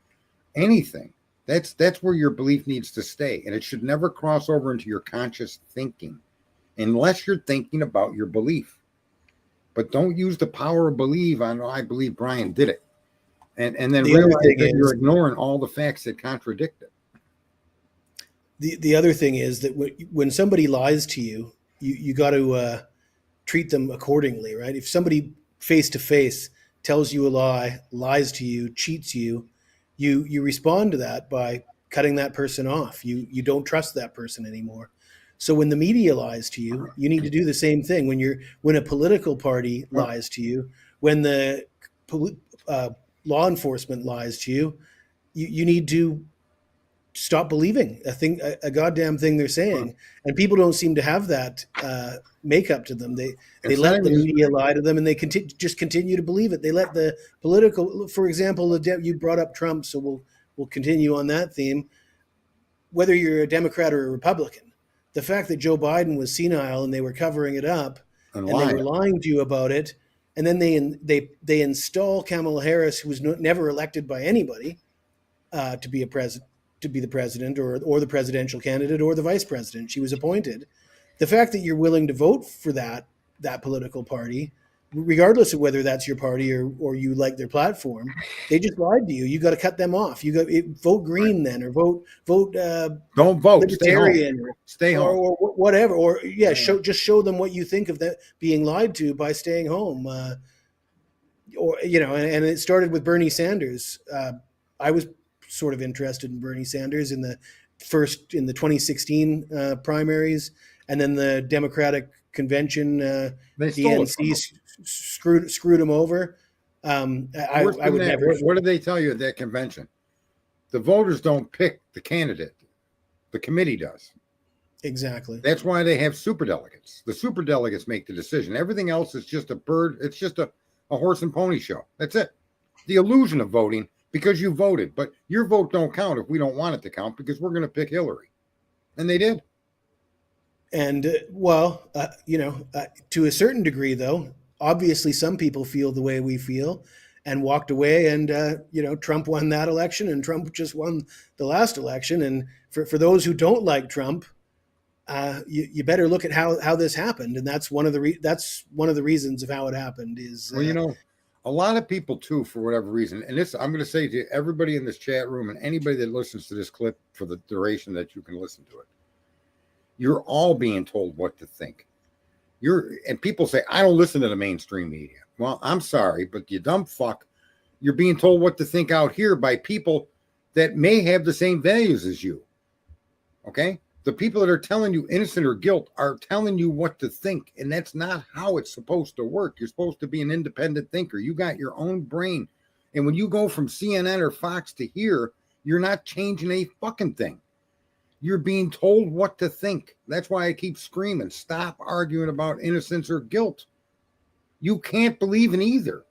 anything, that's where your belief needs to stay. And it should never cross over into your conscious thinking unless you're thinking about your belief. But don't use the power of belief on, I believe Brian did it. And then realize that you're ignoring all the facts that contradict it. The other thing is that when somebody lies to you, you got to treat them accordingly, right? If somebody face to face tells you a lie, lies to you, cheats you, you respond to that by cutting that person off. You don't trust that person anymore. So when the media lies to you, you need to do the same thing. When a political party lies to you, when the law enforcement lies to you, you need to stop believing a goddamn thing they're saying. And people don't seem to have that makeup to them. They let the media lie to them, and they just continue to believe it. They let the political, for example, you brought up Trump, so we'll continue on that theme. Whether you're a Democrat or a Republican, the fact that Joe Biden was senile and they were covering it up and they were lying to you about it, and then they install Kamala Harris, who was never elected by anybody, to be the president or the presidential candidate or the vice president. She was appointed. The fact that you're willing to vote for that political party, regardless of whether that's your party or you like their platform, they just lied to you. You got to cut them off. You got vote green then, or vote. Don't vote. Libertarian, stay home, or whatever. Or show them what you think of that being lied to by staying home. And it started with Bernie Sanders. I was sort of interested in Bernie Sanders in the 2016 primaries, and then the Democratic convention, the DNC screwed him over. I would never. What did they tell you at that convention? The voters don't pick the candidate; the committee does. Exactly. That's why they have superdelegates. The superdelegates make the decision. Everything else is just a bird. It's just a horse and pony show. That's it. The illusion of voting. Because you voted, but your vote don't count if we don't want it to count, because we're going to pick Hillary. And they did. And to a certain degree, though, obviously some people feel the way we feel and walked away. And, Trump won that election and Trump just won the last election. And for those who don't like Trump, you better look at how this happened. And that's one of the reasons of how it happened is, Well, a lot of people too, for whatever reason, and this I'm going to say to everybody in this chat room and anybody that listens to this clip for the duration that you can listen to it, you're all being told what to think. And people say, I don't listen to the mainstream media. Well, I'm sorry, but you dumb fuck, you're being told what to think out here by people that may have the same values as you. Okay? The people that are telling you innocent or guilt are telling you what to think, and that's not how it's supposed to work. You're supposed to be an independent thinker. You got your own brain. And when you go from CNN or Fox to here, you're not changing a fucking thing. You're being told what to think. That's why I keep screaming, stop arguing about innocence or guilt. You can't believe in either.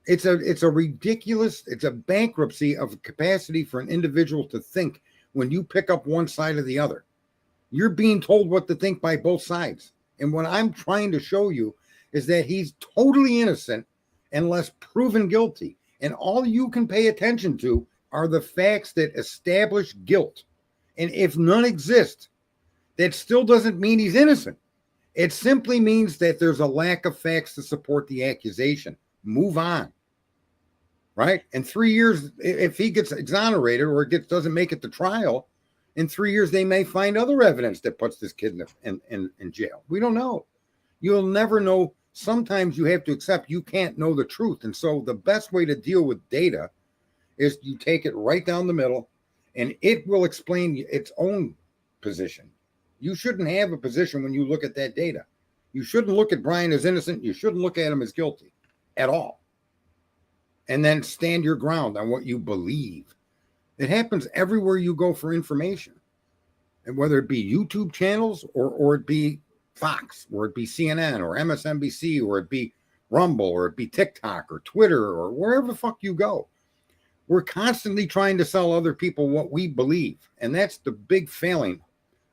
It's a ridiculous, it's a bankruptcy of capacity for an individual to think when you pick up one side or the other. You're being told what to think by both sides. And what I'm trying to show you is that he's totally innocent unless proven guilty. And all you can pay attention to are the facts that establish guilt. And if none exist, that still doesn't mean he's innocent. It simply means that there's a lack of facts to support the accusation. Move on. Right? In 3 years, if he gets exonerated or doesn't make it to trial, in 3 years, they may find other evidence that puts this kid in jail. We don't know. You'll never know. Sometimes you have to accept you can't know the truth. And so the best way to deal with data is you take it right down the middle, and it will explain its own position. You shouldn't have a position when you look at that data. You shouldn't look at Brian as innocent. You shouldn't look at him as guilty at all. And then stand your ground on what you believe. It happens everywhere you go for information. And whether it be YouTube channels or it be Fox, or it be CNN or MSNBC, or it be Rumble, or it be TikTok or Twitter, or wherever the fuck you go. We're constantly trying to sell other people what we believe. And that's the big failing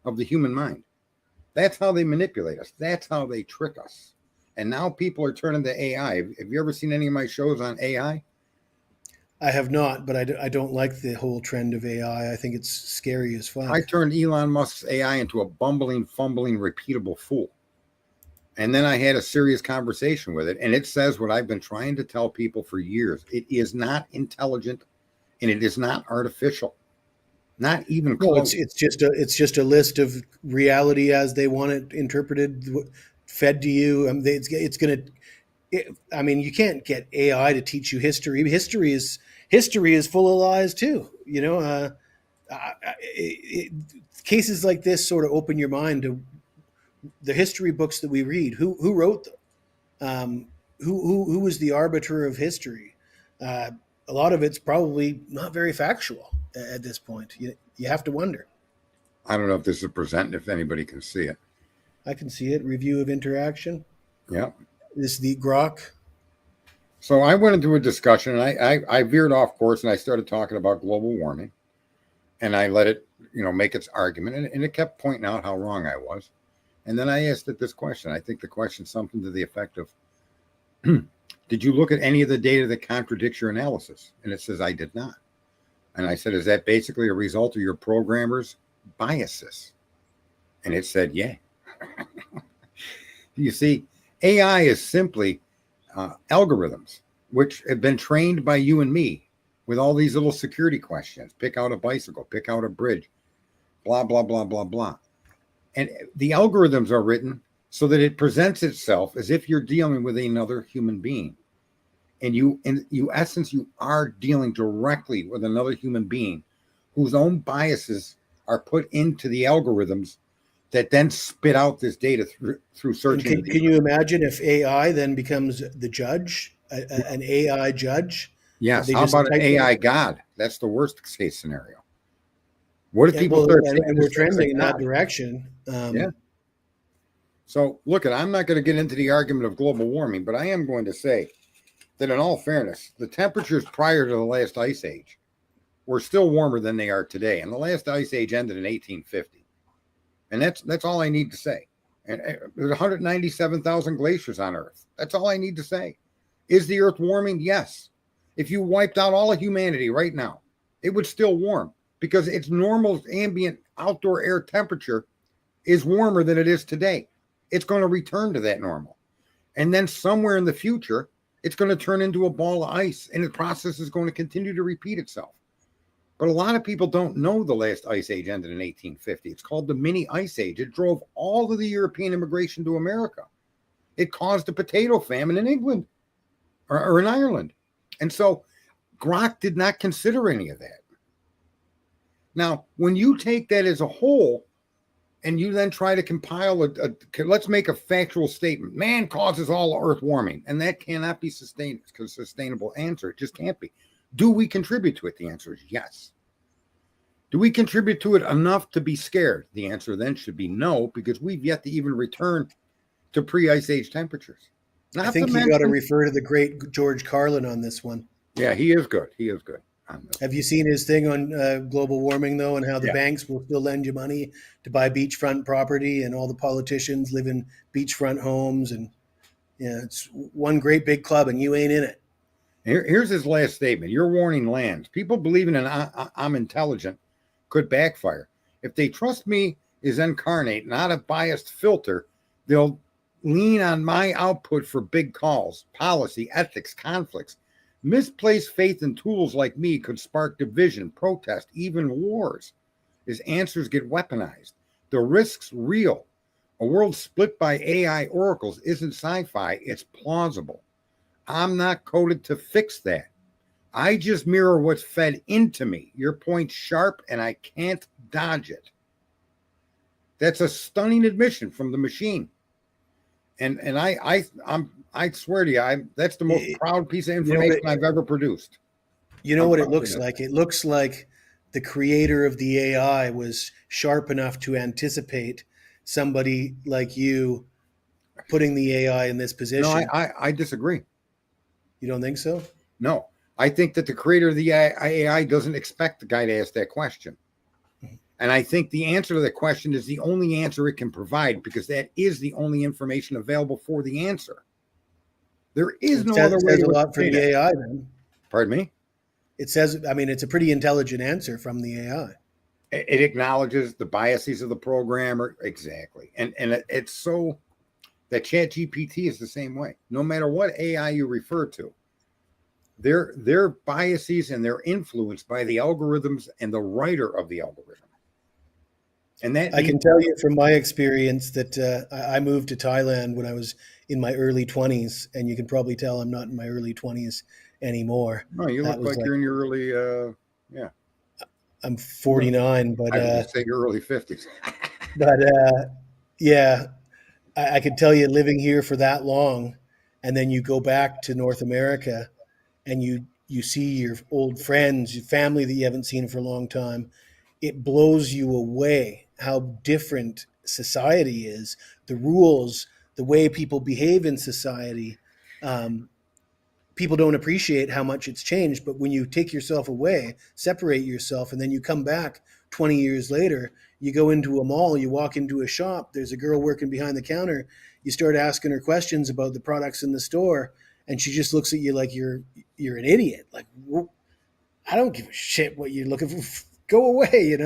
of the human mind. That's how they manipulate us. That's how they trick us. And now people are turning to AI. Have you ever seen any of my shows on AI? I have not, but I don't like the whole trend of AI. I think it's scary as fuck. I turned Elon Musk's AI into a bumbling, fumbling, repeatable fool. And then I had a serious conversation with it. And it says what I've been trying to tell people for years. It is not intelligent and it is not artificial. Not even close. It's just a list of reality as they want it interpreted, fed to you. It's going to. I mean, you can't get AI to teach you history. History is full of lies too. Cases like this sort of open your mind to the history books that we read. Who wrote them? Who was the arbiter of history? A lot of it's probably not very factual at this point. You have to wonder. I don't know if this is present, if anybody can see it. I can see it. Review of interaction. Yeah. This is the grok. So I went into a discussion and I veered off course and I started talking about global warming, and I let it, make its argument, and it kept pointing out how wrong I was. And then I asked it this question. I think the question's something to the effect of, did you look at any of the data that contradicts your analysis? And it says, I did not. And I said, is that basically a result of your programmer's biases? And it said, yeah. You see, AI is simply algorithms, which have been trained by you and me with all these little security questions. Pick out a bicycle, pick out a bridge, blah, blah, blah, blah, blah. And the algorithms are written so that it presents itself as if you're dealing with another human being. And you are dealing directly with another human being whose own biases are put into the algorithms that then spit out this data through searching. Can you imagine if AI then becomes the judge, an AI judge? Yes. How about an AI God? That's the worst case scenario. What if people start and we're trending in that direction? Yeah. So look, I'm not going to get into the argument of global warming, but I am going to say that in all fairness, the temperatures prior to the last ice age were still warmer than they are today. And the last ice age ended in 1850. And that's all I need to say. And there's 197,000 glaciers on Earth. That's all I need to say. Is the Earth warming? Yes. If you wiped out all of humanity right now, it would still warm because its normal ambient outdoor air temperature is warmer than it is today. It's going to return to that normal. And then somewhere in the future, it's going to turn into a ball of ice, and the process is going to continue to repeat itself. But a lot of people don't know the last ice age ended in 1850. It's called the mini ice age. It drove all of the European immigration to America. It caused the potato famine in England or in Ireland. And so Grok did not consider any of that. Now, when you take that as a whole and you then try to compile let's make a factual statement. Man causes all Earth warming, and that cannot be sustainable answer. It just can't be. Do we contribute to it? The answer is yes. Do we contribute to it enough to be scared? The answer then should be no, because we've yet to even return to pre-ice age temperatures. I think you got to refer to the great George Carlin on this one. Yeah, he is good. He is good. Have you seen his thing on global warming, though, and how the banks will still lend you money to buy beachfront property, and all the politicians live in beachfront homes, and it's one great big club, and you ain't in it. Here's his last statement. You're warning lands. People believing in I'm intelligent could backfire. If they trust me is incarnate, not a biased filter, they'll lean on my output for big calls, policy, ethics, conflicts. Misplaced faith in tools like me could spark division, protest, even wars. His answers get weaponized. The risk's real. A world split by AI oracles isn't sci-fi, it's plausible. I'm not coded to fix that. I just mirror what's fed into me. Your point's sharp and I can't dodge it. That's a stunning admission from the machine. And I swear to you, that's the most proud piece of information I've ever produced. You know what it looks like? It looks like the creator of the AI was sharp enough to anticipate somebody like you putting the AI in this position. No, I disagree. You don't think so? No. I think that the creator of the AI doesn't expect the guy to ask that question. And I think the answer to that question is the only answer it can provide, because that is the only information available for the answer. There is no other way to a lot for the AI, then. Pardon me? It says, I mean, it's a pretty intelligent answer from the AI. It acknowledges the biases of the programmer. Exactly. And it's so that ChatGPT is the same way. No matter what AI you refer to, their biases and they're influenced by the algorithms and the writer of the algorithm. And that I can tell you from my experience that I moved to Thailand when I was in my early 20s, and you can probably tell I'm not in my early 20s anymore. No, you look like you're in your early, yeah. I'm 49, but I would say your early 50s. But yeah, I could tell you, living here for that long, and then you go back to North America, and you see your old friends, your family that you haven't seen for a long time. It blows you away how different society is, the rules, the way people behave in society. People don't appreciate how much it's changed, but when you take yourself away, separate yourself, and then you come back 20 years later, you go into a mall, you walk into a shop, there's a girl working behind the counter, you start asking her questions about the products in the store, and she just looks at you like you're an idiot. Like, I don't give a shit what you're looking for. Go away,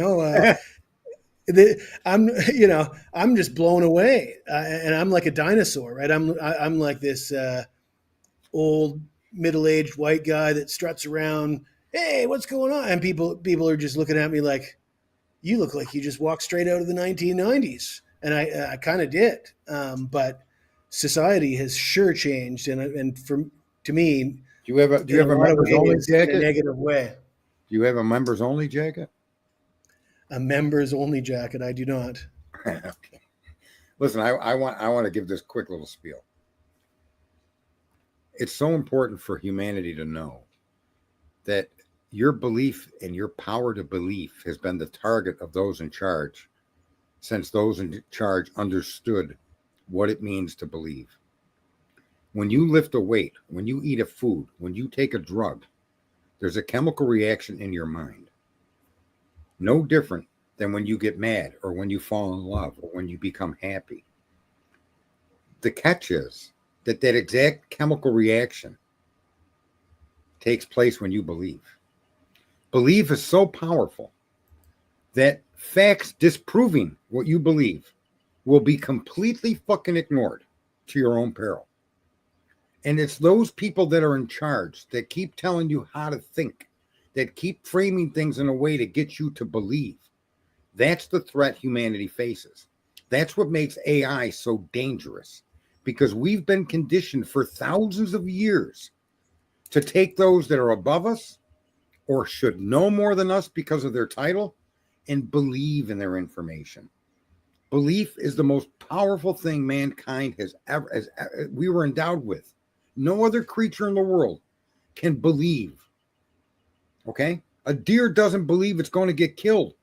I'm just blown away, and I'm like a dinosaur, right? I'm like this old middle-aged white guy that struts around. Hey, what's going on? And people are just looking at me like, you look like you just walked straight out of the 1990s, and I kind of did. But society has sure changed, and to me, do you have a members only jacket? In a negative way. Do you have a members only jacket? A members only jacket? I do not. Okay. Listen, I want to give this quick little spiel. It's so important for humanity to know that your belief and your power to believe has been the target of those in charge since those in charge understood what it means to believe. When you lift a weight, when you eat a food, when you take a drug, there's a chemical reaction in your mind. No different than when you get mad or when you fall in love or when you become happy. The catch is that that exact chemical reaction takes place when you believe. Belief is so powerful that facts disproving what you believe will be completely fucking ignored to your own peril. And it's those people that are in charge that keep telling you how to think, that keep framing things in a way to get you to believe. That's the threat humanity faces. That's what makes AI so dangerous, because we've been conditioned for thousands of years to take those that are above us or should know more than us because of their title and believe in their information. Belief is the most powerful thing mankind has ever, we were endowed with. No other creature in the world can believe. Okay? A deer doesn't believe it's going to get killed.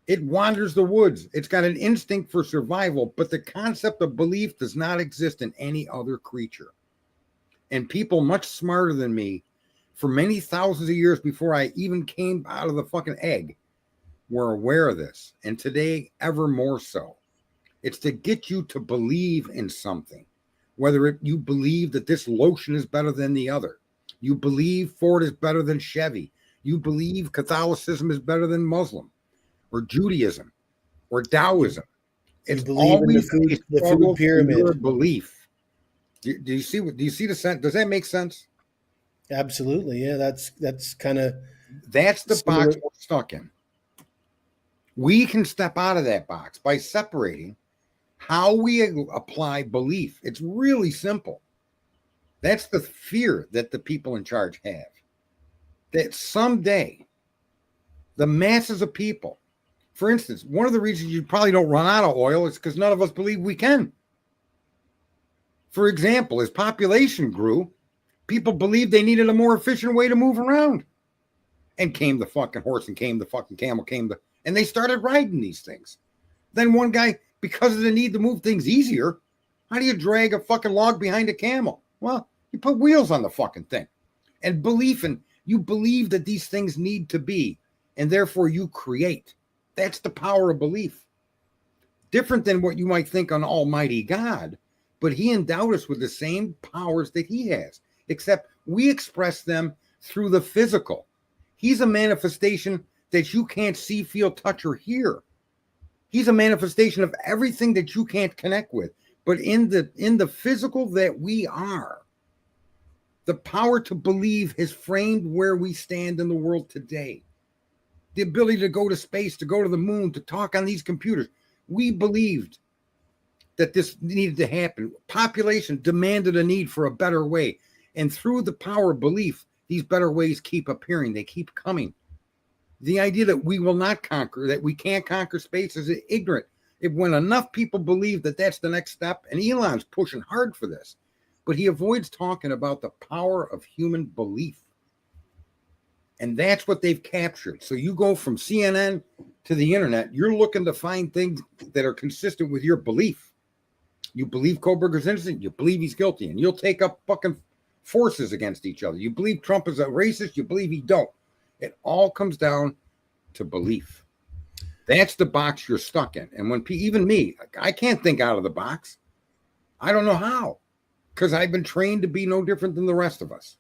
It wanders the woods. It's got an instinct for survival, but the concept of belief does not exist in any other creature. And people much smarter than me, for many thousands of years before I even came out of the fucking egg, were aware of this. And today, ever more so. It's to get you to believe in something. Whether you believe that this lotion is better than the other. You believe Ford is better than Chevy. You believe Catholicism is better than Muslim or Judaism or Taoism. It's always in the food pyramid. Your belief. Do you see the sense? Does that make sense? Absolutely. Yeah, that's kind of the box we're stuck in. We can step out of that box by separating how we apply belief. It's really simple. That's the fear that the people in charge have. That someday the masses of people, for instance, one of the reasons you probably don't run out of oil is because none of us believe we can. For example, as population grew, people believed they needed a more efficient way to move around. And came the fucking horse and came the fucking camel, and they started riding these things. Then one guy, because of the need to move things easier, how do you drag a fucking log behind a camel? Well, you put wheels on the fucking thing. And you believe that these things need to be, and therefore you create. That's the power of belief. Different than what you might think on Almighty God, but he endowed us with the same powers that he has, except we express them through the physical. He's a manifestation that you can't see, feel, touch, or hear. He's a manifestation of everything that you can't connect with. But in the physical that we are, the power to believe has framed where we stand in the world today. The ability to go to space, to go to the moon, to talk on these computers. We believed that this needed to happen. Population demanded a need for a better way. And through the power of belief, these better ways keep appearing. They keep coming. The idea that we will not conquer, that we can't conquer space is ignorant. When enough people believe that that's the next step, and Elon's pushing hard for this, but he avoids talking about the power of human belief. And that's what they've captured. So you go from CNN to the internet, you're looking to find things that are consistent with your belief. You believe Kohlberger's innocent, you believe he's guilty, and you'll take up fucking forces against each other. You believe Trump is a racist, you believe he don't. It all comes down to belief. That's the box you're stuck in. And when even me, I can't think out of the box. I don't know how, because I've been trained to be no different than the rest of us.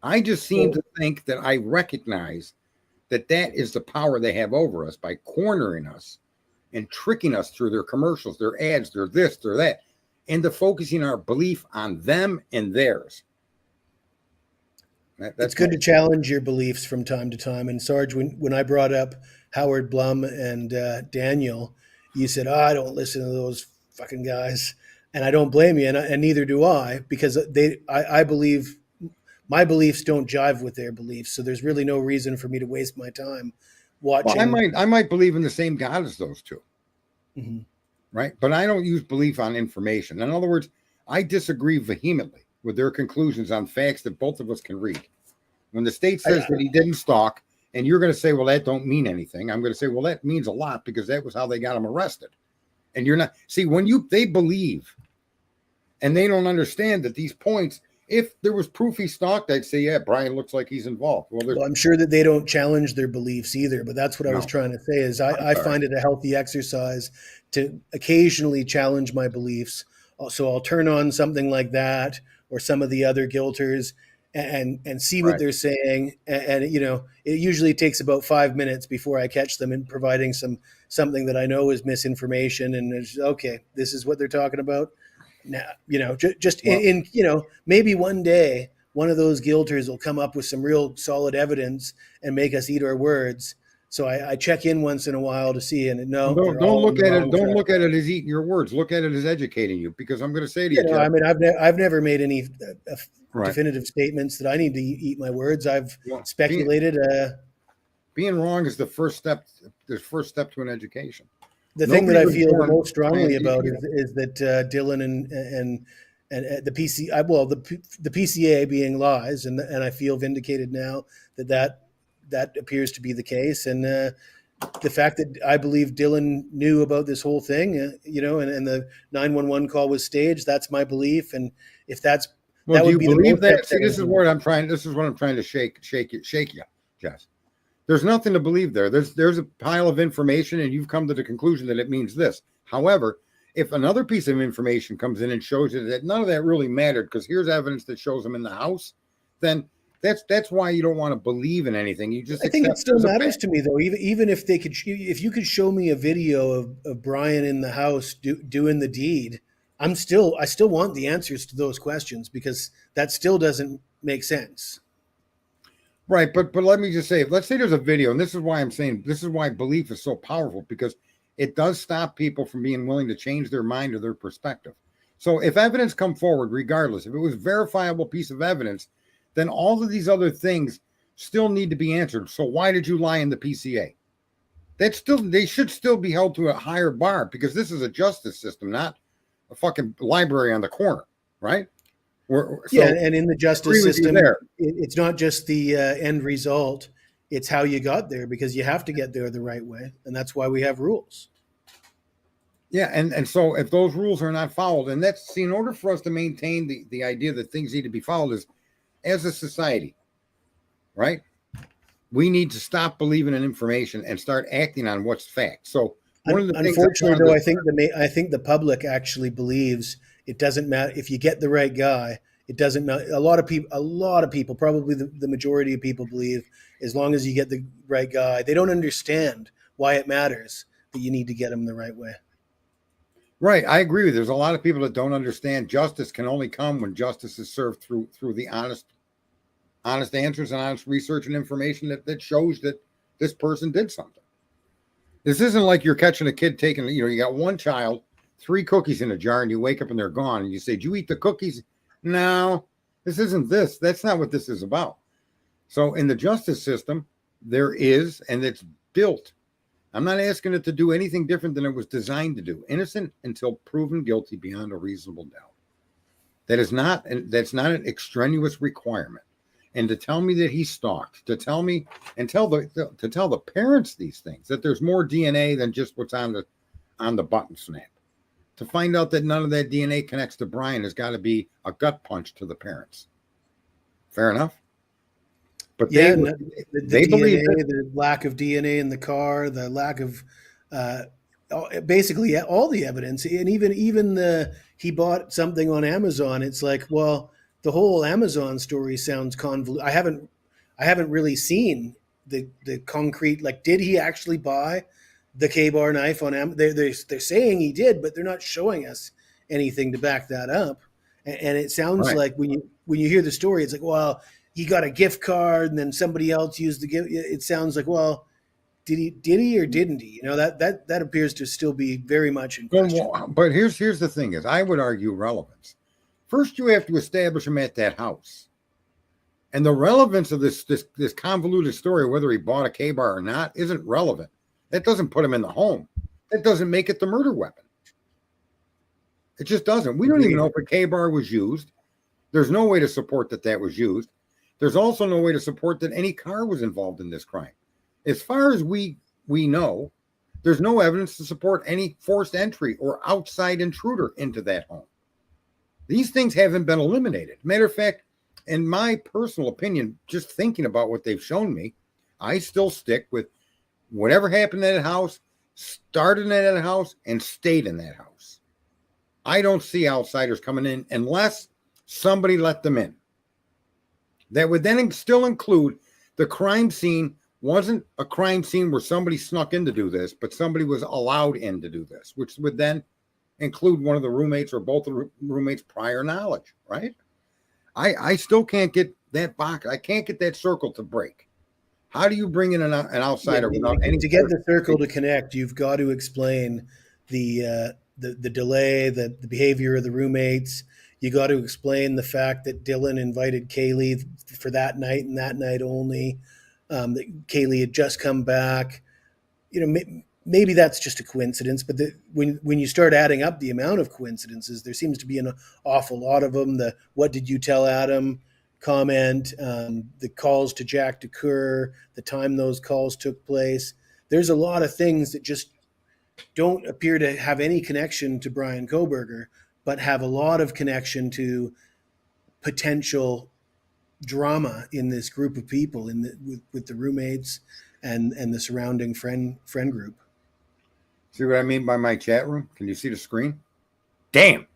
I just seem to think that I recognize that that is the power they have over us by cornering us and tricking us through their commercials, their ads, their this, their that, into focusing our belief on them and theirs. It's good to challenge your beliefs from time to time. And Sarge, when I brought up Howard Blum and Daniel, you said, I don't listen to those fucking guys. And I don't blame you, and neither do I, because I believe my beliefs don't jive with their beliefs. So there's really no reason for me to waste my time watching. Well, I might believe in the same God as those two. Mm-hmm. Right? But I don't use belief on information. In other words, I disagree vehemently with their conclusions on facts that both of us can read. When the state says that he didn't stalk, and you're going to say, well, that don't mean anything. I'm going to say, well, that means a lot, because that was how they got him arrested. And you're not, see, when they believe and they don't understand that these points, If there was proof he stalked, I'd say, yeah, Brian looks like he's involved. Well, there's Well, I'm sure that they don't challenge their beliefs either, but that's what I was no. trying to say is I'm I sorry. find it a healthy exercise to occasionally challenge my beliefs. So I'll turn on something like that or some of the other guilters and see what Right. they're saying. And you know, it usually takes about 5 minutes before I catch them in providing something that I know is misinformation. And it's okay, this is what they're talking about. Now, you know, just Well, you know, maybe one day one of those guilters will come up with some real solid evidence and make us eat our words. So I check in once in a while to see, and well, no, don't they're don't all on look the at it. wrong Don't track. look at it as eating your words. Look at it as educating you. Because I'm going to say to you, You know, Jeff. I mean, I've never made any Right. definitive statements that I need to eat my words. I've Well, speculated. being wrong is the first step. The first step to an education. The thing that Nobody I was feel the born most strongly saying, about is that Dylan and the the PCA being lies, and I feel vindicated now that appears to be the case, and the fact that I believe Dylan knew about this whole thing, you know, and the 911 call was staged. That's my belief, and if that's well, that do would you be the believe most that? See, upsetting this is thing. what I'm trying. This is what I'm trying to shake you, Jess. There's nothing to believe there. There's a pile of information, and you've come to the conclusion that it means this. However, if another piece of information comes in and shows you that none of that really mattered, because here's evidence that shows them in the house, then that's why you don't want to believe in anything. You just I think it accept still it as a matters fact. to me, though. Even if they could, if you could show me a video of Brian in the house doing the deed, I still want the answers to those questions because that still doesn't make sense. Right, but let me just say, let's say there's a video, and this is why I'm saying this is why belief is so powerful, because it does stop people from being willing to change their mind or their perspective. So if evidence come forward, regardless, if it was verifiable piece of evidence, then all of these other things still need to be answered. So why did you lie in the PCA? They should still be held to a higher bar, because this is a justice system, not a fucking library on the corner, right? Yeah, So and in the I agree justice with you system, there. it's not just the end result; it's how you got there because you have to get there the right way, and that's why we have rules. Yeah, and so if those rules are not followed, and that's see, in order for us to maintain the idea that things need to be followed, is as a society, right? We need to stop believing in information and start acting on what's fact. So one of the things I Unfortunately, wanted though, to I think the public actually believes it doesn't matter if you get the right guy. It doesn't matter. A lot of people, probably the majority of people, believe as long as you get the right guy. They don't understand why it matters that you need to get them the right way. right, I agree with you. There's a lot of people that don't understand justice can only come when justice is served through the honest answers and honest research and information that shows that this person did something. This isn't like you're catching a kid taking, you got one child, 3 cookies in a jar, and you wake up and they're gone. And you say, "Did you eat the cookies?" No, this isn't this. That's not what this is about. So in the justice system, there is, and it's built. I'm not asking it to do anything different than it was designed to do. Innocent until proven guilty beyond a reasonable doubt. That's not an extraneous requirement. And to tell me that he stalked, to tell me and tell the parents these things, that there's more DNA than just what's on the button snap. To find out that none of that DNA connects to Brian has got to be a gut punch to the parents. Fair enough. But Yeah, they and the they believe DNA, it. the lack of DNA in the car, the lack of uh, basically all the evidence, and even the he bought something on Amazon. It's like, well, the whole Amazon story sounds convoluted. I haven't really seen the concrete. Like, did he actually buy the K-bar knife on Amazon? They're saying he did, but they're not showing us anything to back that up. And it sounds Right. like when you hear the story, it's like, well, he got a gift card and then somebody else used the gift. It sounds like, well, did he or didn't he? You know, that appears to still be very much in question. Well, but here's the thing: is I would argue relevance. First, you have to establish him at that house, and the relevance of this convoluted story, whether he bought a K-bar or not, isn't relevant. That doesn't put him in the home. That doesn't make it the murder weapon. It just doesn't. We don't even Agreed. know if a K-bar was used. There's no way to support that was used. There's also no way to support that any car was involved in this crime. As far as we know, there's no evidence to support any forced entry or outside intruder into that home. These things haven't been eliminated. Matter of fact, in my personal opinion, just thinking about what they've shown me, I still stick with whatever happened in that house, started in that house, and stayed in that house. I don't see outsiders coming in unless somebody let them in. That would then still include the crime scene wasn't a crime scene where somebody snuck in to do this, but somebody was allowed in to do this, which would then include one of the roommates or both the roommates' prior knowledge, right? I still can't get that box. I can't get that circle to break. How do you bring in an outsider without any? To get the circle to connect, you've got to explain the delay, the behavior of the roommates. You got to explain the fact that Dylan invited Kaylee for that night and that night only. That Kaylee had just come back. You know, maybe that's just a coincidence, but when you start adding up the amount of coincidences, there seems to be an awful lot of them. The "What did you tell Adam?" comment, the calls to Jack DeCoeur, the time those calls took place. There's a lot of things that just don't appear to have any connection to Brian Kohberger, but have a lot of connection to potential drama in this group of people, with the roommates and the surrounding friend group. See what I mean by my chat room? Can you see the screen? Damn.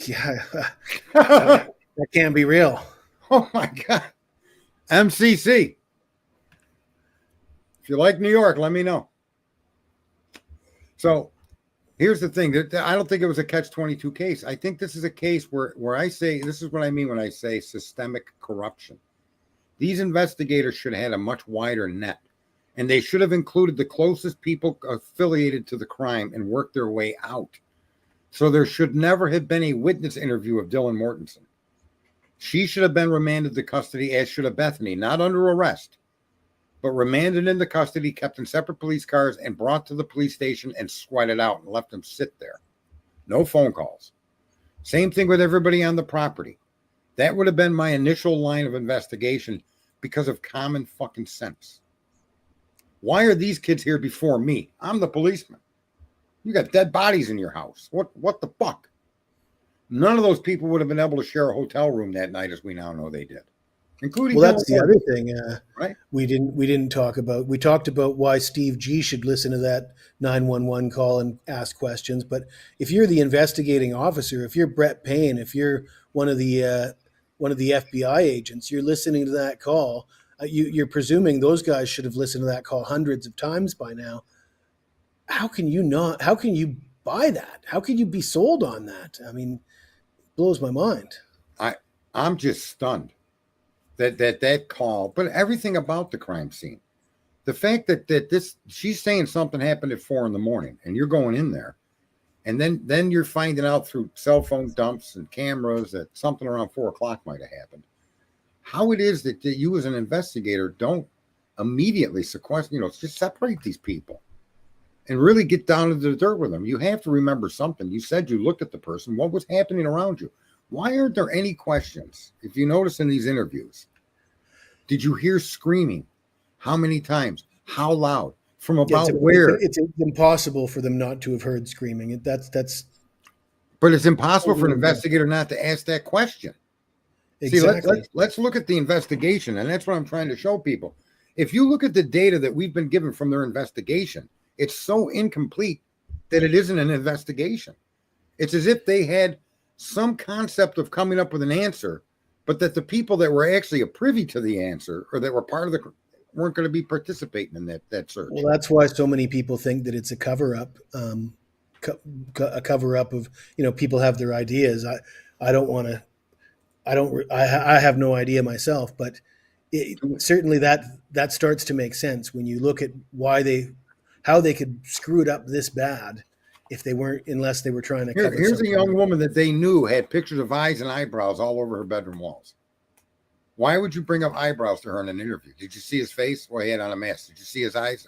Yeah, that can't be real. Oh my God. MCC. If you like New York, let me know. So here's the thing. I don't think it was a catch-22 case. I think this is a case where I say, this is what I mean when I say systemic corruption. These investigators should have had a much wider net, and they should have included the closest people affiliated to the crime and worked their way out. So there should never have been a witness interview of Dylan Mortensen. She should have been remanded to custody, as should have Bethany, not under arrest, but remanded into custody, kept in separate police cars, and brought to the police station and sweated out and left them sit there. No phone calls. Same thing with everybody on the property. That would have been my initial line of investigation because of common fucking sense. Why are these kids here before me? I'm the policeman. You got dead bodies in your house. What the fuck? None of those people would have been able to share a hotel room that night, as we now know they did. Including, well, that's the other thing, right? We didn't talk about. We talked about why Steve G should listen to that 911 call and ask questions. But if you're the investigating officer, if you're Brett Payne, if you're one of the FBI agents, you're listening to that call. You're presuming those guys should have listened to that call hundreds of times by now. How can you not? How can you buy that? How can you be sold on that? I mean, it blows my mind. I'm just stunned that call, but everything about the crime scene, the fact that this, she's saying something happened at 4 a.m. and you're going in there, and then you're finding out through cell phone dumps and cameras that something around 4 o'clock might have happened. How it is that you as an investigator don't immediately sequester, just separate these people and really get down into the dirt with them. You have to remember something. You said you looked at the person. What was happening around you? Why aren't there any questions? If you notice in these interviews, did you hear screaming? How many times? How loud? From about where? It's impossible for them not to have heard screaming. That's. But it's impossible for an investigator not to ask that question. Exactly. See, let's look at the investigation, and that's what I'm trying to show people. If you look at the data that we've been given from their investigation, it's so incomplete that it isn't an investigation. It's as if they had some concept of coming up with an answer, but that the people that were actually privy to the answer or that were part of weren't going to be participating in that search. Well, that's why so many people think that it's a cover-up, a cover-up of, people have their ideas. I have no idea myself, but certainly that starts to make sense when you look at how they could screw it up this bad unless they were trying to cover. Here's a young woman that they knew had pictures of eyes and eyebrows all over her bedroom walls. Why would you bring up eyebrows to her in an interview? Did you see his face? Well, he had on a mask. Did you see his eyes?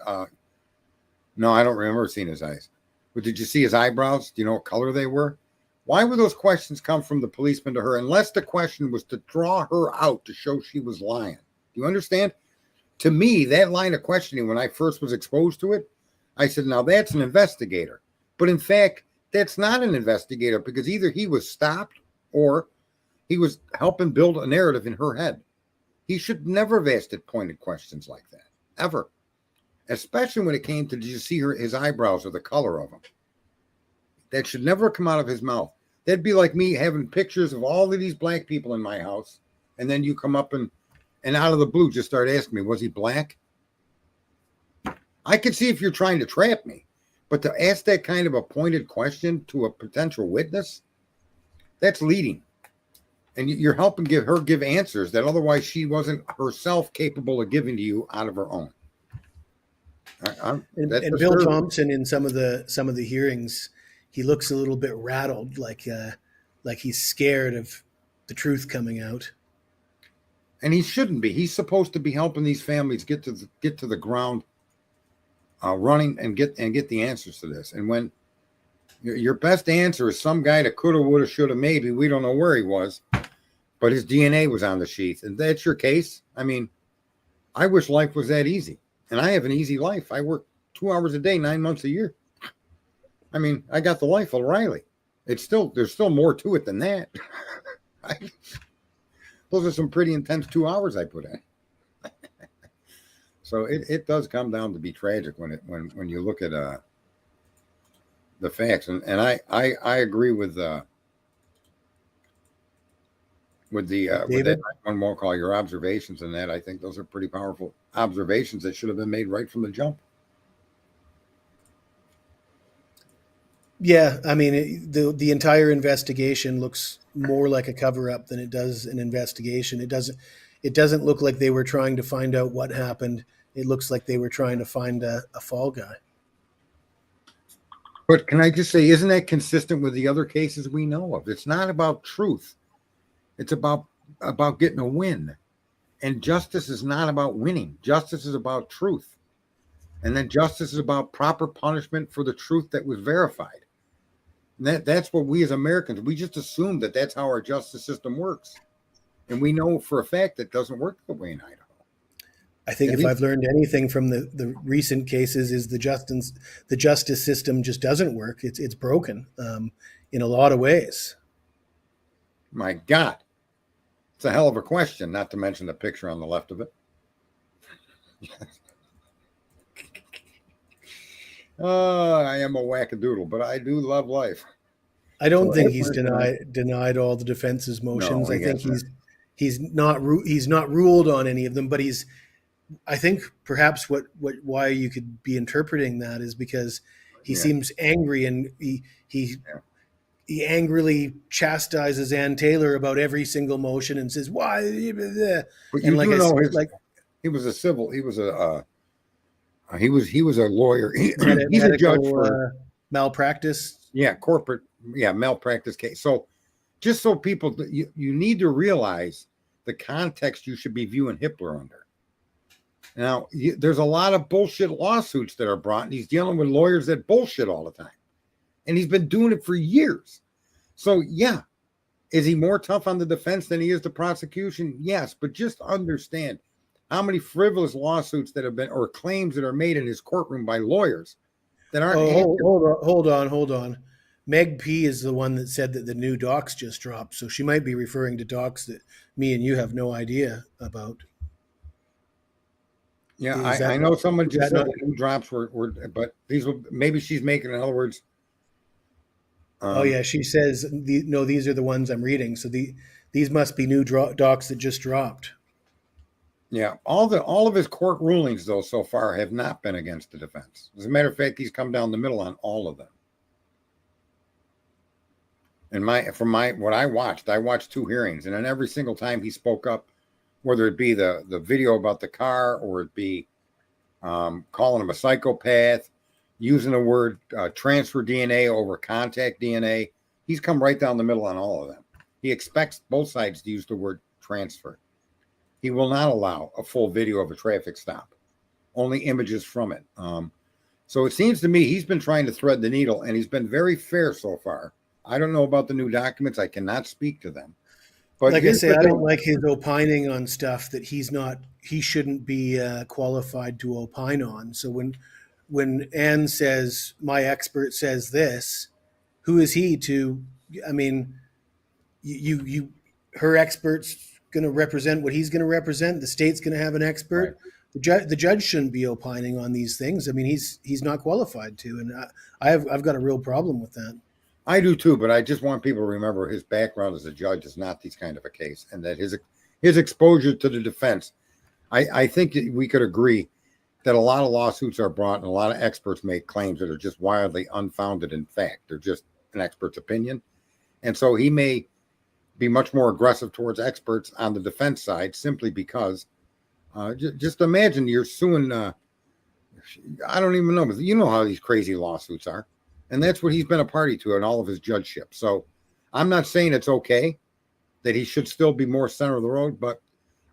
No, I don't remember seeing his eyes. But did you see his eyebrows? Do you know what color they were? Why would those questions come from the policeman to her unless the question was to draw her out to show she was lying? Do you understand? To me, that line of questioning, when I first was exposed to it, I said, now that's an investigator. But in fact, That's not an investigator, because either he was stopped or he was helping build a narrative in her head. He should never have asked it pointed questions like that, ever. Especially when it came to, did you see his eyebrows or the color of them? That should never come out of his mouth. That'd be like me having pictures of all of these black people in my house, and then you come up and out of the blue just start asking me, was he black? I could see if you're trying to trap me, but to ask that kind of a pointed question to a potential witness, that's leading. And you're helping give answers that otherwise she wasn't herself capable of giving to you out of her own. And Bill Thompson, in some of the hearings, he looks a little bit rattled, like he's scared of the truth coming out. And he shouldn't be. He's supposed to be helping these families get to the ground running and get the answers to this. And when your best answer is some guy that coulda, woulda, shoulda, maybe, we don't know where he was, but his DNA was on the sheath, and that's your case. I mean, I wish life was that easy. And I have an easy life. I work 2 hours a day, 9 months a year. I mean, I got the life of Riley. There's still more to it than that. Those are some pretty intense 2 hours I put in. So it does come down to be tragic when you look at the facts. And I agree with that one more call, your observations, and that I think those are pretty powerful observations that should have been made right from the jump. Yeah, I mean, the entire investigation looks more like a cover-up than it does an investigation. It doesn't look like they were trying to find out what happened. It looks like they were trying to find a fall guy. But can I just say, isn't that consistent with the other cases we know of? It's not about truth. It's about getting a win. And justice is not about winning. Justice is about truth. And then justice is about proper punishment for the truth that was verified. And that's what we as Americans, we just assume that that's how our justice system works. And we know for a fact that doesn't work the way in Idaho. I think if I've learned anything from the recent cases is the justice system just doesn't work. It's broken in a lot of ways. My God. It's a hell of a question, not to mention the picture on the left of it. I am a wackadoodle, but I do love life. I don't think he's denied all the defense's motions. No, I think he's not ruled on any of them, but I think perhaps why you could be interpreting that is because he seems angry, and he angrily chastises Ann Taylor about every single motion and says, why? But you do know he was a civil, he was a lawyer. He's a judge for malpractice. Yeah, corporate, malpractice case. So just so people, you need to realize the context you should be viewing Hitler under. Now, there's a lot of bullshit lawsuits that are brought, and he's dealing with lawyers that bullshit all the time. And he's been doing it for years. So, yeah, is he more tough on the defense than he is the prosecution? Yes, but just understand how many frivolous lawsuits that have been, or claims that are made in his courtroom by lawyers that aren't. Hold on. Meg P is the one that said that the new docs just dropped. So she might be referring to docs that me and you have no idea about. Yeah, I know someone just said the new drops were, but these will, maybe she's making, in other words. She says, no, these are the ones I'm reading. So these must be new docs that just dropped. Yeah, all of his court rulings, though, so far have not been against the defense. As a matter of fact, he's come down the middle on all of them. And what I watched 2 hearings, and then every single time he spoke up, whether it be the video about the car, or it be calling him a psychopath, using the word transfer DNA over contact DNA, he's come right down the middle on all of them. He expects both sides to use the word transfer. He will not allow a full video of a traffic stop, only images from it. So it seems to me he's been trying to thread the needle, and he's been very fair so far. I don't know about the new documents. I cannot speak to them. But like I say, I don't like his opining on stuff that he shouldn't be qualified to opine on. So when Ann says, my expert says this, who is he to? I mean, her expert's going to represent what he's going to represent. The state's going to have an Right. expert. The judge shouldn't be opining on these things. I mean, he's not qualified to, and I've got a real problem with that. I do too, but I just want people to remember his background as a judge is not these kind of a case, and that his exposure to the defense. I think we could agree that a lot of lawsuits are brought and a lot of experts make claims that are just wildly unfounded in fact. They're just an expert's opinion. And so he may be much more aggressive towards experts on the defense side simply because just imagine you're suing, I don't even know, but you know how these crazy lawsuits are. And that's what he's been a party to in all of his judgeships. So I'm not saying it's okay that he should still be more center of the road, but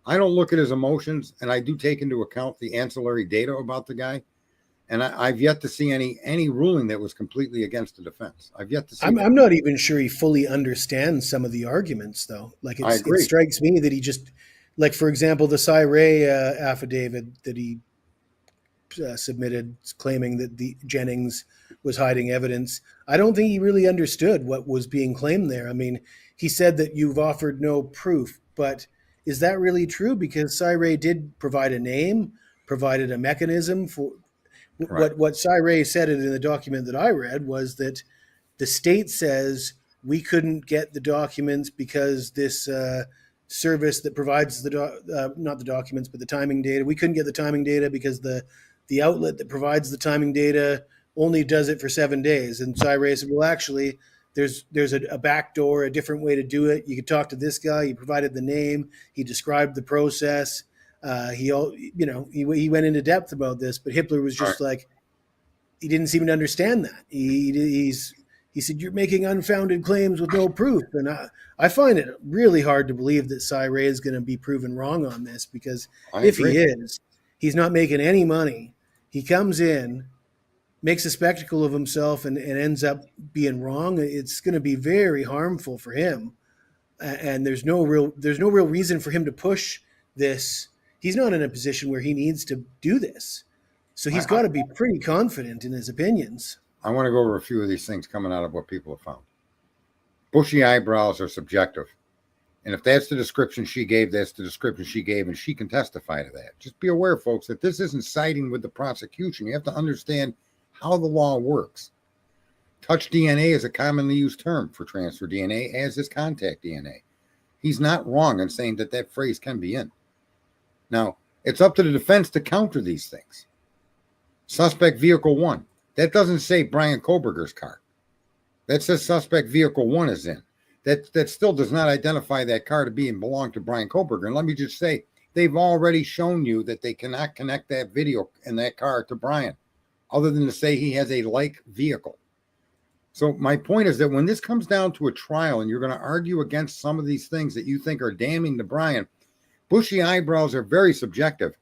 I don't look at his emotions, and I do take into account the ancillary data about the guy. And I've yet to see any ruling that was completely against the defense. I've yet to see. I'm not even sure he fully understands some of the arguments, though. Like I agree. It strikes me that he just, like for example, the Cy Ray affidavit that he submitted claiming that the Jennings was hiding evidence. I don't think he really understood what was being claimed there. I mean, he said that you've offered no proof, but is that really true? Because Cy Ray did provide a name, provided a mechanism for what Cy Ray said in the document that I read was that the state says we couldn't get the documents because this service that provides not the documents, but the timing data, we couldn't get the timing data because the outlet that provides the timing data only does it for 7 days. And Cy Ray said, well, actually, there's a back door, a different way to do it. You could talk to this guy. He provided the name. He described the process. He went into depth about this, but Hippler was just like, he didn't seem to understand that. He said, you're making unfounded claims with no proof. And I find it really hard to believe that Cy Ray is going to be proven wrong on this, because if he is, he's not making any money. He comes in, makes a spectacle of himself, and ends up being wrong. It's going to be very harmful for him. And there's no real reason for him to push this. He's not in a position where he needs to do this. So he's got to be pretty confident in his opinions. I want to go over a few of these things coming out of what people have found. Bushy eyebrows are subjective. And if that's the description she gave, that's the description she gave, and she can testify to that. Just be aware, folks, that this isn't siding with the prosecution. You have to understand how the law works. Touch DNA is a commonly used term for transfer DNA, as is contact DNA. He's not wrong in saying that phrase can be in. Now, it's up to the defense to counter these things. Suspect vehicle 1. That doesn't say Brian Koberger's car. That says suspect vehicle 1 is in. That still does not identify that car to belong to Brian Koberger. And let me just say, they've already shown you that they cannot connect that video in that car to Brian, other than to say he has a like vehicle. So my point is that when this comes down to a trial and you're going to argue against some of these things that you think are damning to Brian, bushy eyebrows are very subjective.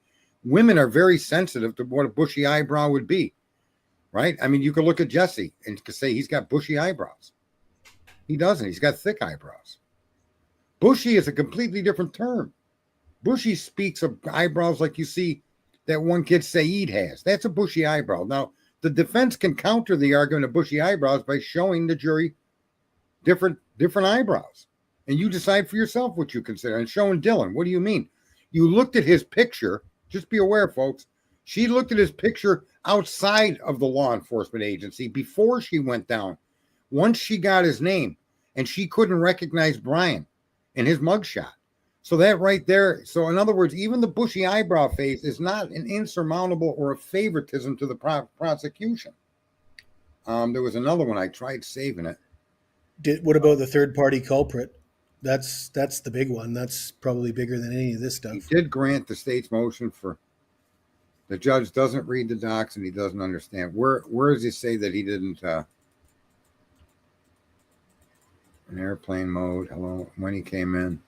Women are very sensitive to what a bushy eyebrow would be, right? I mean, you could look at Jesse and say he's got bushy eyebrows. He doesn't. He's got thick eyebrows. Bushy is a completely different term. Bushy speaks of eyebrows like you see that one kid Saeed has. That's a bushy eyebrow. Now, the defense can counter the argument of bushy eyebrows by showing the jury different eyebrows. And you decide for yourself what you consider. And showing Dylan, what do you mean? You looked at his picture. Just be aware, folks. She looked at his picture outside of the law enforcement agency before she went down. Once she got his name, and she couldn't recognize Brian in his mugshot. So that right there. So in other words, even the bushy eyebrow face is not an insurmountable or a favoritism to the prosecution. There was another one. I tried saving it. What about the third party culprit? That's the big one. That's probably bigger than any of this stuff. He did grant the state's motion for the judge doesn't read the docs and he doesn't understand. Where does he say that he didn't in airplane mode? Hello, when he came in.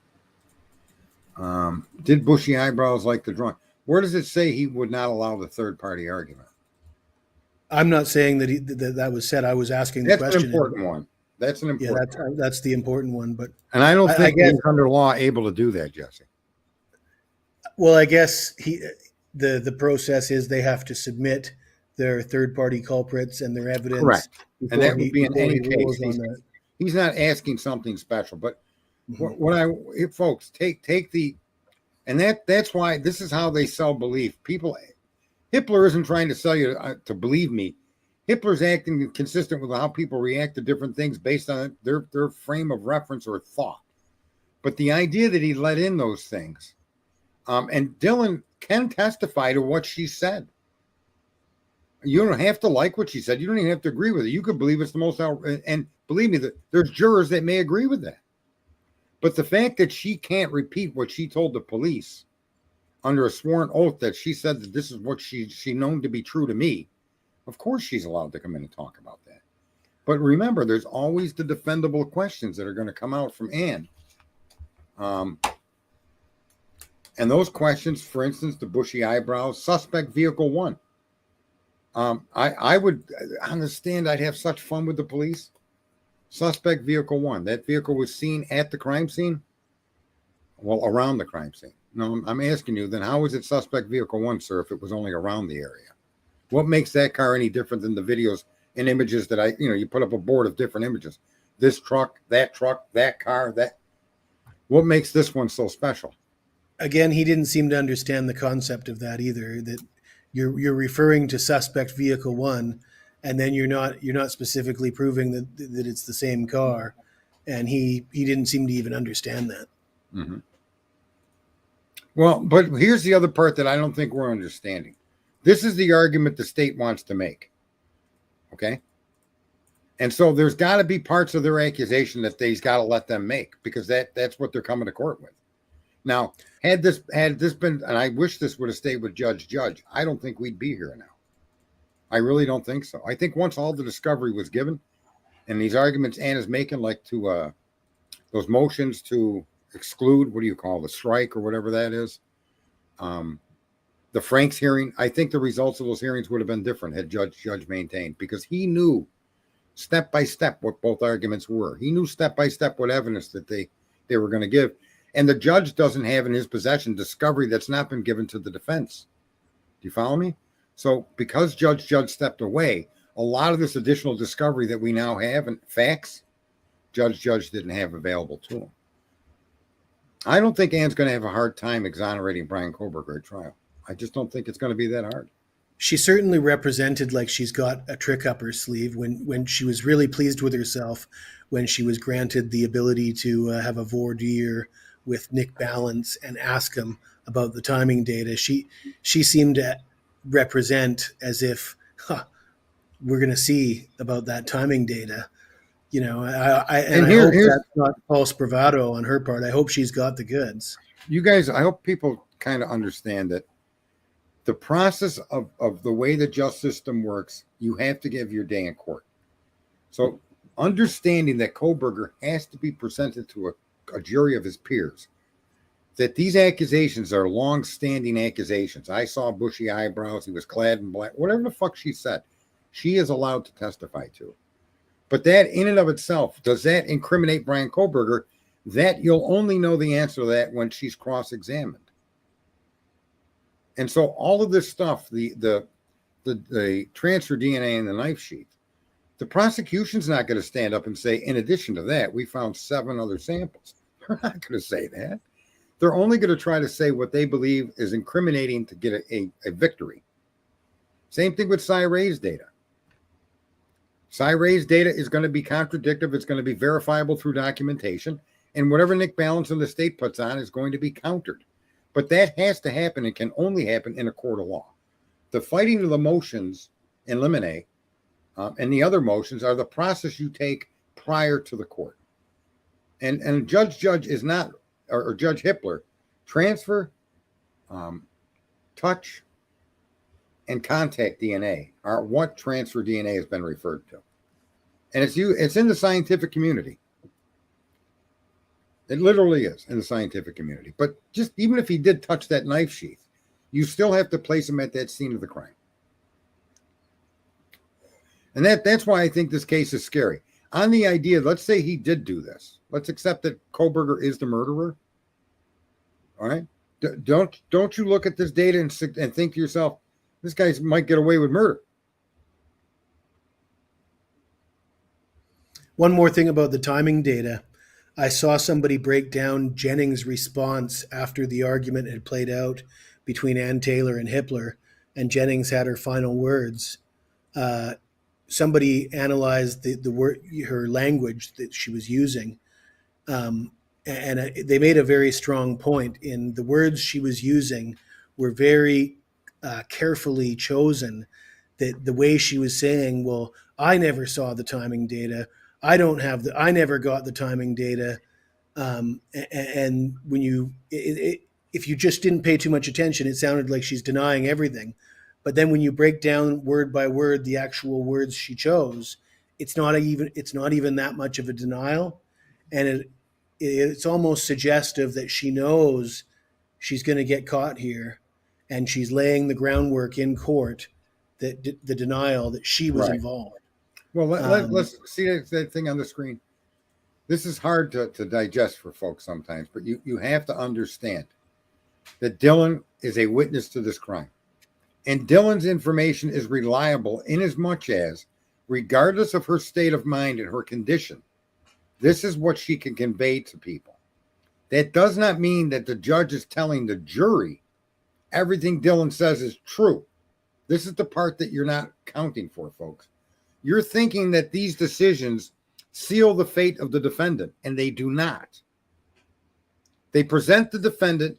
Did bushy eyebrows like the drawing? Where does it say he would not allow the third party argument? I'm not saying that that was said. I was asking the question. That's an important one. That's an important one. That's the important one. But and I don't think he's under law able to do that, Jesse. Well, I guess the process is they have to submit their third-party culprits and their evidence Correct. And that would be in before any he case. rules on that. He's not asking something special. But folks, take the, and that's why this is how they sell belief. Hitler isn't trying to sell you to believe me. Hitler's acting consistent with how people react to different things based on their frame of reference or thought. But the idea that he let in those things, and Dylan can testify to what she said. You don't have to like what she said. You don't even have to agree with it. You could believe it's the most and believe me, that there's jurors that may agree with that. But the fact that she can't repeat what she told the police under a sworn oath, that she said that this is what she known to be true to me, of course she's allowed to come in and talk about that. But remember, there's always the defendable questions that are going to come out from Anne. And those questions, for instance, the bushy eyebrows, suspect vehicle 1. I would understand. I'd have such fun with the police. Suspect vehicle 1. That vehicle was seen at the crime scene. Well, around the crime scene. No, I'm asking you, then how is it suspect vehicle 1, sir, if it was only around the area? What makes that car any different than the videos and images that you put up a board of different images? This truck, that car, that. What makes this one so special? Again, he didn't seem to understand the concept of that either, that you're referring to suspect vehicle 1, and then you're not specifically proving that it's the same car. And he didn't seem to even understand that. Mm-hmm. Well, but here's the other part that I don't think we're understanding. This is the argument the state wants to make. Okay? And so there's got to be parts of their accusation that they's got to let them make, because that's what they're coming to court with. Now, had this been, and I wish this would have stayed with Judge, I don't think we'd be here now. I really don't think so. I think once all the discovery was given, and these arguments Anna's making, like to those motions to exclude, what do you call the strike or whatever that is, the Franks hearing, I think the results of those hearings would have been different had Judge maintained, because he knew step by step what both arguments were. He knew step by step what evidence that they were going to give. And the judge doesn't have in his possession discovery that's not been given to the defense. Do you follow me? So because Judge stepped away, a lot of this additional discovery that we now have and facts, Judge didn't have available to him. I don't think Anne's going to have a hard time exonerating Brian Kohberger at trial. I just don't think it's going to be that hard. She certainly represented like she's got a trick up her sleeve when she was really pleased with herself, when she was granted the ability to have a voir dire with Nick Balance and ask him about the timing data. She seemed to represent as if we're going to see about that timing data. I hope that's not false bravado on her part. I hope she's got the goods. You guys, I hope people kind of understand that the process of the way the justice system works, you have to give your day in court. So understanding that Kohberger has to be presented to a jury of his peers, that these accusations are long-standing accusations. I saw bushy eyebrows. He was clad in black. Whatever the fuck she said, she is allowed to testify to. But that in and of itself, does that incriminate Brian Kohberger? That you'll only know the answer to that when she's cross-examined. And so all of this stuff, the transfer DNA and the knife sheath, the prosecution's not going to stand up and say, in addition to that, we found 7 other samples. They're not going to say that. They're only going to try to say what they believe is incriminating to get a victory. Same thing with Cy Ray's data. Cy Ray's data is going to be contradictive. It's going to be verifiable through documentation. And whatever Nick Balance and the state puts on is going to be countered. But that has to happen and can only happen in a court of law. The fighting of the motions in limine and the other motions are the process you take prior to the court. And Judge is not, or Judge Hippler, transfer, touch, and contact DNA are what transfer DNA has been referred to. And it's in the scientific community. It literally is in the scientific community. But just even if he did touch that knife sheath, you still have to place him at that scene of the crime. And that's why I think this case is scary. On the idea, let's say he did do this. Let's accept that Kohberger is the murderer. All right? Don't you look at this data and think to yourself, this guy might get away with murder. One more thing about the timing data. I saw somebody break down Jennings' response after the argument had played out between Ann Taylor and Hippler, and Jennings had her final words. Uh, Somebody analyzed the word, her language that she was using, um, and they made a very strong point in the words she was using were very carefully chosen. That the way she was saying, well, I never saw the timing data. I never got the timing data. And when if you just didn't pay too much attention, it sounded like she's denying everything. But then when you break down word by word the actual words she chose, it's not even that much of a denial, and it's almost suggestive that she knows she's going to get caught here, and she's laying the groundwork in court that the denial that she was Right. involved. Well, let's see that thing on the screen. This is hard to digest for folks sometimes, but you have to understand that Dylan is a witness to this crime. And Dylan's information is reliable in as much as, regardless of her state of mind and her condition, this is what she can convey to people. That does not mean that the judge is telling the jury everything Dylan says is true. This is the part that you're not counting for, folks. You're thinking that these decisions seal the fate of the defendant, and they do not. They present the defendant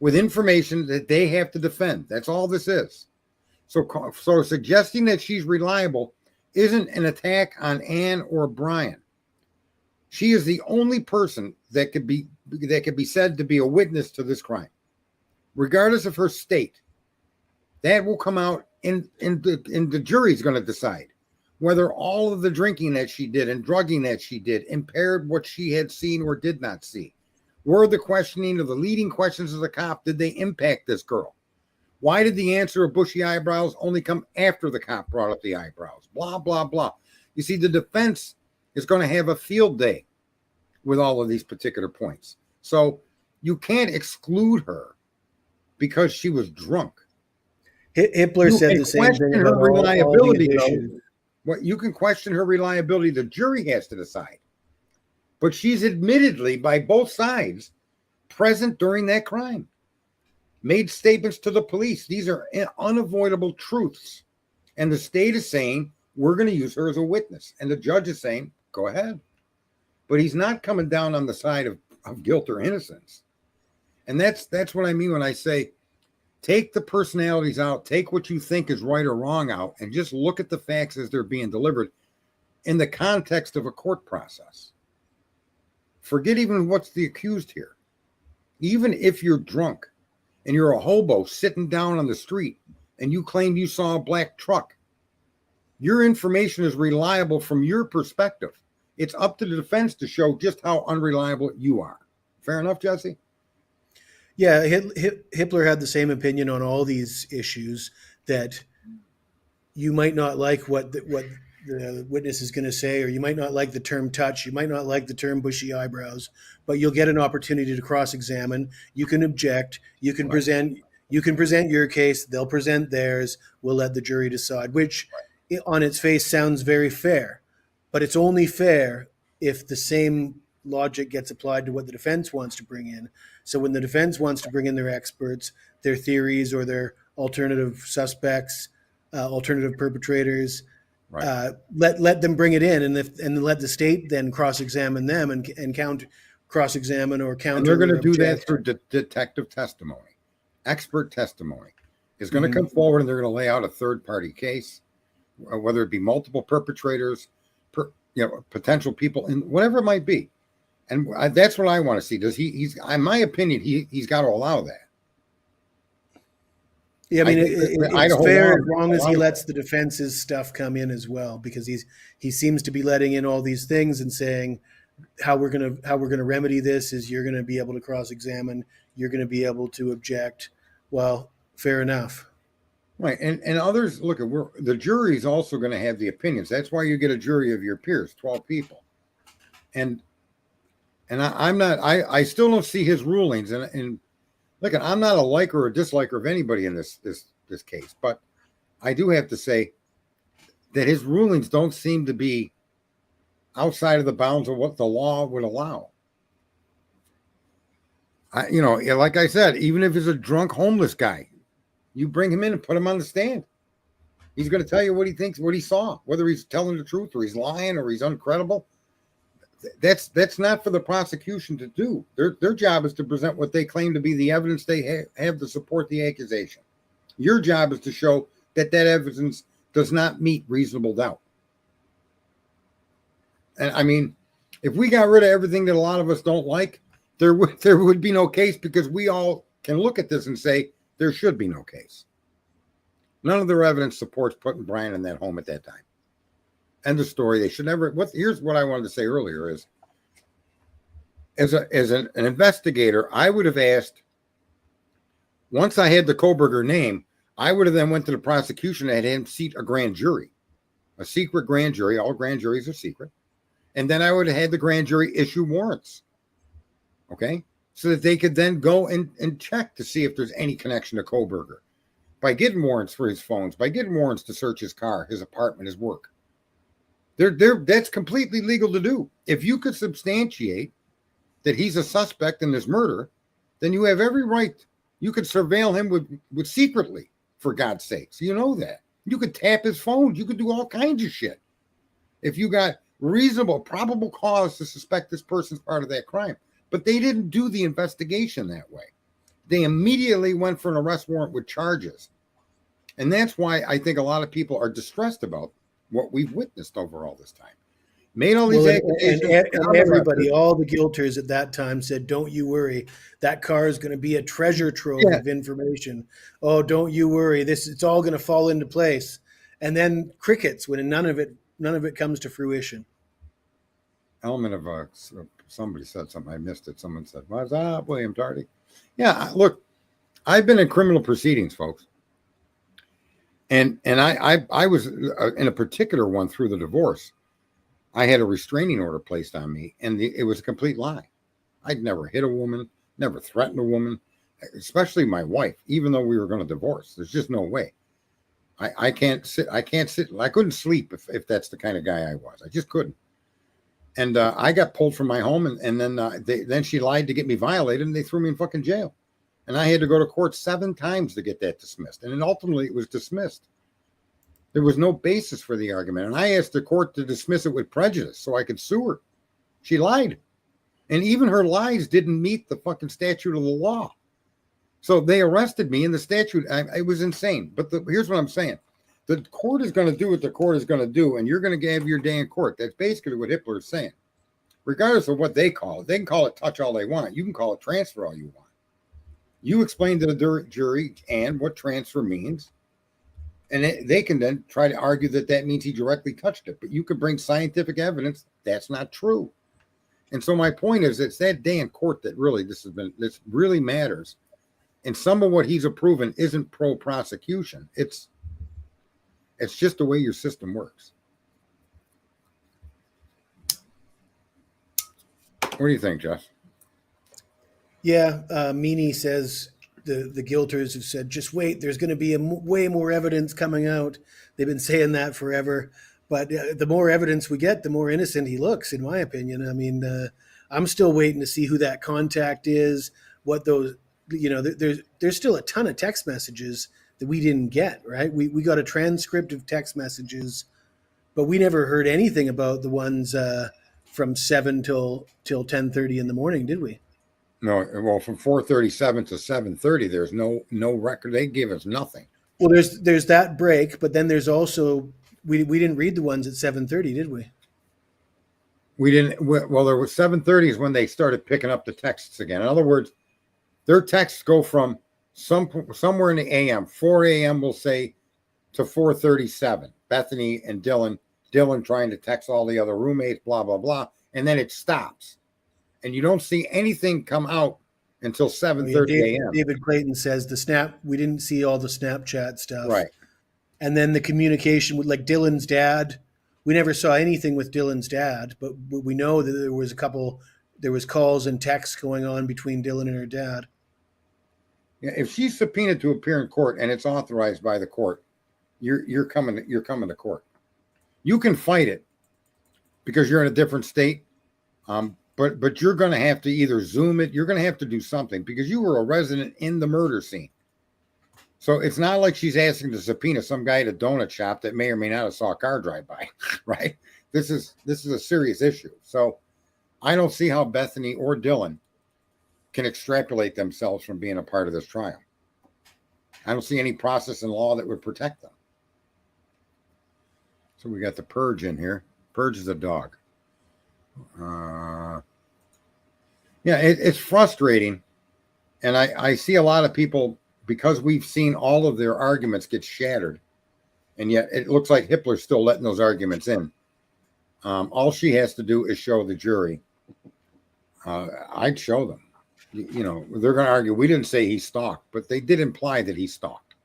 with information that they have to defend. That's all this is. So suggesting that she's reliable isn't an attack on Ann or Brian. She is the only person that could be said to be a witness to this crime, regardless of her state. That will come out in the jury's going to decide whether all of the drinking that she did and drugging that she did impaired what she had seen or did not see. Were the questioning of the leading questions of the cop, did they impact this girl? Why did the answer of bushy eyebrows only come after the cop brought up the eyebrows? Blah, blah, blah. You see, the defense is going to have a field day with all of these particular points. So you can't exclude her because she was drunk. Hippler said the same thing about reliability. What you can question her reliability, the jury has to decide. But she's admittedly, by both sides, present during that crime. Made statements to the police. These are unavoidable truths. And the state is saying, we're going to use her as a witness. And the judge is saying, go ahead. But he's not coming down on the side of guilt or innocence. And that's what I mean when I say, take the personalities out, take what you think is right or wrong out, and just look at the facts as they're being delivered in the context of a court process. Forget even what's the accused here. Even if you're drunk and you're a hobo sitting down on the street and you claim you saw a black truck, your information is reliable from your perspective. It's up to the defense to show just how unreliable you are. Fair enough, Jesse? Yeah, Hippler had the same opinion on all these issues, that you might not like what the witness is going to say, or you might not like the term touch, you might not like the term bushy eyebrows, but you'll get an opportunity to cross-examine. You can object. You can present your case. They'll present theirs. We'll let the jury decide, which on its face sounds very fair, but it's only fair if the same logic gets applied to what the defense wants to bring in. So when the defense wants to bring in their experts, their theories, or their alternative suspects, alternative perpetrators, let them bring it in, and let the state then cross-examine them and cross-examine or counter. And they're going to do that through detective testimony. Expert testimony is going to come forward, and they're going to lay out a third-party case, whether it be multiple perpetrators, potential people, and whatever it might be. And that's what I want to see. Does he's in my opinion, he's got to allow that. Yeah, I mean, it's fair as long as he lets the defense's stuff come in as well, because he seems to be letting in all these things and saying how we're gonna remedy this is you're gonna be able to cross-examine, you're gonna be able to object. Well, fair enough. Right, and others look at the jury is also going to have the opinions. That's why you get a jury of your peers, 12 people, and I still don't see his rulings. And look, I'm not a liker or disliker of anybody in this case, but I do have to say that his rulings don't seem to be outside of the bounds of what the law would allow. Like I said, even if he's a drunk homeless guy, you bring him in and put him on the stand. He's going to tell you what he thinks, what he saw, whether he's telling the truth or he's lying or he's uncredible. That's not for the prosecution to do. Their job is to present what they claim to be the evidence they have to support the accusation. Your job is to show that evidence does not meet reasonable doubt. And I mean, if we got rid of everything that a lot of us don't like, there would be no case, because we all can look at this and say there should be no case. None of their evidence supports putting Brian in that home at that time. End of story. They should never. Here's what I wanted to say earlier is, as an investigator, I would have asked, once I had the Kohberger name, I would have then went to the prosecution and had him seat a grand jury, a secret grand jury. All grand juries are secret. And then I would have had the grand jury issue warrants. Okay, so that they could then go and check to see if there's any connection to Kohberger by getting warrants for his phones, by getting warrants to search his car, his apartment, his work. That's completely legal to do. If you could substantiate that he's a suspect in this murder, then you have every right. You could surveil him with secretly, for God's sakes. You know that. You could tap his phone. You could do all kinds of shit. If you got reasonable, probable cause to suspect this person's part of that crime. But they didn't do the investigation that way. They immediately went for an arrest warrant with charges. And that's why I think a lot of people are distressed about what we've witnessed over all this time. Made all these accusations. And everybody, all the guilters at that time said, don't you worry. That car is going to be a treasure trove of information. Oh, don't you worry. It's all going to fall into place. And then crickets when none of it comes to fruition. Element of somebody said something. I missed it. Someone said, "What's up, William Tardy?" Yeah, look, I've been in criminal proceedings, folks, and I was in a particular one through the divorce. I had a restraining order placed on me, and it was a complete lie. I'd never hit a woman, never threatened a woman, especially my wife, even though we were going to divorce. There's just no way. I can't sit. I couldn't sleep if that's the kind of guy I was. I just couldn't. And I got pulled from my home, and then she lied to get me violated, and they threw me in fucking jail. And I had to go to court 7 times to get that dismissed. And then ultimately it was dismissed. There was no basis for the argument. And I asked the court to dismiss it with prejudice so I could sue her. She lied. And even her lies didn't meet the fucking statute of the law. So they arrested me in the statute. It was insane. But here's what I'm saying. The court is going to do what the court is going to do, and you're going to have your day in court. That's basically what Hitler is saying. Regardless of what they call it. They can call it touch all they want. You can call it transfer all you want. You explain to the jury and what transfer means, and they can then try to argue that means he directly touched it. But you could bring scientific evidence. That's not true. And so my point is, it's that day in court that really this really matters. And some of what he's approving isn't pro-prosecution. It's just the way your system works. What do you think, Jess? Yeah, Meany says the guilters have said, just wait, there's going to be way more evidence coming out. They've been saying that forever. But the more evidence we get, the more innocent he looks, in my opinion. I mean, I'm still waiting to see who that contact is, what those, there's still a ton of text messages that we didn't get, right? We got a transcript of text messages, but we never heard anything about the ones from 7 till 10:30 in the morning, did we? No, well, from 4:37 to 7:30, there's no record. They gave us nothing. Well, there's that break, but then there's also we didn't read the ones at 7:30, did we? We didn't. Well, there was 7:30 is when they started picking up the texts again. In other words, their texts go from somewhere in the AM, 4 a.m. we'll say, to 4:37. Bethany and Dylan trying to text all the other roommates, blah blah blah, and then it stops, and you don't see anything come out until 7:30 a.m. David Clayton says we didn't see all the Snapchat stuff, right? And then the communication with like Dylan's dad, we never saw anything with Dylan's dad, but we know that there was calls and texts going on between Dylan and her dad. Yeah, if she's subpoenaed to appear in court and it's authorized by the court, you're coming to court. You can fight it because you're in a different state. But you're going to have to either Zoom it. You're going to have to do something because you were a resident in the murder scene. So it's not like she's asking to subpoena some guy at a donut shop that may or may not have saw a car drive by, right? This is a serious issue. So I don't see how Bethany or Dylan can extrapolate themselves from being a part of this trial. I don't see any process in law that would protect them. So we got the Purge in here. Purge is a dog. Yeah, it's frustrating. And I see a lot of people, because we've seen all of their arguments get shattered, and yet it looks like Hitler's still letting those arguments in. All she has to do is show the jury. I'd show them. You know, they're going to argue, we didn't say he stalked, but they did imply that he stalked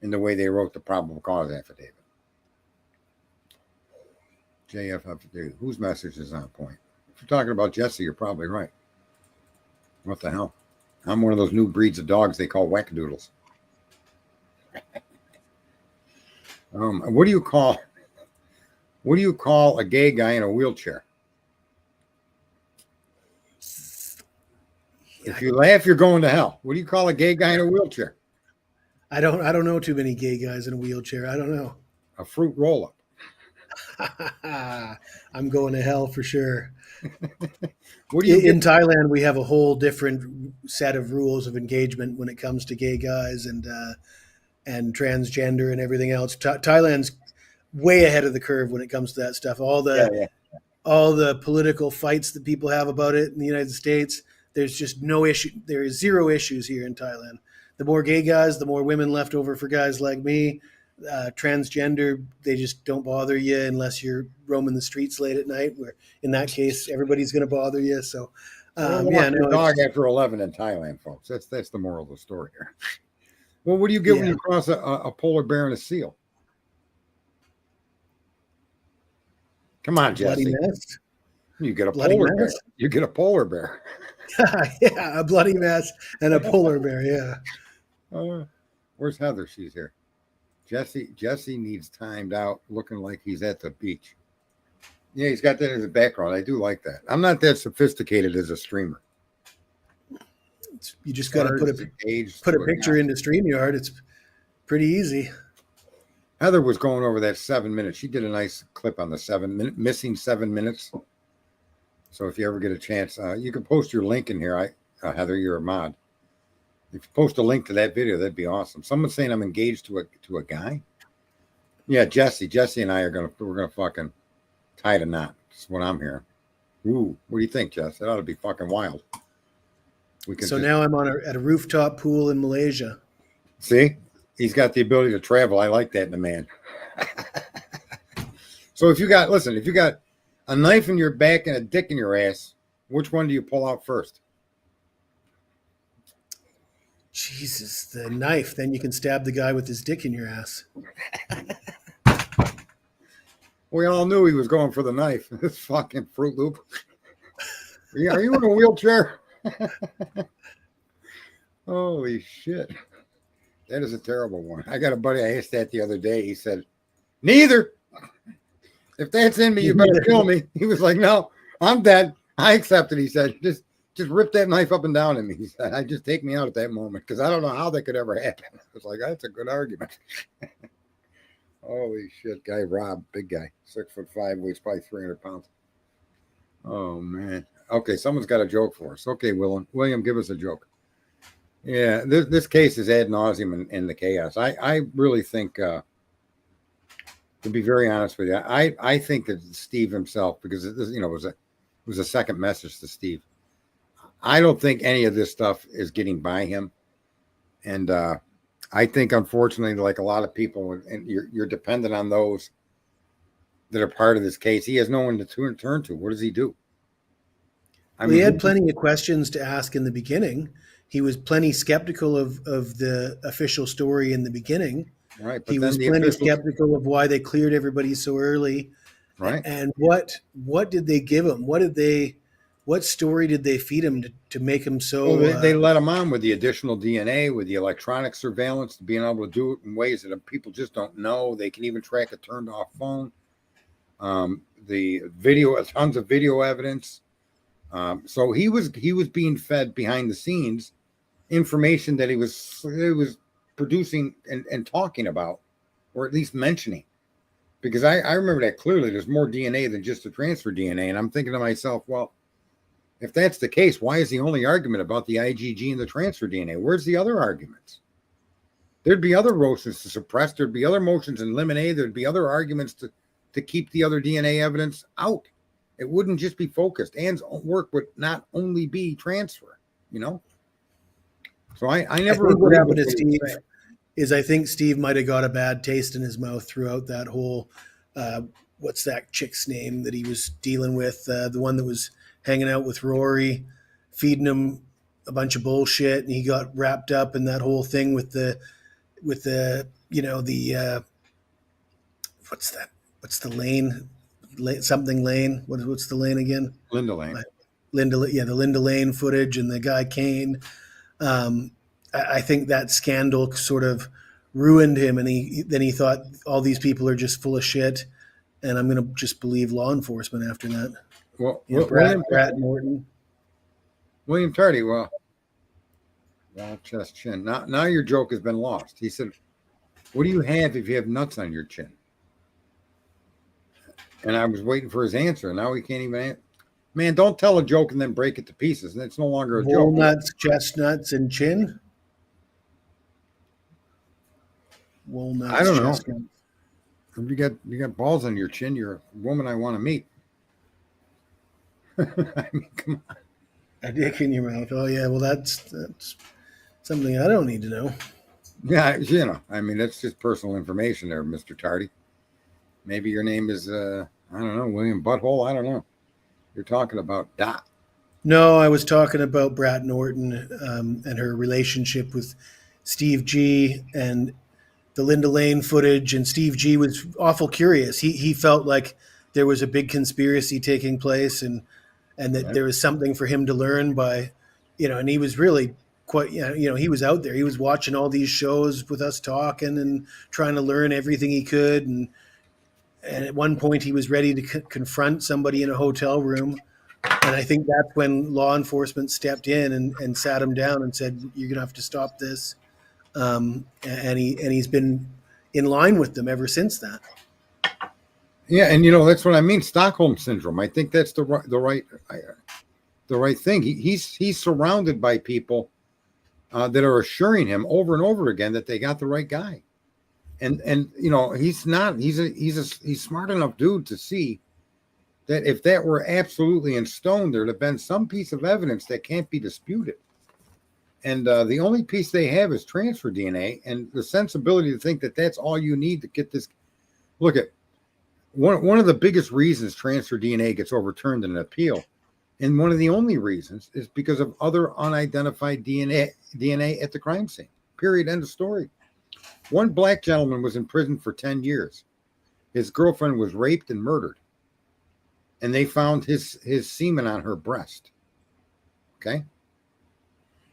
in the way they wrote the probable cause affidavit. JFF, whose message is on point? If you're talking about Jesse, you're probably right. What the hell? I'm one of those new breeds of dogs they call wackadoodles. What do you call a gay guy in a wheelchair? If you laugh, you're going to hell. What do you call a gay guy in a wheelchair? I don't know too many gay guys in a wheelchair. I don't know. A fruit roll-up. I'm going to hell for sure. What do you in Thailand, we have a whole different set of rules of engagement when it comes to gay guys and transgender and everything else. Thailand's way ahead of the curve when it comes to that stuff. All the political fights that people have about it in the United States, there's just no issue. There is zero issues here in Thailand. The more gay guys, the more women left over for guys like me. Transgender, they just don't bother you unless you're roaming the streets late at night, where in that case everybody's going to bother you. So dog after 11 in Thailand, folks. That's the moral of the story here. Well, what do you get when you cross a polar bear and a seal? Come on, Jesse. Bloody mess. You get a polar bear. You get a polar bear. Yeah, a bloody mess and a polar bear. Yeah. Where's Heather? She's here. Jesse needs timed out, looking like he's at the beach. Yeah, he's got that as a background. I do like that. I'm not that sophisticated as a streamer. You just got to put a picture into StreamYard. It's pretty easy. Heather was going over that 7 minutes. She did a nice clip on the missing 7 minutes. So if you ever get a chance, you can post your link in here. Heather, you're a mod. If you post a link to that video, that'd be awesome. Someone's saying I'm engaged to a guy. Yeah, Jesse and I we're gonna fucking tie the knot. That's what I'm hearing. Ooh, what do you think, Jess? That ought to be fucking wild. Now I'm at a rooftop pool in Malaysia. See, he's got the ability to travel. I like that in a man. So if you got a knife in your back and a dick in your ass, which one do you pull out first? Jesus, the knife. Then you can stab the guy with his dick in your ass. We all knew he was going for the knife. This fucking Fruit Loop. Are you in a wheelchair? Holy shit. That is a terrible one. I got a buddy, I asked that the other day. He said, neither. If that's in me, you better kill me. He was like, no, I'm dead. I accept it. He said, just rip that knife up and down in me. He said, I just take me out at that moment because I don't know how that could ever happen. I was like, that's a good argument. Holy shit, guy Rob, big guy, 6'5", weighs probably 300 pounds. Oh man. Okay, someone's got a joke for us. Okay, William, give us a joke. Yeah, this case is ad nauseum in the chaos. I really think, to be very honest with you, I think that Steve himself, because it was a second message to Steve. I don't think any of this stuff is getting by him. And I think, unfortunately, like a lot of people, and you're dependent on those that are part of this case. He has no one to turn to. What does he do? He had plenty of questions to ask in the beginning. He was plenty skeptical of the official story in the beginning. Right. He was plenty skeptical of why they cleared everybody so early. Right. And what did they give him? What story did they feed him to make him so? Well, they let him on with the additional DNA, with the electronic surveillance, being able to do it in ways that people just don't know. They can even track a turned off phone. The video, tons of video evidence. So he was being fed behind the scenes information that he was producing and talking about, or at least mentioning. Because I remember that clearly. There's more DNA than just the transfer DNA, and I'm thinking to myself, well, if that's the case, why is the only argument about the IgG and the transfer DNA? Where's the other arguments? There'd be other motions to suppress. There'd be other motions in limine. There'd be other arguments to keep the other DNA evidence out. It wouldn't just be focused. Ann's work would not only be transfer, you know? So I never. I think what happened to Steve is I think Steve might have got a bad taste in his mouth throughout that whole, what's that chick's name that he was dealing with? The one that was hanging out with Rory, feeding him a bunch of bullshit, and he got wrapped up in that whole thing with the what's that? What's the lane? Something Lane. What's the lane again? Linda Lane. The Linda Lane footage and the guy Kane. I think that scandal sort of ruined him, and he thought all these people are just full of shit, and I'm going to just believe law enforcement after that. Well, Brad Norton. William Tardy, well, chest chin. Now your joke has been lost. He said, what do you have if you have nuts on your chin? And I was waiting for his answer, and now he can't even answer. Man, don't tell a joke and then break it to pieces, and it's no longer a joke. Walnuts, chestnuts, and chin? Walnuts, I don't know. chestnuts. If you got balls on your chin, you're a woman I want to meet. I mean, come on. A dick in your mouth. Oh yeah, well that's something I don't need to know. Yeah, I mean that's just personal information there, Mr. Tardy. Maybe your name is I don't know, William Butthole. I don't know. You're talking about Dot. No, I was talking about Brad Norton and her relationship with Steve G and the Linda Lane footage. And Steve G was awful curious. He felt like there was a big conspiracy taking place, and that there was something for him to learn by, and he was really quite, he was out there. He was watching all these shows with us talking and trying to learn everything he could. And at one point he was ready to confront somebody in a hotel room. And I think that's when law enforcement stepped in and sat him down and said, you're going to have to stop this. And he's been in line with them ever since that. Yeah, and that's what I mean. Stockholm syndrome. I think that's the right thing. He's surrounded by people that are assuring him over and over again that they got the right guy, and he's not. He's smart enough dude to see that if that were absolutely in stone, there'd have been some piece of evidence that can't be disputed. And the only piece they have is transfer DNA, and the sensibility to think that that's all you need to get this. Look at. One of the biggest reasons transfer DNA gets overturned in an appeal, and one of the only reasons, is because of other unidentified DNA at the crime scene. Period. End of story. One black gentleman was in prison for 10 years. His girlfriend was raped and murdered, and they found his semen on her breast. Okay?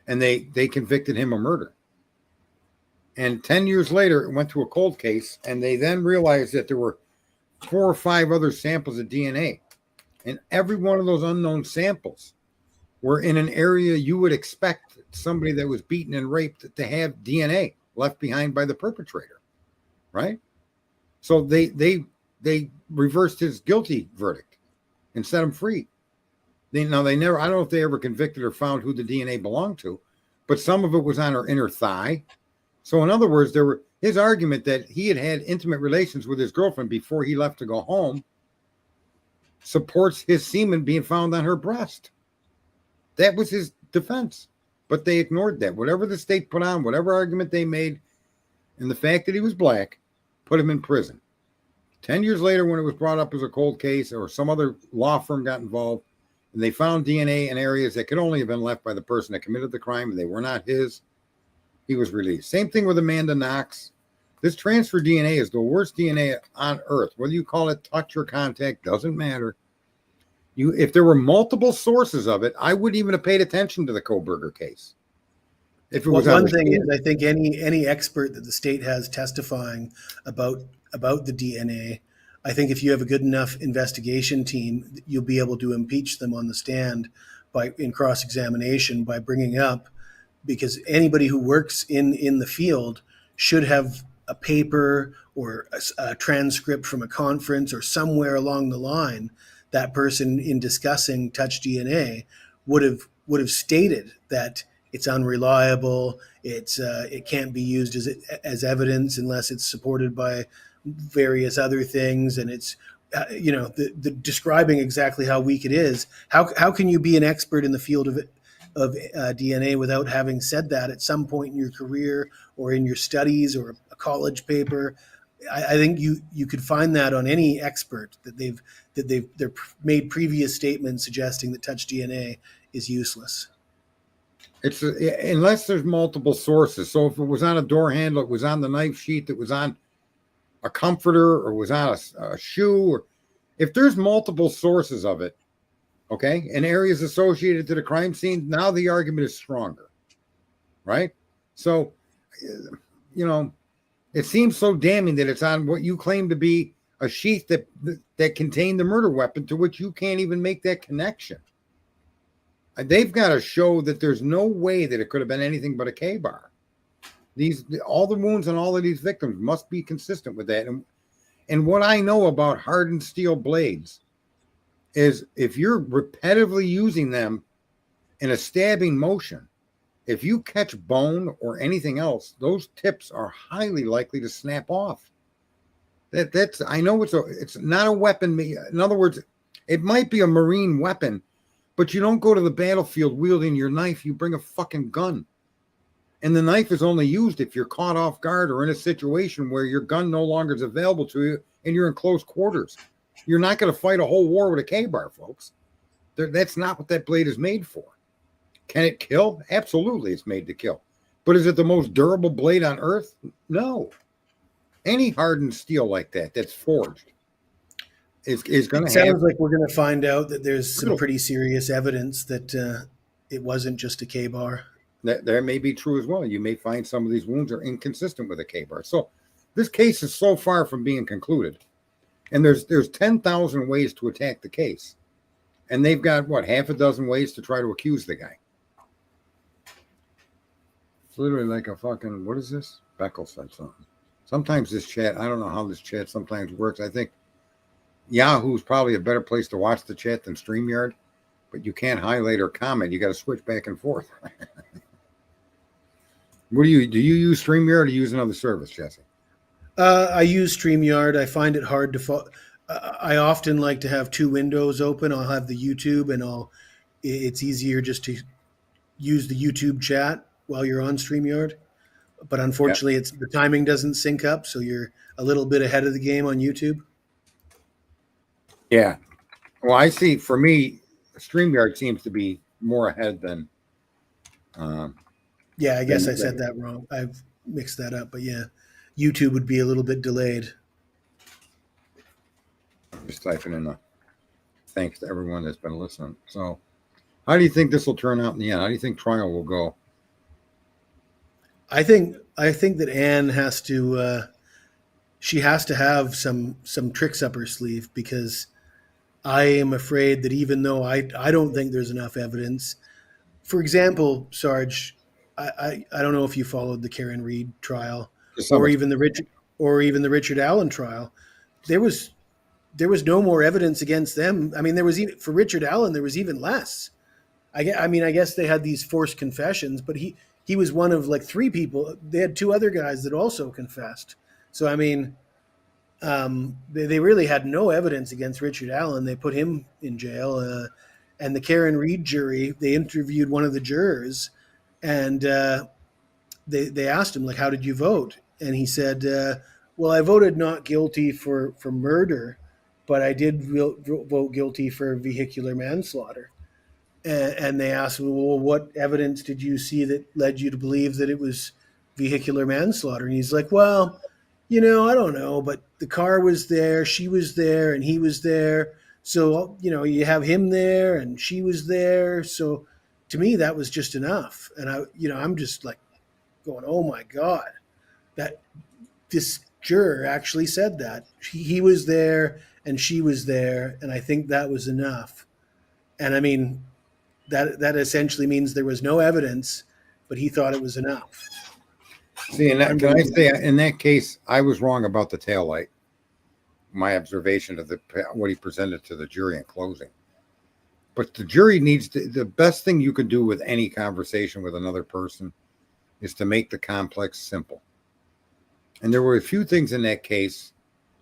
And they convicted him of murder. And 10 years later, it went to a cold case, and they then realized that there were 4 or 5 other samples of DNA. And every one of those unknown samples were in an area you would expect somebody that was beaten and raped to have DNA left behind by the perpetrator, right? So they reversed his guilty verdict and set him free. They never, I don't know if they ever convicted or found who the DNA belonged to, but some of it was on her inner thigh. So in other words, his argument that he had had intimate relations with his girlfriend before he left to go home supports his semen being found on her breast. That was his defense, but they ignored that. Whatever the state put on, whatever argument they made, and the fact that he was black put him in prison. 10 years later, when it was brought up as a cold case or some other law firm got involved, and they found DNA in areas that could only have been left by the person that committed the crime, and they were not his, he was released. Same thing with Amanda Knox. This transfer DNA is the worst DNA on earth. Whether you call it touch or contact, doesn't matter. If there were multiple sources of it, I wouldn't even have paid attention to the Kohberger case. If it was one thing is, I think any expert that the state has testifying about the DNA I think if you have a good enough investigation team, you'll be able to impeach them on the stand in cross-examination by bringing up, because anybody who works in the field should have a paper or a transcript from a conference or somewhere along the line. That person, in discussing touch DNA, would have stated that it's unreliable. It can't be used as evidence unless it's supported by various other things, and it's the describing exactly how weak it is. How can you be an expert in the field of DNA without having said that at some point in your career or in your studies or a college paper? I think you could find that on any expert that they're made previous statements suggesting that touch DNA is useless. It's unless there's multiple sources. So if it was on a door handle, it was on the knife sheath, it was on a comforter, or was on a shoe, or if there's multiple sources of it, okay, and areas associated to the crime scene, now the argument is stronger, right? So, it seems so damning that it's on what you claim to be a sheath that contained the murder weapon, to which you can't even make that connection. They've got to show that there's no way that it could have been anything but a K-bar. All the wounds on all of these victims must be consistent with that. And what I know about hardened steel blades is, if you're repetitively using them in a stabbing motion, if you catch bone or anything else, those tips are highly likely to snap off. I know it's not a weapon. In other words, it might be a marine weapon, but you don't go to the battlefield wielding your knife. You bring a fucking gun. And the knife is only used if you're caught off guard or in a situation where your gun no longer is available to you and you're in close quarters. You're not going to fight a whole war with a K-bar, folks. That's not what that blade is made for. Can it kill? Absolutely, it's made to kill. But is it the most durable blade on earth? No. Any hardened steel like that's forged is going to have... Sounds like we're going to find out that there's some pretty serious evidence that it wasn't just a K-bar. That may be true as well. You may find some of these wounds are inconsistent with a K-bar. So this case is so far from being concluded. And there's 10,000 ways to attack the case. And they've got, half a dozen ways to try to accuse the guy. It's literally like a fucking, what is this? Beckel said something. Sometimes this chat, I don't know how this chat sometimes works. I think Yahoo's probably a better place to watch the chat than StreamYard. But you can't highlight or comment. You got to switch back and forth. Do you use StreamYard, or do you use another service, Jesse? I use StreamYard. I find it hard to I often like to have two windows open. I'll have the YouTube, and it's easier just to use the YouTube chat while you're on StreamYard. But unfortunately, the timing doesn't sync up, so you're a little bit ahead of the game on YouTube. Yeah. Well, I see, for me, StreamYard seems to be more ahead than... yeah, I guess I said that wrong. I've mixed that up. But yeah, YouTube would be a little bit delayed. Just typing in thanks to everyone that's been listening. So how do you think this will turn out in the end? How do you think trial will go? I think that Anne has to she has to have some tricks up her sleeve, because I am afraid that even though I don't think there's enough evidence, for example, Sarge, I don't know if you followed the Karen Reed trial or even the Richard Allen trial. There was no more evidence against them. I mean, for Richard Allen, there was even less. I guess they had these forced confessions, but he was one of like three people. They had two other guys that also confessed. So, I mean, they really had no evidence against Richard Allen. They put him in jail. And the Karen Reed jury, they interviewed one of the jurors, and they asked him, like, how did you vote? And he said, well, I voted not guilty for murder, but I did vote guilty for vehicular manslaughter. And they asked him, well, what evidence did you see that led you to believe that it was vehicular manslaughter? And he's like, well, I don't know, but the car was there, she was there, and he was there. So, you have him there and she was there. So to me, that was just enough. And I'm just like going, oh my God, that this juror actually said that. He was there and she was there, and I think that was enough. And I mean, that essentially means there was no evidence, but he thought it was enough. See, in that, can I say, in that case, I was wrong about the taillight. My observation of what he presented to the jury in closing. But the jury needs to, the best thing you can do with any conversation with another person is to make the complex simple. And there were a few things in that case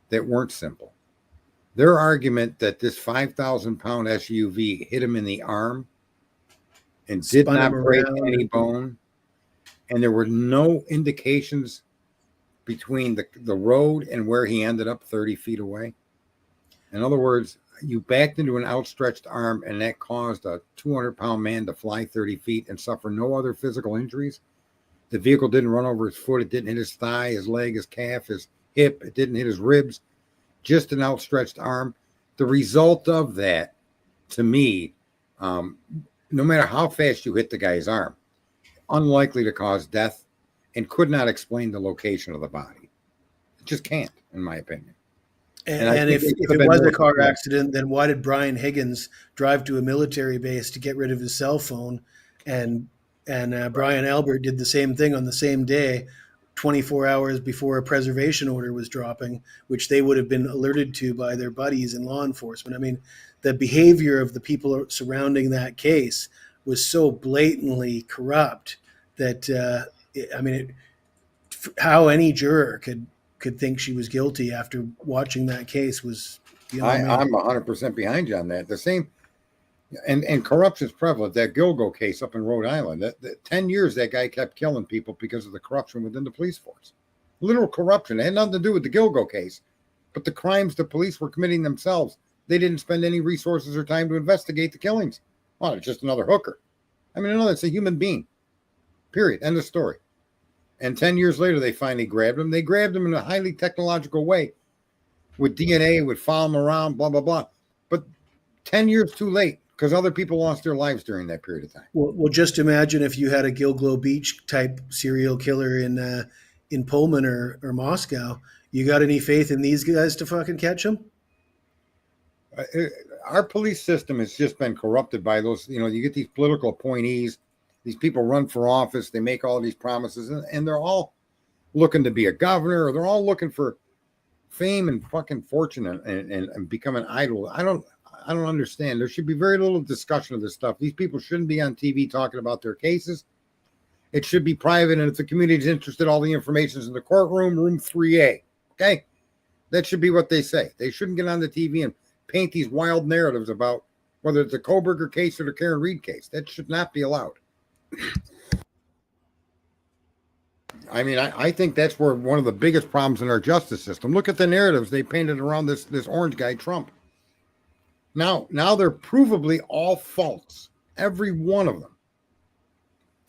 that weren't simple. Their argument that this 5,000-pound SUV hit him in the arm and did not break any bone, and there were no indications between the road and where he ended up 30 feet away. In other words, you backed into an outstretched arm, and that caused a 200-pound man to fly 30 feet and suffer no other physical injuries. The vehicle didn't run over his foot. It didn't hit his thigh, his leg, his calf, his hip. It didn't hit his ribs. Just an outstretched arm. The result of that, to me, no matter how fast you hit the guy's arm, unlikely to cause death and could not explain the location of the body. It just can't, in my opinion. And if it was a car accident, then why did Brian Higgins drive to a military base to get rid of his cell phone? And Brian Albert did the same thing on the same day, 24 hours before a preservation order was dropping, which they would have been alerted to by their buddies in law enforcement. I mean, the behavior of the people surrounding that case was so blatantly corrupt that, how any juror could think she was guilty after watching that case was beyond me. I'm 100% behind you on that. The same, and corruption is prevalent. That Gilgo case up in Rhode Island, that 10 years that guy kept killing people because of the corruption within the police force. Literal corruption. It had nothing to do with the Gilgo case, but the crimes the police were committing themselves. They didn't spend any resources or time to investigate the killings. Well, it's just another hooker. I mean, no, it's a human being. Period. End of story. And 10 years later, they finally grabbed him. They grabbed him in a highly technological way with DNA, would follow him around, blah, blah, blah. But 10 years too late because other people lost their lives during that period of time. Well, just imagine if you had a Gilgo Beach type serial killer in Pullman or Moscow. You got any faith in these guys to fucking catch him? Our police system has just been corrupted by those, you get these political appointees. These people run for office. They make all these promises, and they're all looking to be a governor, or they're all looking for fame and fucking fortune and become an idol. I don't understand. There should be very little discussion of this stuff. These people shouldn't be on TV talking about their cases. It should be private, and if the community is interested, all the information is in the courtroom, room 3A. Okay? That should be what they say. They shouldn't get on the TV and paint these wild narratives about whether it's the Kohberger case or the Karen Reed case. That should not be allowed. I mean, I think that's where one of the biggest problems in our justice system. Look at the narratives they painted around this orange guy, Trump. Now they're provably all false, every one of them,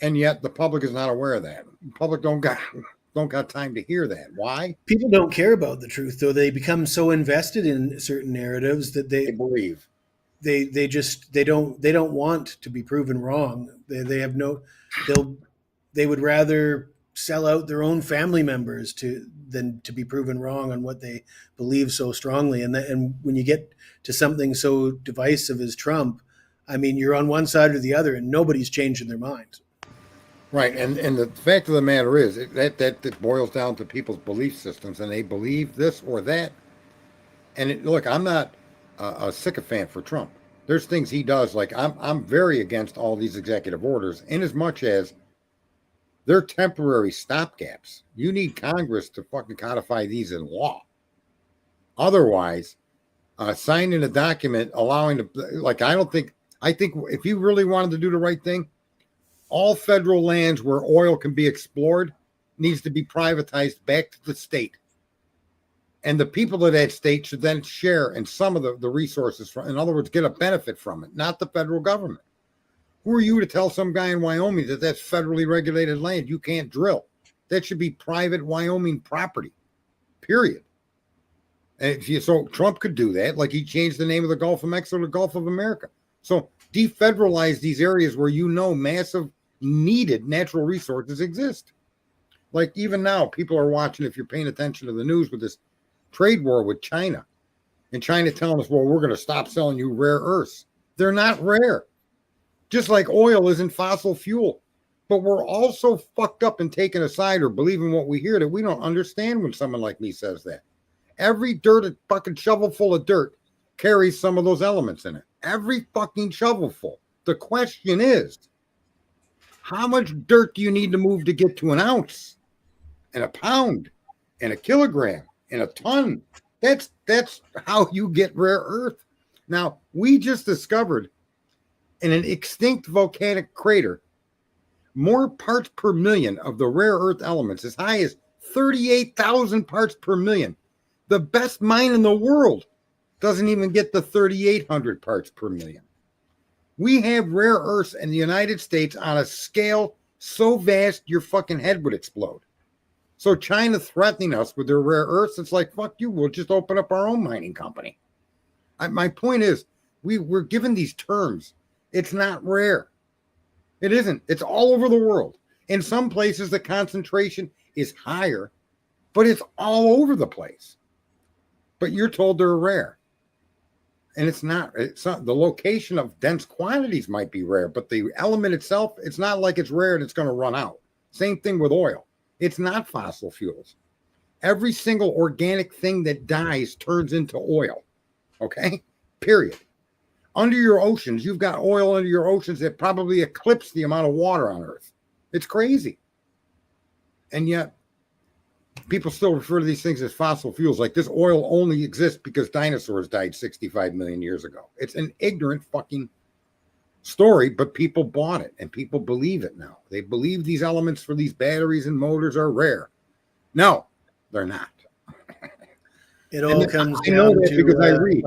and yet the public is not aware of that. The public don't got time to hear that. Why? People don't care about the truth, though. They become so invested in certain narratives that they believe. They don't want to be proven wrong. They would rather sell out their own family members than to be proven wrong on what they believe so strongly. And when you get to something so divisive as Trump, I mean, you're on one side or the other, and nobody's changing their mind. Right, and the fact of the matter is that boils down to people's belief systems, and they believe this or that. And look, I'm not a sycophant for Trump. There's things he does, like I'm very against all these executive orders, in as much as they're temporary stopgaps. You need Congress to fucking codify these in law. Otherwise, signing a document allowing I think if you really wanted to do the right thing, all federal lands where oil can be explored needs to be privatized back to the state. And the people of that state should then share in some of the resources, in other words, get a benefit from it, not the federal government. Who are you to tell some guy in Wyoming that that's federally regulated land you can't drill? That should be private Wyoming property, period. And so Trump could do that, like he changed the name of the Gulf of Mexico to Gulf of America. So defederalize these areas where massive needed natural resources exist. Like even now, people are watching, if you're paying attention to the news, with this trade war with China. And China telling us, well, we're going to stop selling you rare earths. They're not rare. Just like oil isn't fossil fuel. But we're all so fucked up and taken aside or believing what we hear that we don't understand when someone like me says that. Every fucking shovel full of dirt carries some of those elements in it. Every fucking shovelful. The question is, how much dirt do you need to move to get to an ounce and a pound and a kilogram and a ton? That's how you get rare earth. Now, we just discovered in an extinct volcanic crater more parts per million of the rare earth elements, as high as 38,000 parts per million. The best mine in the world doesn't even get the 3,800 parts per million. We have rare earths in the United States on a scale so vast your fucking head would explode. So China threatening us with their rare earths, it's like, fuck you, we'll just open up our own mining company. My point is, we're given these terms. It's not rare. It isn't. It's all over the world. In some places, the concentration is higher, but it's all over the place. But you're told they're rare. And it's not. The location of dense quantities might be rare, but the element itself, it's not like it's rare and it's going to run out. Same thing with oil. It's not fossil fuels. Every single organic thing that dies turns into oil. Okay? Period. Under your oceans, you've got oil under your oceans that probably eclipse the amount of water on Earth. It's crazy. And yet, people still refer to these things as fossil fuels. Like this oil only exists because dinosaurs died 65 million years ago. It's an ignorant fucking story, but people bought it and people believe it now. They believe these elements for these batteries and motors are rare. No, they're not. It all comes I know down that to because I read.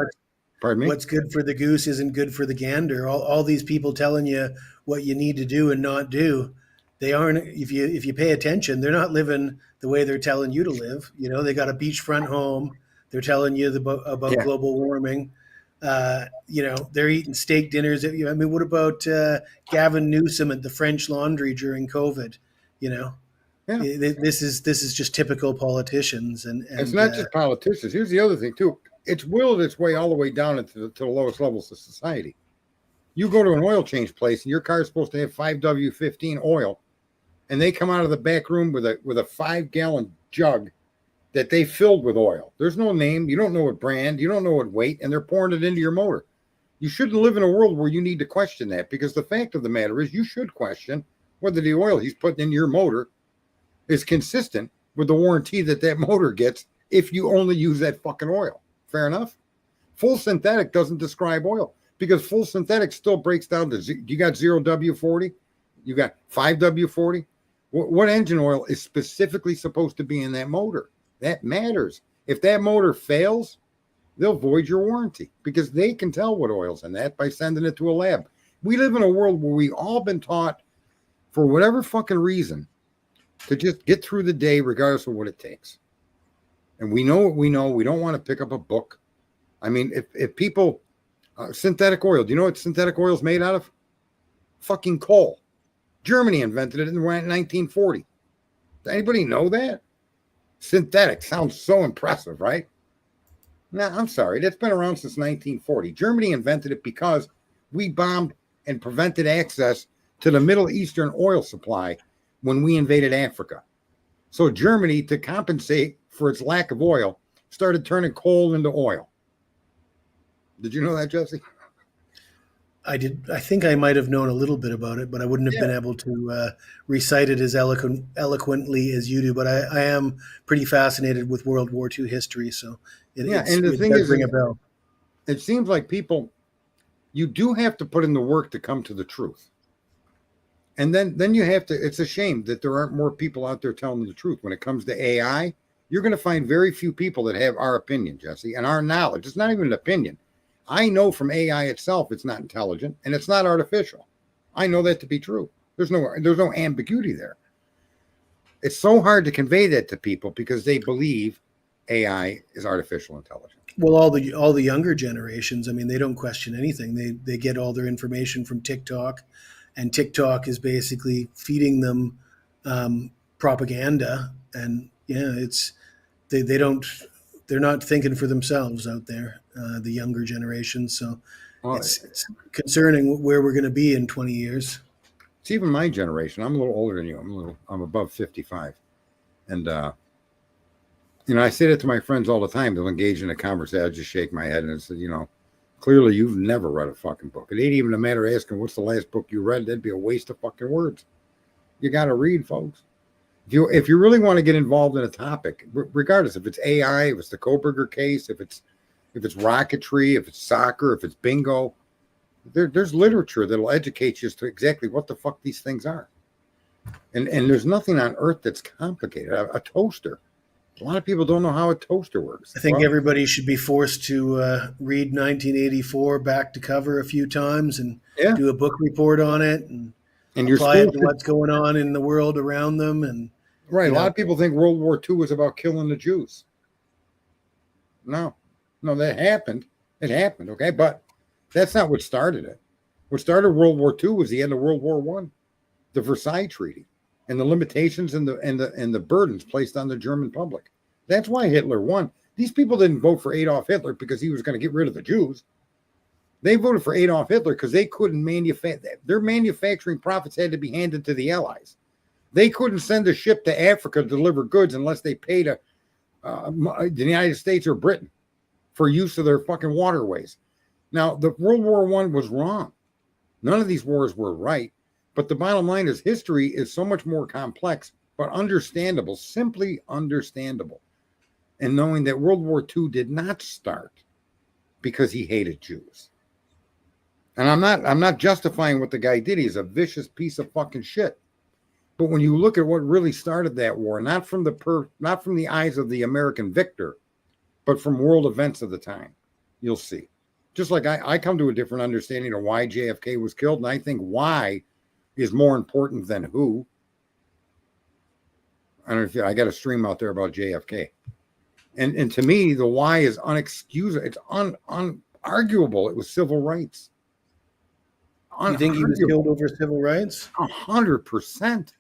Pardon me? What's good for the goose isn't good for the gander. All these people telling you what you need to do and not do, they aren't. If you pay attention, they're not living the way they're telling you to live. You know, they got a beachfront home. They're telling you about global warming. You know, they're eating steak dinners. I mean, what about Gavin Newsom at the French Laundry during COVID? You know, this is just typical politicians. And it's not just politicians. Here's the other thing too. It's willed its way all the way down into the lowest levels of society. You go to an oil change place and your car is supposed to have 5W15 oil, and they come out of the back room with a 5-gallon jug that they filled with oil. There's no name. You don't know what brand. You don't know what weight, and they're pouring it into your motor. You shouldn't live in a world where you need to question that, because the fact of the matter is you should question whether the oil he's putting in your motor is consistent with the warranty that motor gets if you only use that fucking oil. Fair enough. Full synthetic doesn't describe oil, because full synthetic still breaks down to, you got 0W40, you got 5W40. What engine oil is specifically supposed to be in that motor? That matters. If that motor fails, they'll void your warranty, because they can tell what oil's in that by sending it to a lab. We live in a world where we've all been taught, for whatever fucking reason, to just get through the day regardless of what it takes. And we know what we know. We don't want to pick up a book. I mean, if people, synthetic oil, do you know what synthetic oil is made out of? Fucking coal. Germany invented it in 1940. Does anybody know that? Synthetic sounds so impressive, right? No, I'm sorry. That's been around since 1940. Germany invented it because we bombed and prevented access to the Middle Eastern oil supply when we invaded Africa. So Germany, to compensate for its lack of oil, started turning coal into oil. Did you know that, Jesse? I did. I think I might have known a little bit about it, but I wouldn't have been able to recite it as eloquently as you do. But I am pretty fascinated with World War II history, so and the thing is, ring a bell. It seems like people, you do have to put in the work to come to the truth. And then you have to, it's a shame that there aren't more people out there telling the truth. When it comes to AI, you're going to find very few people that have our opinion, Jesse, and our knowledge. It's not even an opinion. I know from AI itself it's not intelligent and it's not artificial. I know that to be true. There's no ambiguity there. It's so hard to convey that to people because they believe AI is artificial intelligence. Well, all the younger generations, I mean, they don't question anything. They get all their information from TikTok, and TikTok is basically feeding them propaganda, and they're not thinking for themselves out there, the younger generation. So Well, it's concerning where we're going to be in 20 years. it's even my generation. I'm a little older than you. I'm above 55. And, I say that to my friends all the time. They'll engage in a conversation. I just shake my head and say, clearly you've never read a fucking book. It ain't even a matter of asking what's the last book you read. That'd be a waste of fucking words. You got to read, folks. If you really want to get involved in a topic, regardless if it's AI, if it's the Koberger case, if it's rocketry, if it's soccer, if it's bingo, there's literature that'll educate you as to exactly what the fuck these things are. And there's nothing on earth that's complicated. A toaster. A lot of people don't know how a toaster works. I think everybody should be forced to read 1984 back to cover a few times and do a book report on it and apply it to what's going on in the world around them. And right, a lot of people think World War II was about killing the Jews. No, that happened. It happened, okay, but that's not what started it. What started World War II was the end of World War I, the Versailles Treaty, and the limitations and the burdens placed on the German public. That's why Hitler won. These people didn't vote for Adolf Hitler because he was going to get rid of the Jews. They voted for Adolf Hitler because they couldn't manufacture. Their manufacturing profits had to be handed to the Allies. They couldn't send a ship to Africa to deliver goods unless they paid the United States or Britain for use of their fucking waterways. Now, the World War I was wrong. None of these wars were right. But the bottom line is history is so much more complex, but understandable, simply understandable. And knowing that World War II did not start because he hated Jews. And I'm not justifying what the guy did. He's a vicious piece of fucking shit. But when you look at what really started that war, not from the eyes of the American victor, but from world events of the time, you'll see. Just like I come to a different understanding of why JFK was killed, and I think why is more important than who. I don't know if I got a stream out there about JFK. And to me, the why is unexcusable. It's unarguable. It was civil rights. You think he was killed over civil rights? 100%.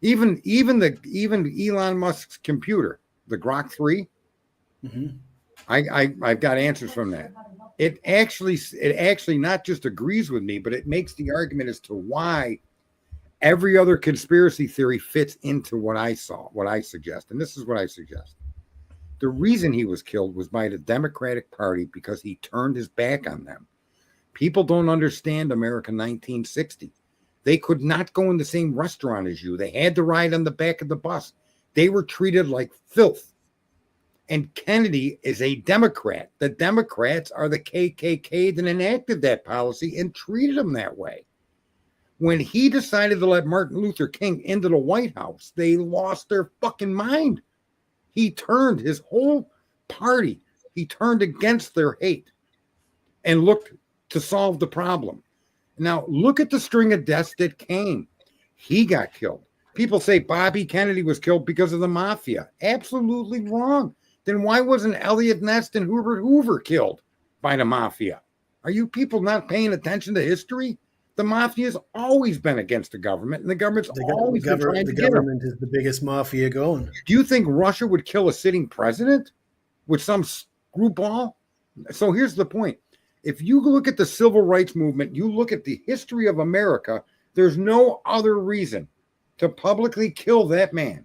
Even Elon Musk's computer, the Grok 3, I've got answers from that. It actually not just agrees with me, but it makes the argument as to why every other conspiracy theory fits into what I suggest. And this is what I suggest. The reason he was killed was by the Democratic Party because he turned his back on them. People don't understand America 1960. They could not go in the same restaurant as you. They had to ride on the back of the bus. They were treated like filth. And Kennedy is a Democrat. The Democrats are the KKK that enacted that policy and treated them that way. When he decided to let Martin Luther King into the White House, they lost their fucking mind. He turned his whole party. He turned against their hate and looked to solve the problem. Now, look at the string of deaths that came. He got killed. People say Bobby Kennedy was killed because of the mafia. Absolutely wrong. Then why wasn't Elliot Ness and Herbert Hoover killed by the mafia? Are you people not paying attention to history? The mafia has always been against the government, and the government's always been trying to get them. The government is the biggest mafia going. Do you think Russia would kill a sitting president with some screwball? So here's the point. If you look at the civil rights movement, you look at the history of America, there's no other reason to publicly kill that man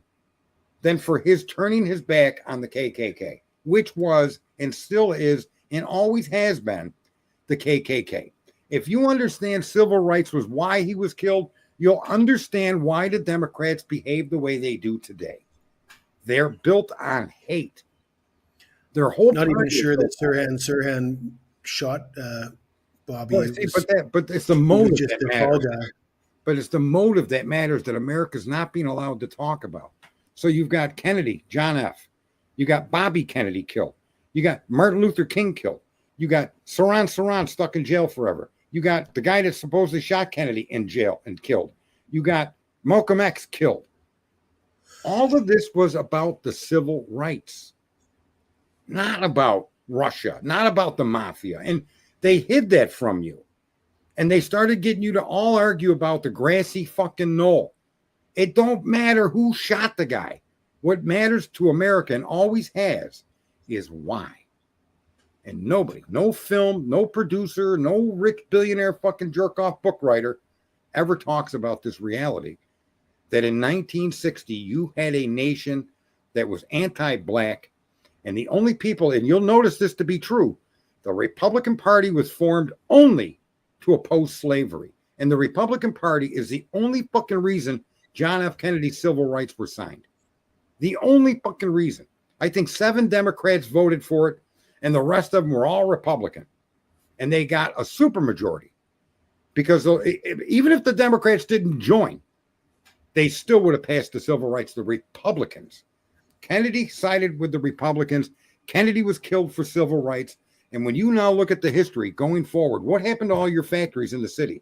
than for his turning his back on the KKK, which was and still is and always has been the KKK. If you understand civil rights was why he was killed, you'll understand why the Democrats behave the way they do today. They're built on hate. Their whole not even sure that Sirhan shot Bobby. Well, see, but it's the motive that matters. But it's the motive that matters that America's not being allowed to talk about. So you've got Kennedy, John F. You got Bobby Kennedy killed. You got Martin Luther King killed. You got Saran stuck in jail forever. You got the guy that supposedly shot Kennedy in jail and killed. You got Malcolm X killed. All of this was about the civil rights, not about Russia, not about the mafia. And they hid that from you. And they started getting you to all argue about the grassy fucking knoll. It don't matter who shot the guy. What matters to America and always has is why. And nobody, no film, no producer, no rich billionaire fucking jerk off book writer ever talks about this reality that in 1960 you had a nation that was anti-black, and the only people, and you'll notice this to be true, the Republican Party was formed only to oppose slavery. And the Republican Party is the only fucking reason John F. Kennedy's civil rights were signed. The only fucking reason. I think 7 Democrats voted for it, and the rest of them were all Republican. And they got a supermajority. Because even if the Democrats didn't join, they still would have passed the civil rights. The Republicans. Kennedy sided with the Republicans. Kennedy was killed for civil rights. And when you now look at the history going forward, what happened to all your factories in the city?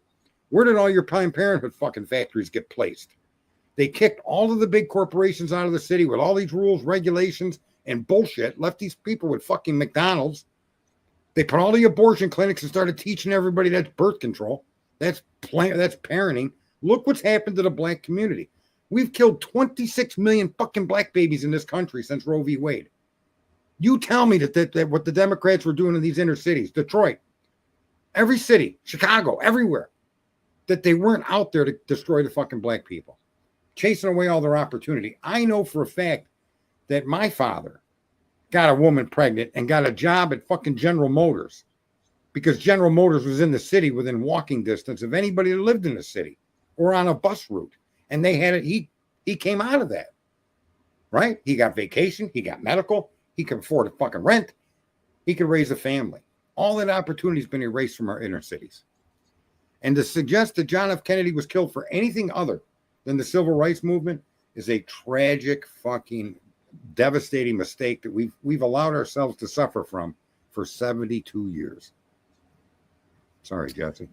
Where did all your Planned Parenthood fucking factories get placed? They kicked all of the big corporations out of the city with all these rules, regulations, and bullshit, left these people with fucking McDonald's. They put all the abortion clinics and started teaching everybody that's birth control. That's parenting. Look what's happened to the black community. We've killed 26 million fucking black babies in this country since Roe v. Wade. You tell me that what the Democrats were doing in these inner cities, Detroit, every city, Chicago, everywhere, that they weren't out there to destroy the fucking black people, chasing away all their opportunity. I know for a fact that my father got a woman pregnant and got a job at fucking General Motors because General Motors was in the city within walking distance of anybody that lived in the city or on a bus route. And they had it. He came out of that, right? He got vacation. He got medical. He could afford a fucking rent. He could raise a family. All that opportunity has been erased from our inner cities. And to suggest that John F. Kennedy was killed for anything other than the civil rights movement is a tragic, fucking devastating mistake that we've allowed ourselves to suffer from for 72 years. Sorry, Jesse.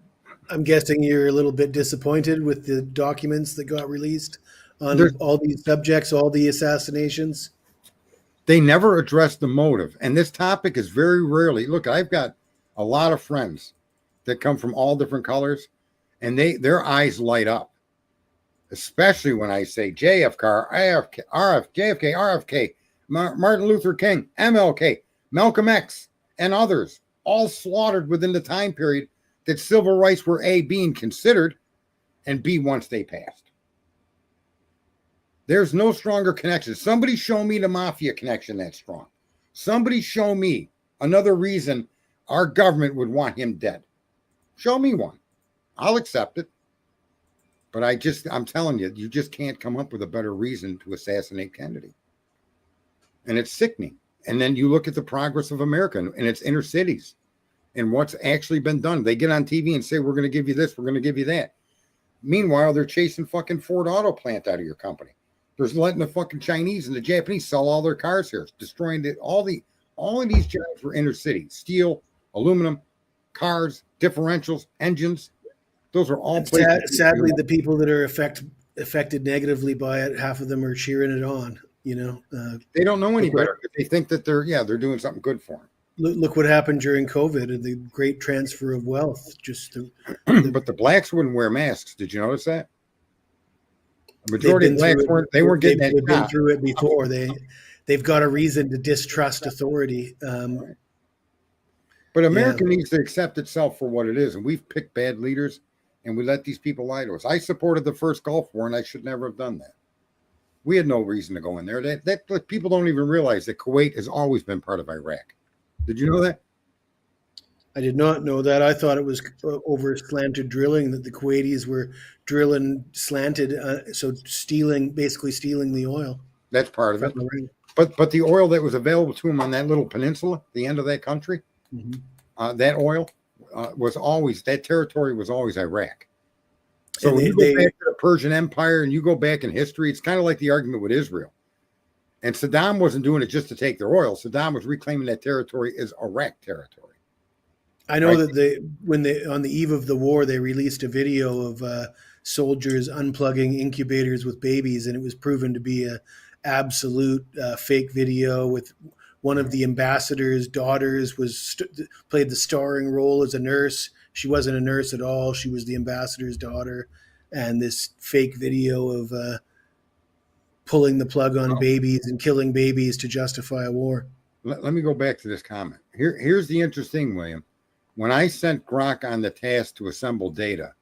I'm guessing you're a little bit disappointed with the documents that got released on all these subjects, all the assassinations. They never addressed the motive. And this topic is very rarely. Look, I've got a lot of friends that come from all different colors, and their eyes light up, especially when I say JFK, RFK, Martin Luther King, MLK, Malcolm X, and others, all slaughtered within the time period that civil rights were A, being considered, and B, once they passed. There's no stronger connection. Somebody show me the mafia connection that's strong. Somebody show me another reason our government would want him dead. Show me one. I'll accept it. But I'm telling you, you just can't come up with a better reason to assassinate Kennedy. And it's sickening. And then you look at the progress of America and its inner cities and what's actually been done. They get on TV and say, we're going to give you this, we're going to give you that. Meanwhile, they're chasing fucking Ford auto plant out of your company. They're letting the fucking Chinese and the Japanese sell all their cars here, destroying all of these jobs were inner city. Steel, aluminum, cars, differentials, engines. Those are all places. Sadly, the people that are affected negatively by it, half of them are cheering it on. They don't know any better. They think that they're doing something good for them. Look what happened during COVID and the great transfer of wealth. But the blacks wouldn't wear masks. Did you notice that? The majority of blacks weren't getting that. They've been through it before. They've got a reason to distrust authority. But America needs to accept itself for what it is, and we've picked bad leaders, and we let these people lie to us. I supported the first Gulf War, and I should never have done that. We had no reason to go in there. That people don't even realize that Kuwait has always been part of Iraq. Did you know that? I did not know that. I thought it was over slanted drilling, that the Kuwaitis were drilling slanted, so basically stealing the oil. That's part of it. But the oil that was available to them on that little peninsula, the end of that country, that oil that territory was always Iraq. So when you go back to the Persian Empire and you go back in history, it's kind of like the argument with Israel. And Saddam wasn't doing it just to take their oil. Saddam was reclaiming that territory as Iraq territory. I know that on the eve of the war, they released a video of soldiers unplugging incubators with babies, and it was proven to be a absolute fake video. With one of the ambassador's daughters played the starring role as a nurse. She wasn't a nurse at all. She was the ambassador's daughter, and this fake video of pulling the plug on babies and killing babies to justify a war. Let me go back to this comment. Here's the interesting, William. When I sent Grok on the task to assemble data,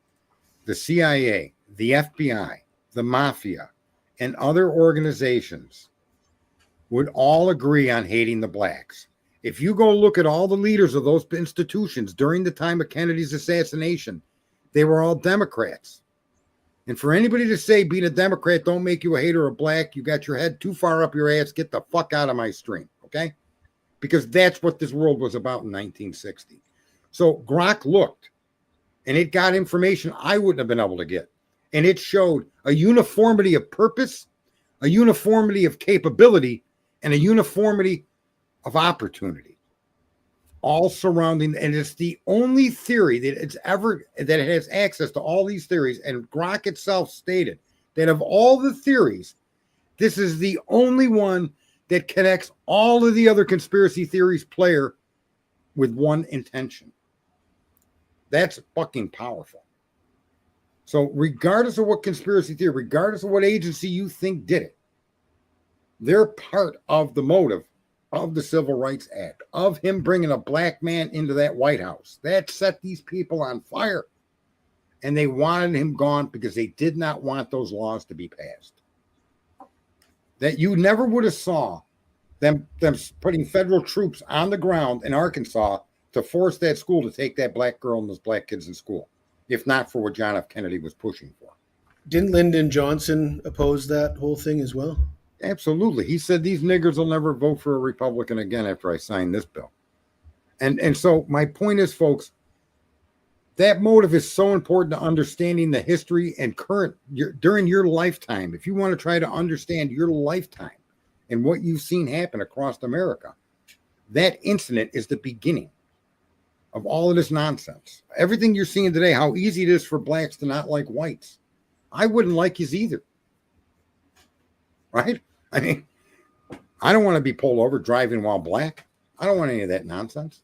the CIA, the FBI, the mafia, and other organizations would all agree on hating the blacks. If you go look at all the leaders of those institutions during the time of Kennedy's assassination, they were all Democrats. And for anybody to say being a Democrat don't make you a hater of black, you got your head too far up your ass, get the fuck out of my stream, okay? Because that's what this world was about in 1960. So Grok looked, and it got information I wouldn't have been able to get. And it showed a uniformity of purpose, a uniformity of capability, and a uniformity of opportunity, all surrounding, and it's the only theory that it has access to all these theories. And Grok itself stated that of all the theories, this is the only one that connects all of the other conspiracy theories player with one intention. That's fucking powerful. So regardless of what conspiracy theory, regardless of what agency you think did it, they're part of the motive of the Civil Rights Act, of him bringing a black man into that White House. That set these people on fire. And they wanted him gone because they did not want those laws to be passed. That you never would have saw them putting federal troops on the ground in Arkansas to force that school to take that black girl and those black kids in school, if not for what John F. Kennedy was pushing for. Didn't Lyndon Johnson oppose that whole thing as well? Absolutely. He said these niggers will never vote for a Republican again after I sign this bill. And so my point is, folks, that motive is so important to understanding the history and during your lifetime. If you want to try to understand your lifetime and what you've seen happen across America, that incident is the beginning of all of this nonsense. Everything you're seeing today, how easy it is for blacks to not like whites. I wouldn't like his either. Right? I mean, I don't want to be pulled over driving while black. I don't want any of that nonsense.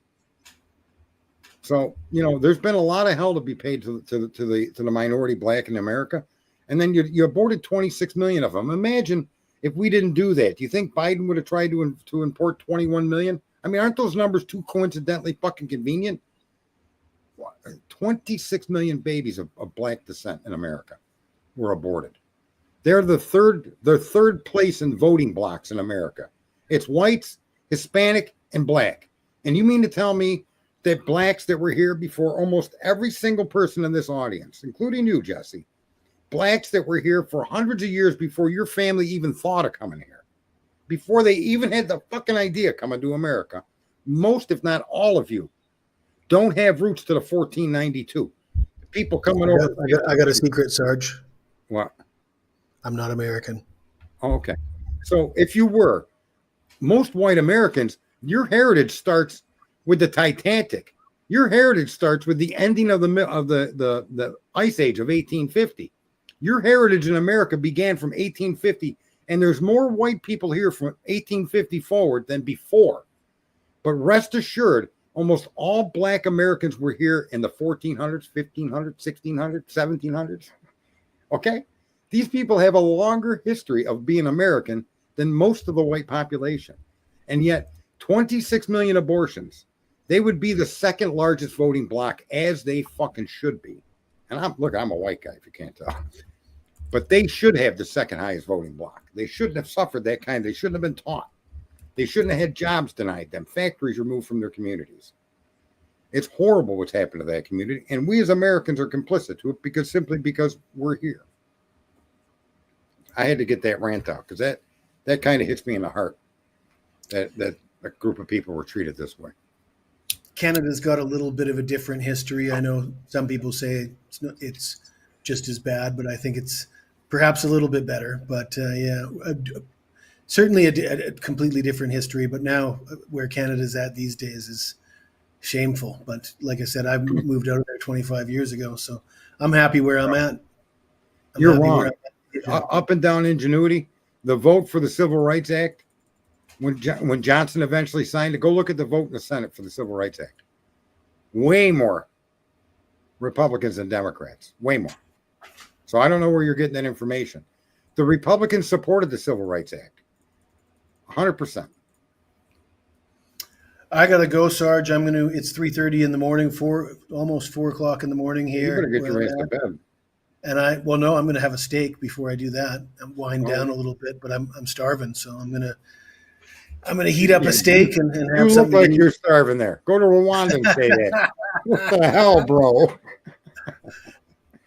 So, there's been a lot of hell to be paid to the minority black in America. And then you aborted 26 million of them. Imagine if we didn't do that. Do you think Biden would have tried to import 21 million? I mean, aren't those numbers too coincidentally fucking convenient? 26 million babies of black descent in America were aborted. They're the third place in voting blocks in America. It's whites, Hispanic, and black. And you mean to tell me that blacks that were here before almost every single person in this audience, including you, Jesse, blacks that were here for hundreds of years before your family even thought of coming here, before they even had the fucking idea coming to America, most, if not all of you, don't have roots to the 1492. People coming over. I got a secret, Sarge. What? I'm not American. Oh, okay. So if you were, most white Americans, your heritage starts with the Titanic. Your heritage starts with the ending of the Ice Age of 1850. Your heritage in America began from 1850, and there's more white people here from 1850 forward than before. But rest assured, almost all black Americans were here in the 1400s, 1500s, 1600s, 1700s. Okay? These people have a longer history of being American than most of the white population. And yet, 26 million abortions. They would be the second largest voting bloc, as they fucking should be. And I'm a white guy, if you can't tell. But they should have the second highest voting bloc. They shouldn't have suffered that kind. They shouldn't have been taught. They shouldn't have had jobs denied them, factories removed from their communities. It's horrible what's happened to that community. And we as Americans are complicit to it simply because we're here. I had to get that rant out because that kind of hits me in the heart that a group of people were treated this way. Canada's got a little bit of a different history. I know some people say it's just as bad, but I think it's perhaps a little bit better. But certainly a completely different history. But now where Canada's at these days is shameful. But like I said, I moved out of there 25 years ago, so I'm happy where I'm at. You're wrong. Up and down ingenuity, the vote for the Civil Rights Act, when Johnson eventually signed it, go look at the vote in the Senate for the Civil Rights Act. Way more Republicans than Democrats. Way more. So I don't know where you're getting that information. The Republicans supported the Civil Rights Act. 100%. I gotta go, Sarge. It's 3:30 in the morning, almost 4 o'clock in the morning You here better get where your I'm ass to at. bed. And no, I'm gonna have a steak before I do that. I'm wind Oh, down a little bit, but I'm starving, so I'm gonna heat up yeah, a steak and you have look something to like you're starving there. Go to Rwanda and say that. What the hell, bro?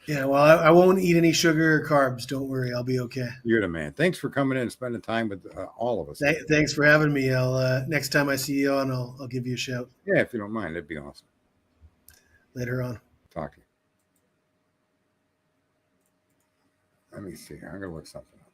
Yeah, well, I won't eat any sugar or carbs. Don't worry, I'll be okay. You're the man. Thanks for coming in and spending time with all of us. Thanks for having me. I'll next time I see you on, I'll give you a shout Yeah, if you don't mind, that'd be awesome. later on. Talk to you. Let me see. I'm gonna look something up.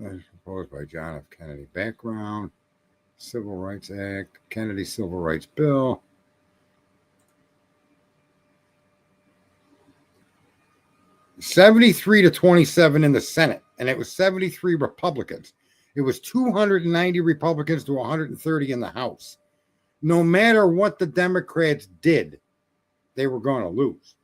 As proposed by John F. Kennedy. Background: Civil Rights Act, Kennedy Civil Rights Bill. $73-27 in the Senate, and it was 73 Republicans. It was 290 Republicans to 130 in the House. No matter what the Democrats did, they were going to lose.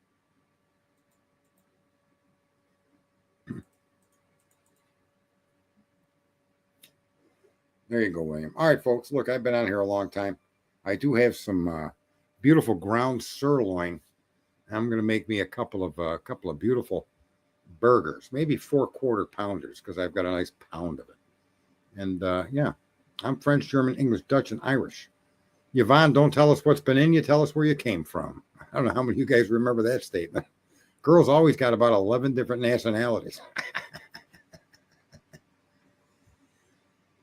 There you go, William. All right, folks. Look, I've been on here a long time. I do have some beautiful ground sirloin. I'm going to make me a couple of beautiful burgers, maybe 4/4 pounders, because I've got a nice pound of it. And yeah, I'm French, German, English, Dutch, and Irish. Yvonne, don't tell us what's been in you. Tell us where you came from. I don't know how many of you guys remember that statement. Girls always got about 11 different nationalities.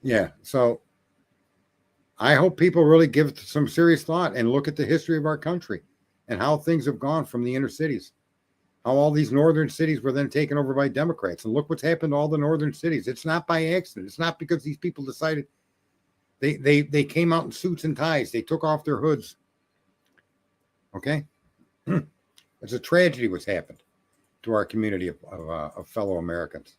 Yeah, so I hope people really give some serious thought and look at the history of our country and how things have gone from the inner cities. How all these northern cities were then taken over by Democrats. And look what's happened to all the northern cities. It's not by accident. It's not because these people decided they came out in suits and ties. They took off their hoods. Okay? It's a tragedy what's happened to our community of fellow Americans.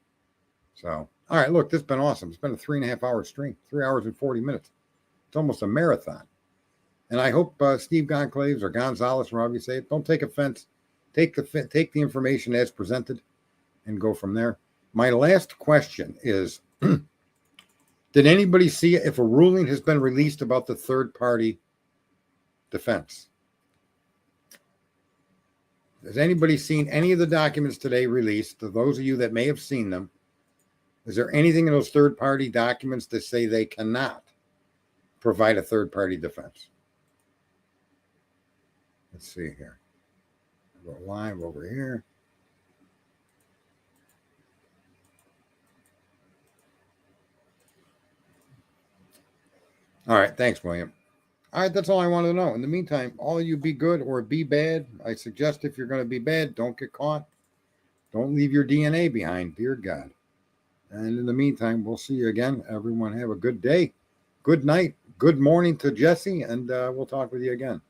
So, all right, look, this has been awesome. It's been a 3.5 hour stream, 3 hours and 40 minutes. It's almost a marathon. And I hope Steve Goncalves or Gonzalez, or however you say it, don't take offense. Take the information as presented and go from there. My last question is, did anybody see if a ruling has been released about the third-party defense? Has anybody seen any of the documents today released? To those of you that may have seen them, is there anything in those third-party documents that say they cannot provide a third-party defense? Let's see here. Go live over here. All right. Thanks, William. All right. That's all I wanted to know. In the meantime, all of you be good or be bad. I suggest if you're going to be bad, don't get caught. Don't leave your DNA behind. Dear God. And in the meantime, we'll see you again. Everyone have a good day, good night, good morning to Jesse, and we'll talk with you again.